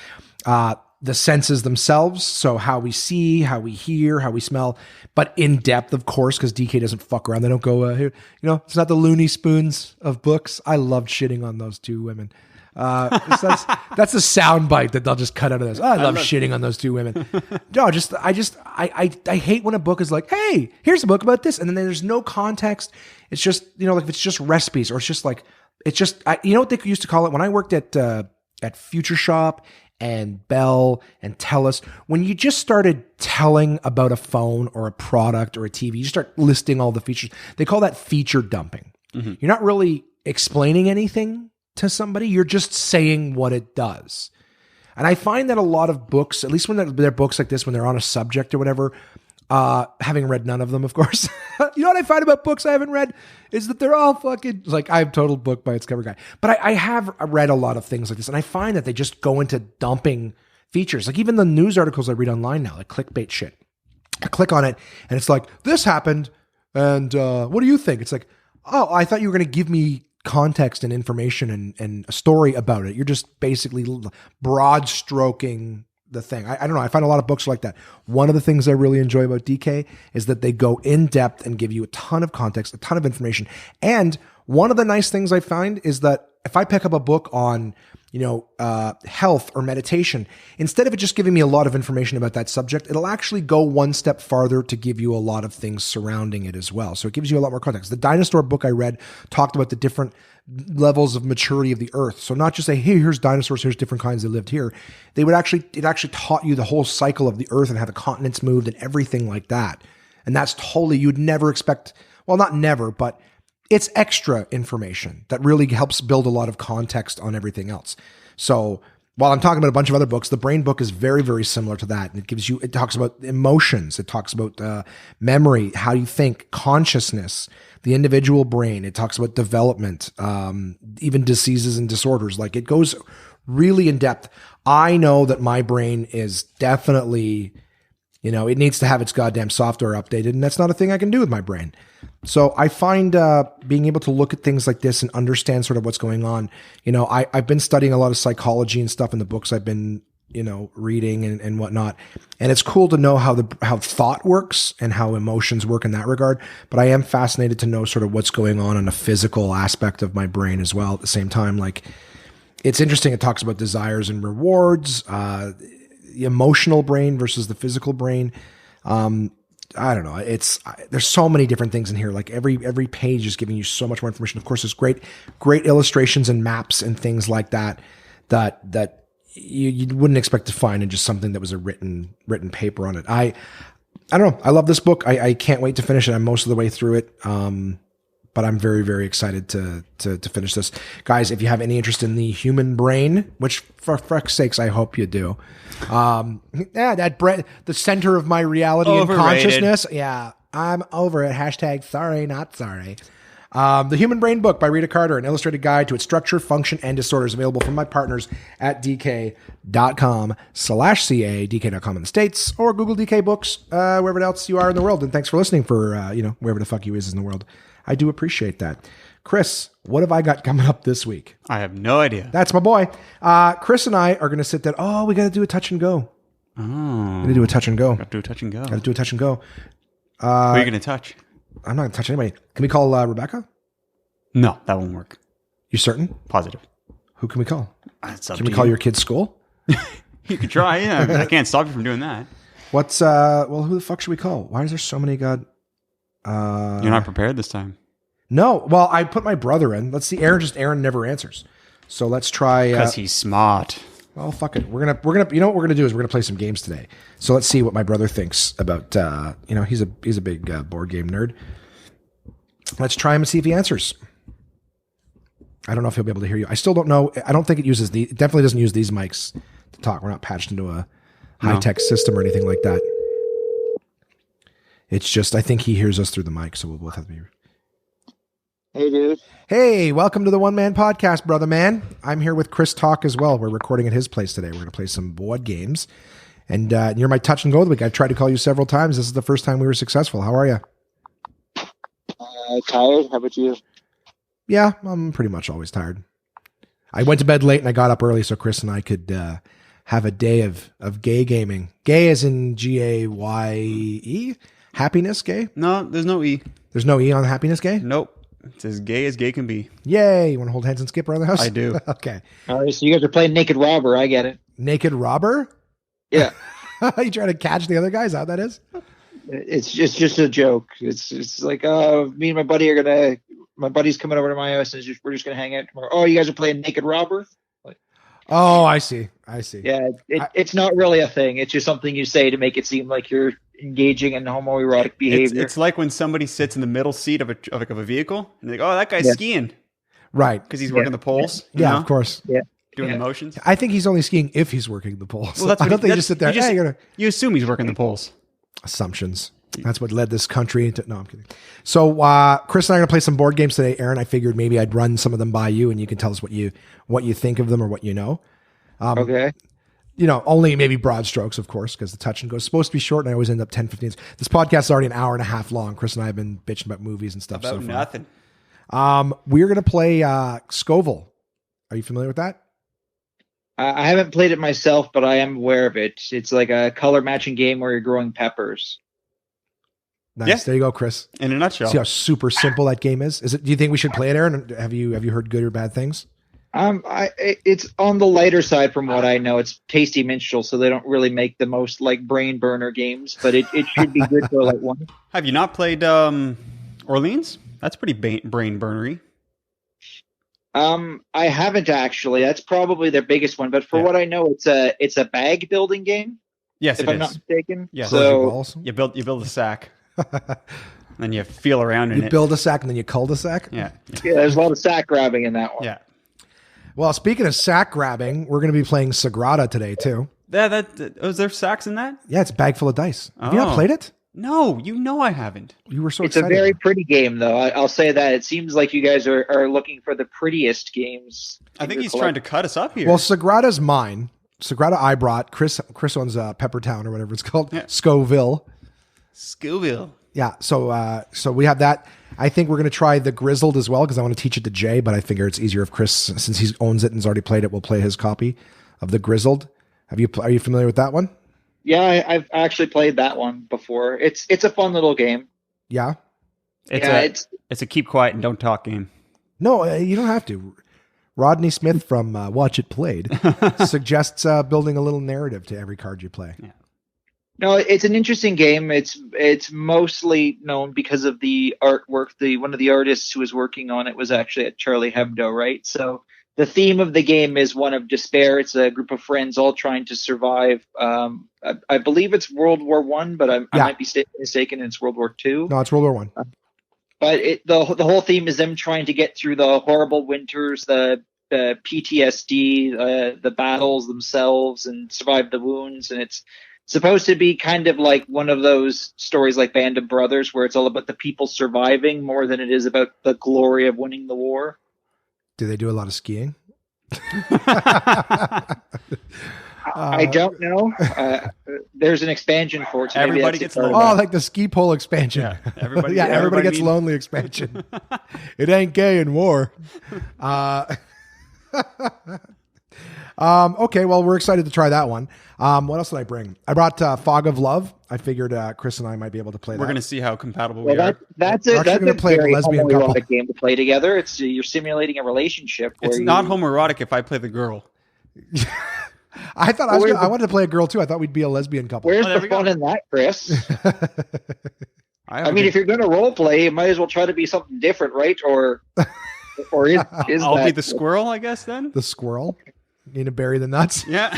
The senses themselves, so how we see, how we hear, how we smell, but in depth, of course, because DK doesn't fuck around. They don't go, it's not the Looney Spoons of books. I loved shitting on those two women. That's a sound bite that they'll just cut out of this. I love shitting on those two women. No, I hate when a book is like, hey, here's a book about this, and then there's no context. It's just, like if it's just recipes, or it's just like, what they used to call it when I worked at Future Shop and Bell and TELUS, when you just started telling about a phone or a product or a TV, you start listing all the features. They call that feature dumping. Mm-hmm. You're not really explaining anything to somebody. You're just saying what it does. And I find that a lot of books, at least when they're books like this, when they're on a subject or whatever, having read none of them, of course, you know what I find about books I haven't read is that they're all fucking like, I'm total book by its cover guy. But I have read a lot of things like this, and I find that they just go into dumping features. Like even the news articles I read online now, like clickbait shit. I click on it and it's like, this happened. And what do you think? It's like, oh, I thought you were going to give me context and information and a story about it. You're just basically broad stroking the thing. I don't know. I find a lot of books like that. One of the things I really enjoy about DK is that they go in depth and give you a ton of context, a ton of information. And one of the nice things I find is that if I pick up a book on, health or meditation, instead of it just giving me a lot of information about that subject, it'll actually go one step farther to give you a lot of things surrounding it as well. So it gives you a lot more context. The dinosaur book I read talked about the different levels of maturity of the earth. So not just say, hey, here's dinosaurs, here's different kinds that lived here. It actually taught you the whole cycle of the earth and how the continents moved and everything like that. And that's totally, you'd never expect, well, not never, but it's extra information that really helps build a lot of context on everything else. So while I'm talking about a bunch of other books, the brain book is very, very similar to that. And it talks about emotions. It talks about memory, how you think, consciousness, the individual brain. It talks about development, even diseases and disorders. Like it goes really in depth. I know that my brain is definitely, it needs to have its goddamn software updated, and that's not a thing I can do with my brain. So I find being able to look at things like this and understand sort of what's going on. I've been studying a lot of psychology and stuff in the books I've been, reading and whatnot. And it's cool to know how thought works and how emotions work in that regard. But I am fascinated to know sort of what's going on in a physical aspect of my brain as well at the same time. Like, it's interesting. It talks about desires and rewards, the emotional brain versus the physical brain. I don't know. There's so many different things in here. Like every page is giving you so much more information. Of course, there's great illustrations and maps and things like that you wouldn't expect to find in just something that was a written paper on it. I don't know. I love this book. I can't wait to finish it. I'm most of the way through it. But I'm very, very excited to finish this. Guys, if you have any interest in the human brain, which for fuck's sakes, I hope you do. The center of my reality and consciousness. Yeah, I'm over it. # sorry, not sorry. The Human Brain book by Rita Carter, an illustrated guide to its structure, function, and disorders, available from my partners at dk.com/ca, dk.com in the States, or Google DK Books, wherever else you are in the world. And thanks for listening for, wherever the fuck you is in the world. I do appreciate that. Chris, what have I got coming up this week? I have no idea. That's my boy. Chris and I are going to sit down. Oh, we got to do a touch and go. Oh. Going to do a touch and go. Got to do a touch and go. Got to do a touch and go. Who are you going to touch? I'm not going to touch anybody. Can we call Rebecca? No, that won't work. You certain? Positive. Who can we call? Can we call your kid's school? You could try, yeah. I can't stop you from doing that. Who the fuck should we call? Why is there so many You're not prepared this time. No. Well, I put my brother in. Let's see. Aaron never answers. So let's try. Because he's smart. Well, fuck it. We're gonna. You know what we're gonna do is we're gonna play some games today. So let's see what my brother thinks about. He's a big board game nerd. Let's try him and see if he answers. I don't know if he'll be able to hear you. I still don't know. I don't think it definitely doesn't use these mics to talk. We're not patched into a high-tech system or anything like that. It's just, I think he hears us through the mic, so we'll both have to be. Hey, dude. Hey, welcome to the One Man Podcast, brother man. I'm here with Chris Talk as well. We're recording at his place today. We're going to play some board games. And you're my touch and go of the week. I've tried to call you several times. This is the first time we were successful. How are you? Tired. How about you? Yeah, I'm pretty much always tired. I went to bed late and I got up early so Chris and I could have a day of gay gaming. Gay as in Gaye? Happiness gay? No, there's no E. There's no E on happiness gay? Nope. It's as gay as gay can be. Yay. You want to hold hands and skip around the house? I do. Okay. All right, so you guys are playing Naked Robber. I get it. Naked Robber? Yeah. You trying to catch the other guys? How that is? It's just a joke. It's like, me and my buddy my buddy's coming over to my house and we're just going to hang out tomorrow. Oh, you guys are playing Naked Robber? Oh, I see. Yeah, it's not really a thing. It's just something you say to make it seem like you're engaging in homoerotic behavior. It's like when somebody sits in the middle seat of a vehicle and they're like, oh, that guy's skiing. Right. Because he's working the poles. Yeah, of course. Yeah. doing Yeah. the motions. I think he's only skiing if he's working the poles. Well, that's I what don't he- think you that's- just sit there. you just- "Hey, you're gonna You assume he's working the poles. assumptions. That's what led this country into. No, I'm kidding. So Chris and I are gonna play some board games today. Aaron, I figured maybe I'd run some of them by you, and you can tell us what you think of them or what you know. Okay. You know, only maybe broad strokes, of course, because the touch and go is supposed to be short, and I always end up 10, 15. This podcast is already an hour and a half long. Chris and I have been bitching about movies and stuff About so far. nothing. We're gonna play Scoville. Are you familiar with that? I haven't played it myself, but I am aware of it. It's like a color matching game where you're growing peppers. Nice. Yeah. There you go, Chris. In a nutshell. See how super simple that game is. Is it? Do you think we should play it, Aaron? Have you heard good or bad things? It's on the lighter side from what I know. It's Tasty Minstrel, so they don't really make the most like brain burner games, but it should be good for like one. Have you not played Orleans? That's pretty brain burnery. I haven't actually. That's probably their biggest one, but for Yeah. what I know, it's a bag building game, Yes, if it I'm not is. mistaken. Yes. Throws your So balls. You build a sack, then you feel around in You it. build a sack and then you cul-de-sac. Yeah. yeah, there's a lot of sack grabbing in that one. Yeah. Well, speaking of sack grabbing, we're going to be playing Sagrada today too. Was there sacks in that? Yeah, it's a bag full of dice. Have you not Oh. played it? No, you know I haven't. You were so It's a excited. very pretty game, though. I'll say that. It seems like you guys are looking for the prettiest games. I think he's trying to cut us up here. Well, Sagrada's mine. Sagrada I brought. Chris owns Peppertown or whatever it's called. Yeah. Scoville. Scoville. Yeah. So we have that. I think we're going to try the Grizzled as well because I want to teach it to Jay, but I figure it's easier if Chris, since he owns it and has already played it, will play his copy of the Grizzled. Are you familiar with that one? Yeah, I've actually played that one before. It's a fun little game. Yeah. It's a keep quiet and don't talk game. No, you don't have to. Rodney Smith from Watch It Played suggests building a little narrative to every card you play. Yeah. No, it's an interesting game. It's mostly known because of the artwork. One of the artists who was working on it was actually at Charlie Hebdo, right? So the theme of the game is one of despair. It's a group of friends all trying to survive. I believe it's World War One, but I might be mistaken. It's World War Two. No, it's World War One. But the whole theme is them trying to get through the horrible winters, the PTSD, the battles themselves, and survive the wounds. And it's supposed to be kind of like one of those stories like Band of Brothers, where it's all about the people surviving more than it is about the glory of winning the war. Do they do a lot of skiing? I don't know. There's an expansion for it. So maybe Everybody that's gets it. lonely. Oh, like the ski pole expansion. Yeah, everybody- yeah, everybody gets means- lonely expansion. It ain't gay in war. Okay, well, we're excited to try that one. What else did I bring? I brought Fog of Love. I figured Chris and I might be able to play We're that. going to see how compatible Well, we are. that's We're it. actually That's gonna a play a very lesbian couple. homoerotic game to play together. It's you're simulating a relationship. Where It's not homoerotic if I play the girl. I thought I wanted to play a girl too. I thought we'd be a lesbian couple. Where's Oh, there the we go. fun in that, Chris? I I mean, if you're going to role play, you might as well try to be something different, right? Or is I'll that be the squirrel, I guess, then. The squirrel. Need to bury the nuts. Yeah.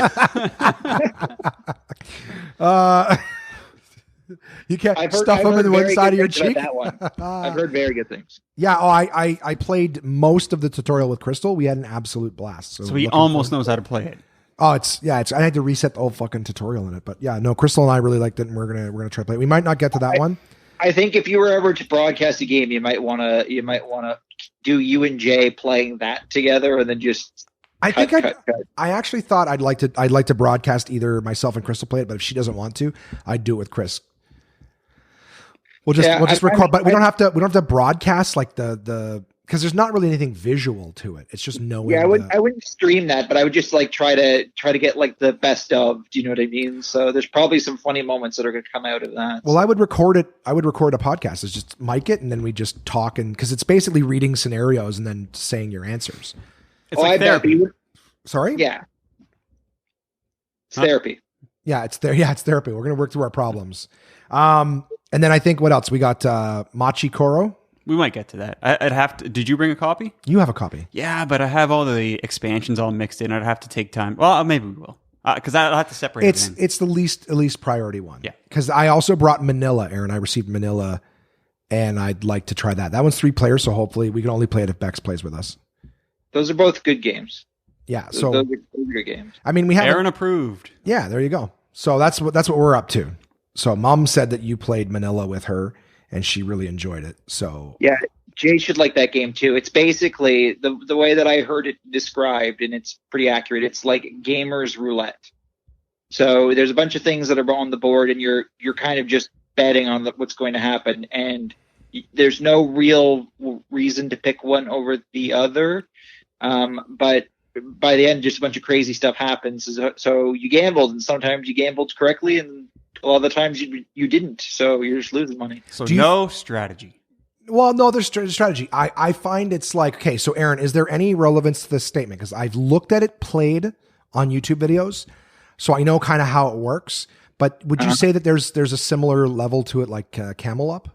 You can't I've heard, stuff I've them heard in one very side of good your things cheek. about that one. I've heard very good things. Yeah. Oh, I played most of the tutorial with Crystal. We had an absolute blast. so he looking almost forward- knows how to play it. Oh, I had to reset the whole fucking tutorial in it, but yeah, no, Crystal and I really liked it, and we're gonna try to play it. We might not get to that one. I think if you were ever to broadcast a game, you might want to do you and Jay playing that together, and then just I cut, think cut. I actually thought I'd like to broadcast either myself and Crystal play it, but if she doesn't want to, I'd do it with Chris. We'll just record, but we don't have to broadcast like the because there's not really anything visual to it. It's just knowing. Yeah, I wouldn't stream that, but I would just like try to get like the best of. Do you know what I mean? So there's probably some funny moments that are going to come out of that. Well, I would record it. I would record a podcast. It's just mic it, and then we just talk, and because it's basically reading scenarios and then saying your answers. It's I like bet therapy. you would- Sorry. Yeah, it's Huh? therapy. Yeah, it's there. Yeah, it's therapy. We're gonna work through our problems. And then I think what else? We got Machi Koro. We might get to that. I'd have to. Did you bring a copy? You have a copy. Yeah, but I have all the expansions all mixed in. I'd have to take time. Well, maybe we will. Because I'll have to separate It's it in. it's the least priority one. Yeah. Because I also brought Manila, Aaron. I received Manila, and I'd like to try that. That one's 3 players, so hopefully we can only play it if Bex plays with us. Those are both good games. Yeah. Those So are good games. I mean, we have Aaron approved. Yeah, there you go. So that's what we're up to. So Mom said that you played Manila with her and she really enjoyed it. So Yeah, Jay should like that game too. It's basically the way that I heard it described, and it's pretty accurate. It's like gamers roulette. So there's a bunch of things that are on the board, and you're kind of just betting on what's going to happen, and there's no real reason to pick one over the other. But by the end, just a bunch of crazy stuff happens. So you gambled, and sometimes you gambled correctly, and a lot of the times you didn't. So you're just losing money. So no strategy. Well, no, there's strategy. I find it's like, okay, so Aaron, is there any relevance to this statement? Because I've looked at it played on YouTube videos, so I know kind of how it works. But would you say that there's a similar level to it, like Camel Up?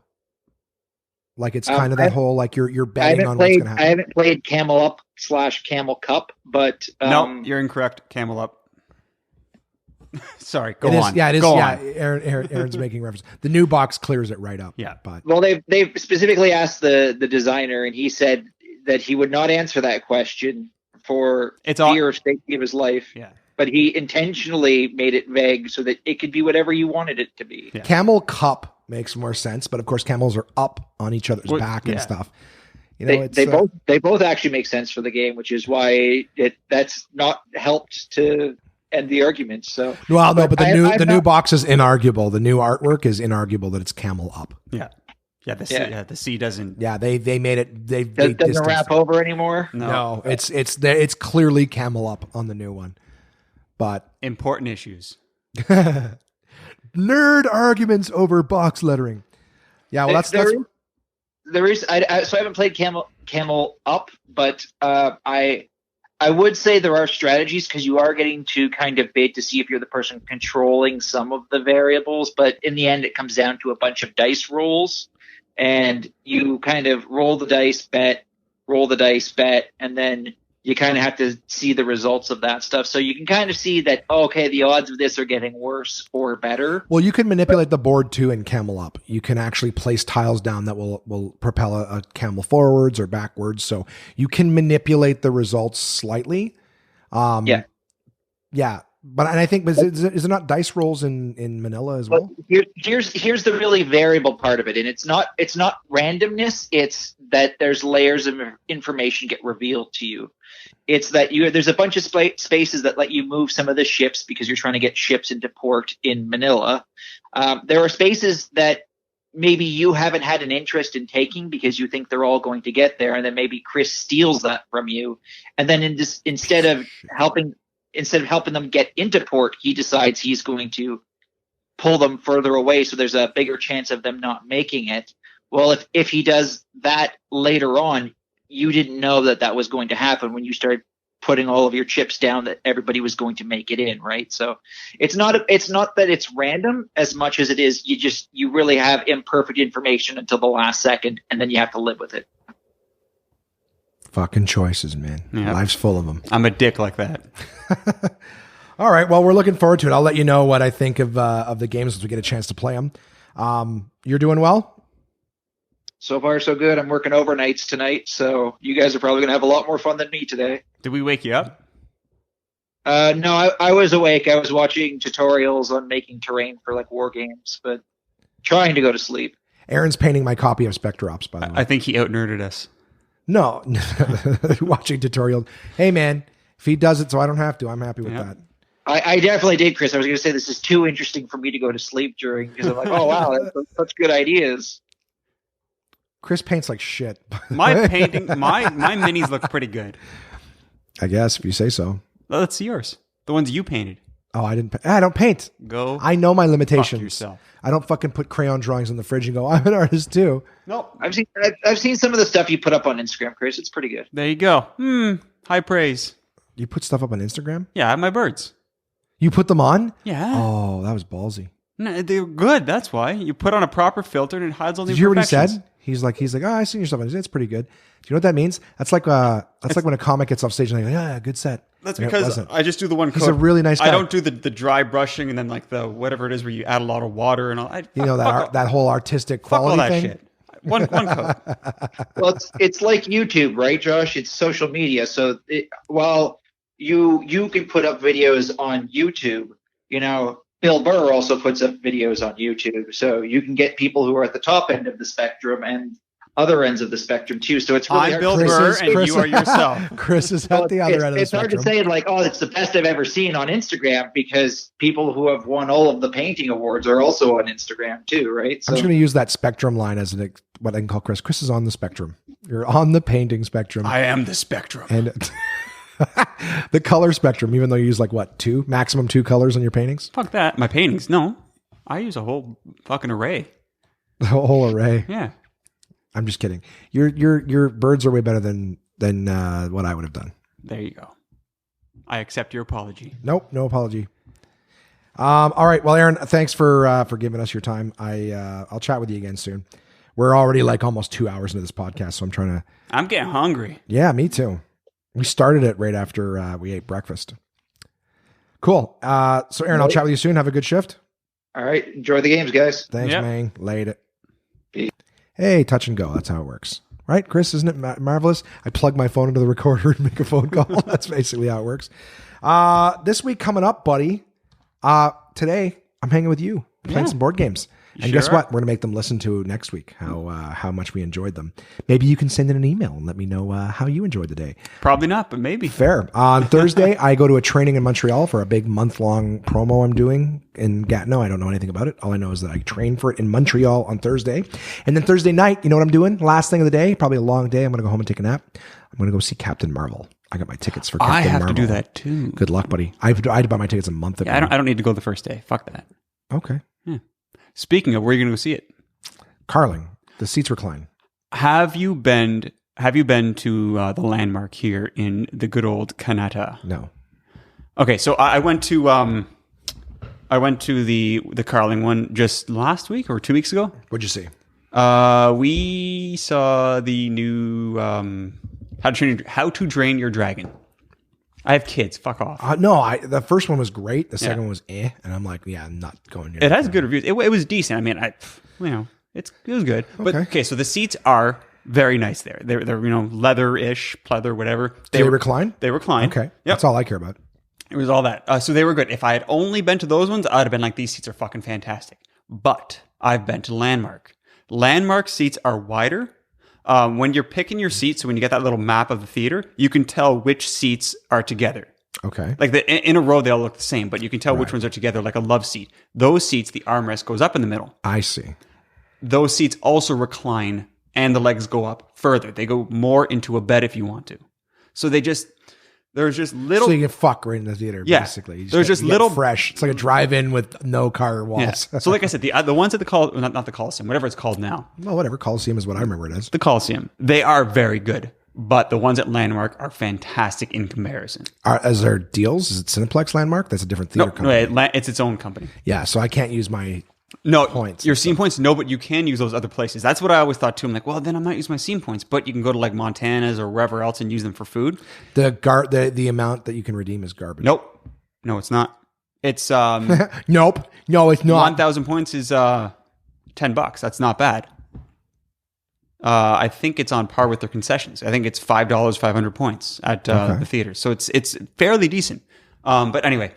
Like it's kind of that whole like you're betting on what's going to happen. I haven't played Camel Up / Camel Cup, but no, you're incorrect. Camel Up. Sorry, go on. Yeah, it is. Go yeah, on. Aaron's making reference. The new box clears it right up. Yeah, but well, they've specifically asked the designer, and he said that he would not answer that question for fear of safety of his life. Yeah, but he intentionally made it vague so that it could be whatever you wanted it to be. Yeah. Camel Cup makes more sense, but of course, camels are up on each other's back and stuff. You know, they both actually make sense for the game, which is why that's not helped to end the argument. So well, no, but the new box is inarguable. The new artwork is inarguable that it's Camel Up. Yeah, yeah. The C doesn't. Yeah, they made it. They doesn't wrap over anymore. No, it's clearly Camel Up on the new one. But important issues. Nerd arguments over box lettering. Yeah, well, there is. So I haven't played Camel Up, but I would say there are strategies because you are getting to kind of bid to see if you're the person controlling some of the variables. But in the end, it comes down to a bunch of dice rolls, and you kind of roll the dice bet, and then you kind of have to see the results of that stuff. So you can kind of see that, okay, the odds of this are getting worse or better. Well, you can manipulate the board too in Camel Up. You can actually place tiles down that will propel a camel forwards or backwards. So you can manipulate the results slightly. Yeah. But and I think is it not dice rolls in Manila as well? Here's the really variable part of it, and it's not randomness. It's that there's layers of information get revealed to you. It's that there's a bunch of spaces that let you move some of the ships because you're trying to get ships into port in Manila. There are spaces that maybe you haven't had an interest in taking because you think they're all going to get there, and then maybe Chris steals that from you, and then instead of helping them get into port, he decides he's going to pull them further away, so there's a bigger chance of them not making it. Well, if he does that later on, you didn't know that was going to happen when you started putting all of your chips down that everybody was going to make it in, right? So it's not that it's random as much as it is you really have imperfect information until the last second, and then you have to live with it. Fucking choices, man. Yep. Life's full of them. I'm a dick like that. All right. Well, we're looking forward to it. I'll let you know what I think of the games as we get a chance to play them. You're doing well? So far, so good. I'm working overnights tonight, so you guys are probably going to have a lot more fun than me today. Did we wake you up? No, I was awake. I was watching tutorials on making terrain for like war games, but trying to go to sleep. Aaron's painting my copy of Spectre Ops, by the way. I think he out-nerded us. No, watching tutorial. Hey, man, if he does it so I don't have to, I'm happy with that. I definitely did, Chris. I was going to say this is too interesting for me to go to sleep during because I'm like, oh, wow, that's such good ideas. Chris paints like shit. My minis look pretty good. I guess if you say so. Well, let's see yours. The ones you painted. Oh, I don't paint. Go. I know my limitations. Fuck yourself. I don't fucking put crayon drawings in the fridge and go, I'm an artist too. No, I've seen some of the stuff you put up on Instagram, Chris. It's pretty good. There you go. High praise. You put stuff up on Instagram? Yeah, I have my birds. You put them on? Yeah. Oh, that was ballsy. No, they're good. That's why. You put on a proper filter and it hides all the imperfections. Did you hear what he said? He's like, oh, I seen your stuff. It's pretty good. Do you know what that means? That's like when a comic gets off stage and they're like, yeah, good set. That's because I just do the one coat. He's a really nice guy. I don't do the dry brushing and then like the whatever it is where you add a lot of water and all. That whole artistic quality all that thing. Shit. One coat. Well, it's like YouTube, right, Josh? It's social media. So while you can put up videos on YouTube. Bill Burr also puts up videos on YouTube, so you can get people who are at the top end of the spectrum and other ends of the spectrum too. So it's really I'm Bill Burr, and you are yourself. Chris is at the other end of the spectrum. It's hard to say like, oh, it's the best I've ever seen on Instagram, because people who have won all of the painting awards are also on Instagram too, right? So I'm just going to use that spectrum line as what I can call Chris. Chris is on the spectrum. You're on the painting spectrum. I am the spectrum. And the color spectrum, even though you use like what, maximum two colors on your paintings? Fuck that. My paintings, no. I use a whole fucking array. The whole array. Yeah. I'm just kidding. Your birds are way better than what I would have done. There you go. I accept your apology. Nope, no apology. All right. Well, Aaron, thanks for giving us your time. I'll chat with you again soon. We're already like almost 2 hours into this podcast, so I'm getting hungry. Yeah, me too. We started it right after we ate breakfast. Cool. So Aaron, I'll chat with you soon. Have a good shift. All right. Enjoy the games, guys. Thanks, man. Laid it. Peace. Hey, touch and go. That's how it works. Right, Chris? Isn't it marvelous? I plug my phone into the recorder and make a phone call. That's basically how it works. This week coming up, buddy. Today, I'm hanging with you, playing some board games. And guess what? We're going to make them listen to next week how much we enjoyed them. Maybe you can send in an email and let me know how you enjoyed the day. Probably not, but maybe. Fair. On Thursday, I go to a training in Montreal for a big month-long promo I'm doing in Gatineau. I don't know anything about it. All I know is that I train for it in Montreal on Thursday. And then Thursday night, you know what I'm doing? Last thing of the day, probably a long day. I'm going to go home and take a nap. I'm going to go see Captain Marvel. I got my tickets for Captain Marvel. I have to do that too. Good luck, buddy. I had to buy my tickets a month ago. Yeah, I don't need to go the first day. Fuck that. Okay. Yeah. Speaking of, where are you going to go see it? Carling. The seats recline. Have you been to the Landmark here in the good old Kanata? No. Okay, so I went to the Carling one just last week or 2 weeks ago. What'd you see? We saw the new How to Drain Your Dragon. I have kids. Fuck off. No, the first one was great. The second one was and I'm like, yeah, I'm not going here. It has good reviews. It was decent. I mean, it was good. But okay, so the seats are very nice there. They're leather-ish, pleather, whatever. They recline? They recline. Okay. Yep. That's all I care about. It was all that. So they were good. If I had only been to those ones, I'd have been like, these seats are fucking fantastic. But I've been to Landmark. Landmark seats are wider. When you're picking your seats, so when you get that little map of the theater, you can tell which seats are together. Okay. Like in a row, they all look the same, but you can tell which ones are together, like a love seat. Those seats, the armrest goes up in the middle. I see. Those seats also recline and the legs go up further. They go more into a bed if you want to. So there's just little. So you can fuck right in the theater, basically. There's just little fresh. It's like a drive-in with no car walls. Yeah. So like I said, the ones at the not the Coliseum, whatever it's called now. Well, whatever. Coliseum is what I remember it as. The Coliseum. They are very good. But the ones at Landmark are fantastic in comparison. Is there deals? Is it Cineplex Landmark? That's a different theater company. No, it's its own company. Yeah, so I can't use my points. Your scene points, no, but you can use those other places. That's what I always thought too. I'm like, well, then I'm not using my scene points, but you can go to like Montana's or wherever else and use them for food. The amount that you can redeem is garbage. Nope. No, it's not. It's Nope. No, it's not. 1,000 points is $10. That's not bad. I think it's on par with their concessions. I think it's $5, 500 points at the theater. So it's fairly decent. But anyway,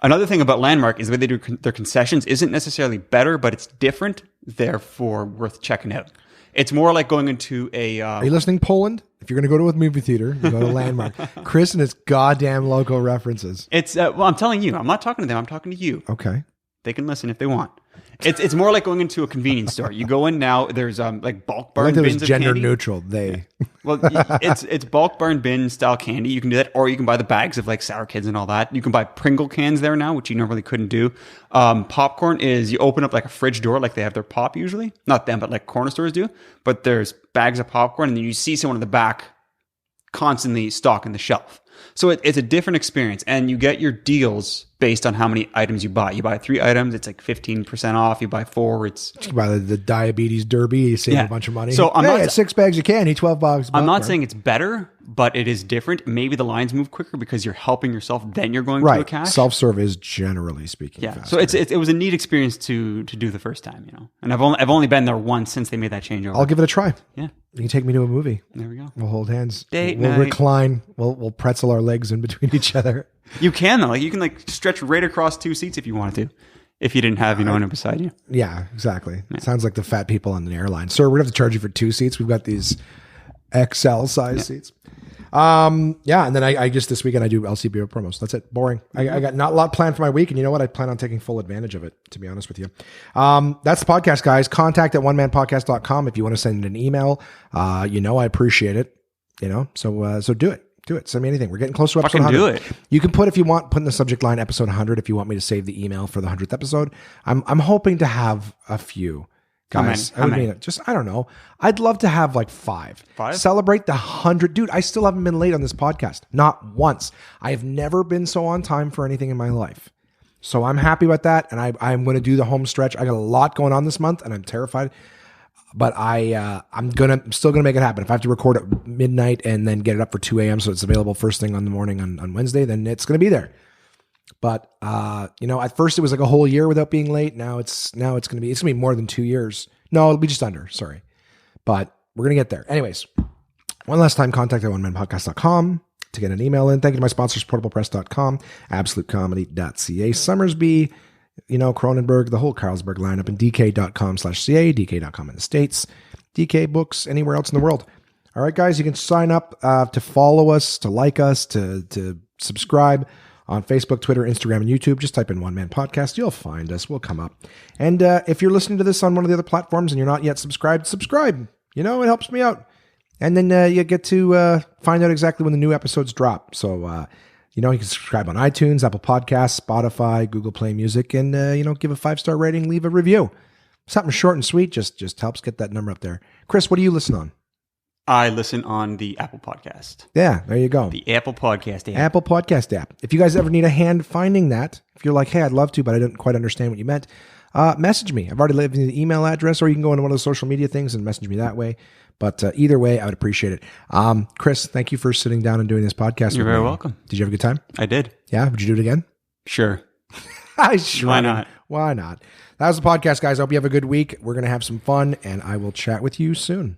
another thing about Landmark is the way they do their concessions isn't necessarily better, but it's different, therefore worth checking out. It's more like going into a... Are you listening, Poland? If you're going to go to a movie theater, you go to Landmark. Chris and his goddamn local references. It's well, I'm telling you. I'm not talking to them. I'm talking to you. Okay. They can listen if they want. It's more like going into a convenience store. You go in now. There's like bulk barn bins of gender candy. Neutral. They. Well, it's bulk barn bin style candy. You can do that, or you can buy the bags of like Sour Kids and all that. You can buy Pringle cans there now, which you normally couldn't do. Popcorn is you open up like a fridge door, like they have their pop usually. Not them, but like corner stores do. But there's bags of popcorn, and then you see someone in the back constantly stocking the shelf. So it's a different experience, and you get your deals based on how many items you buy. You buy 3 items, it's like 15% off. You buy 4, it's You buy the diabetes derby, you save a bunch of money. So I'm hey, not at 6 bags of candy, $12. I'm not saying it's better, but it is different. Maybe the lines move quicker because you're helping yourself. Then you're going to a cash. Self-serve is generally speaking faster. So it was a neat experience to do the first time, and I've only been there once since they made that changeover. I'll give it a try. Yeah, you can take me to a movie. There we go. We'll hold hands. Date we'll night. recline. We'll pretzel our legs in between each other. You can though. Like you can stretch right across 2 seats if you wanted to, if you didn't have anyone beside you. Yeah, exactly. Sounds like the fat people on the airline. Sir, we're gonna have to charge you for 2 seats. We've got these XL size seats. And then I just this weekend I do LCBO promos. That's it. Boring. I got not a lot planned for my week, and you know what? I plan on taking full advantage of it, to be honest with you. That's the podcast, guys. Contact at onemanpodcast.com if you want to send an email. I appreciate it. So do it. Do it. Send me anything. We're getting close to episode 100. Do it. You can put, if you want, put in the subject line episode 100 if you want me to save the email for the 100th episode. I'm hoping to have a few. Guys, How many? I don't know. I'd love to have like 5. 5? Celebrate the 100. Dude, I still haven't been late on this podcast. Not once. I have never been so on time for anything in my life. So I'm happy with that. And I'm going to do the home stretch. I got a lot going on this month and I'm terrified. But I'm still gonna make it happen. If I have to record at midnight and then get it up for 2 a.m. so it's available first thing on the morning on Wednesday, then it's gonna be there. But at first it was like a whole year without being late. Now it's gonna be more than 2 years. No, it'll be just under. Sorry, but we're gonna get there. Anyways, one last time, contact at onemanpodcast.com to get an email in. Thank you to my sponsors, portablepress.com, absolutecomedy.ca, Summersby, Cronenberg, the whole Carlsberg lineup, and dk.com/ca, dk.com in the States, DK Books, anywhere else in the world. All right, guys, you can sign up to follow us, to like us, to subscribe on Facebook, Twitter, Instagram, and YouTube. Just type in One Man Podcast. You'll find us. We'll come up. And if you're listening to this on one of the other platforms and you're not yet subscribed, subscribe. It helps me out. And then you get to find out exactly when the new episodes drop. So, you can subscribe on iTunes, Apple Podcasts, Spotify, Google Play Music, and, give a 5-star rating, leave a review. Something short and sweet just helps get that number up there. Chris, what do you listen on? I listen on the Apple Podcast. Yeah, there you go. The Apple Podcast app. Apple Podcast app. If you guys ever need a hand finding that, if you're like, hey, I'd love to, but I didn't quite understand what you meant, message me. I've already left you the email address, or you can go into one of the social media things and message me that way. But either way, I would appreciate it. Chris, thank you for sitting down and doing this podcast. You're very welcome. Did you have a good time? I did. Yeah? Would you do it again? Sure. Sure. Why not? Why not? That was the podcast, guys. I hope you have a good week. We're going to have some fun, and I will chat with you soon.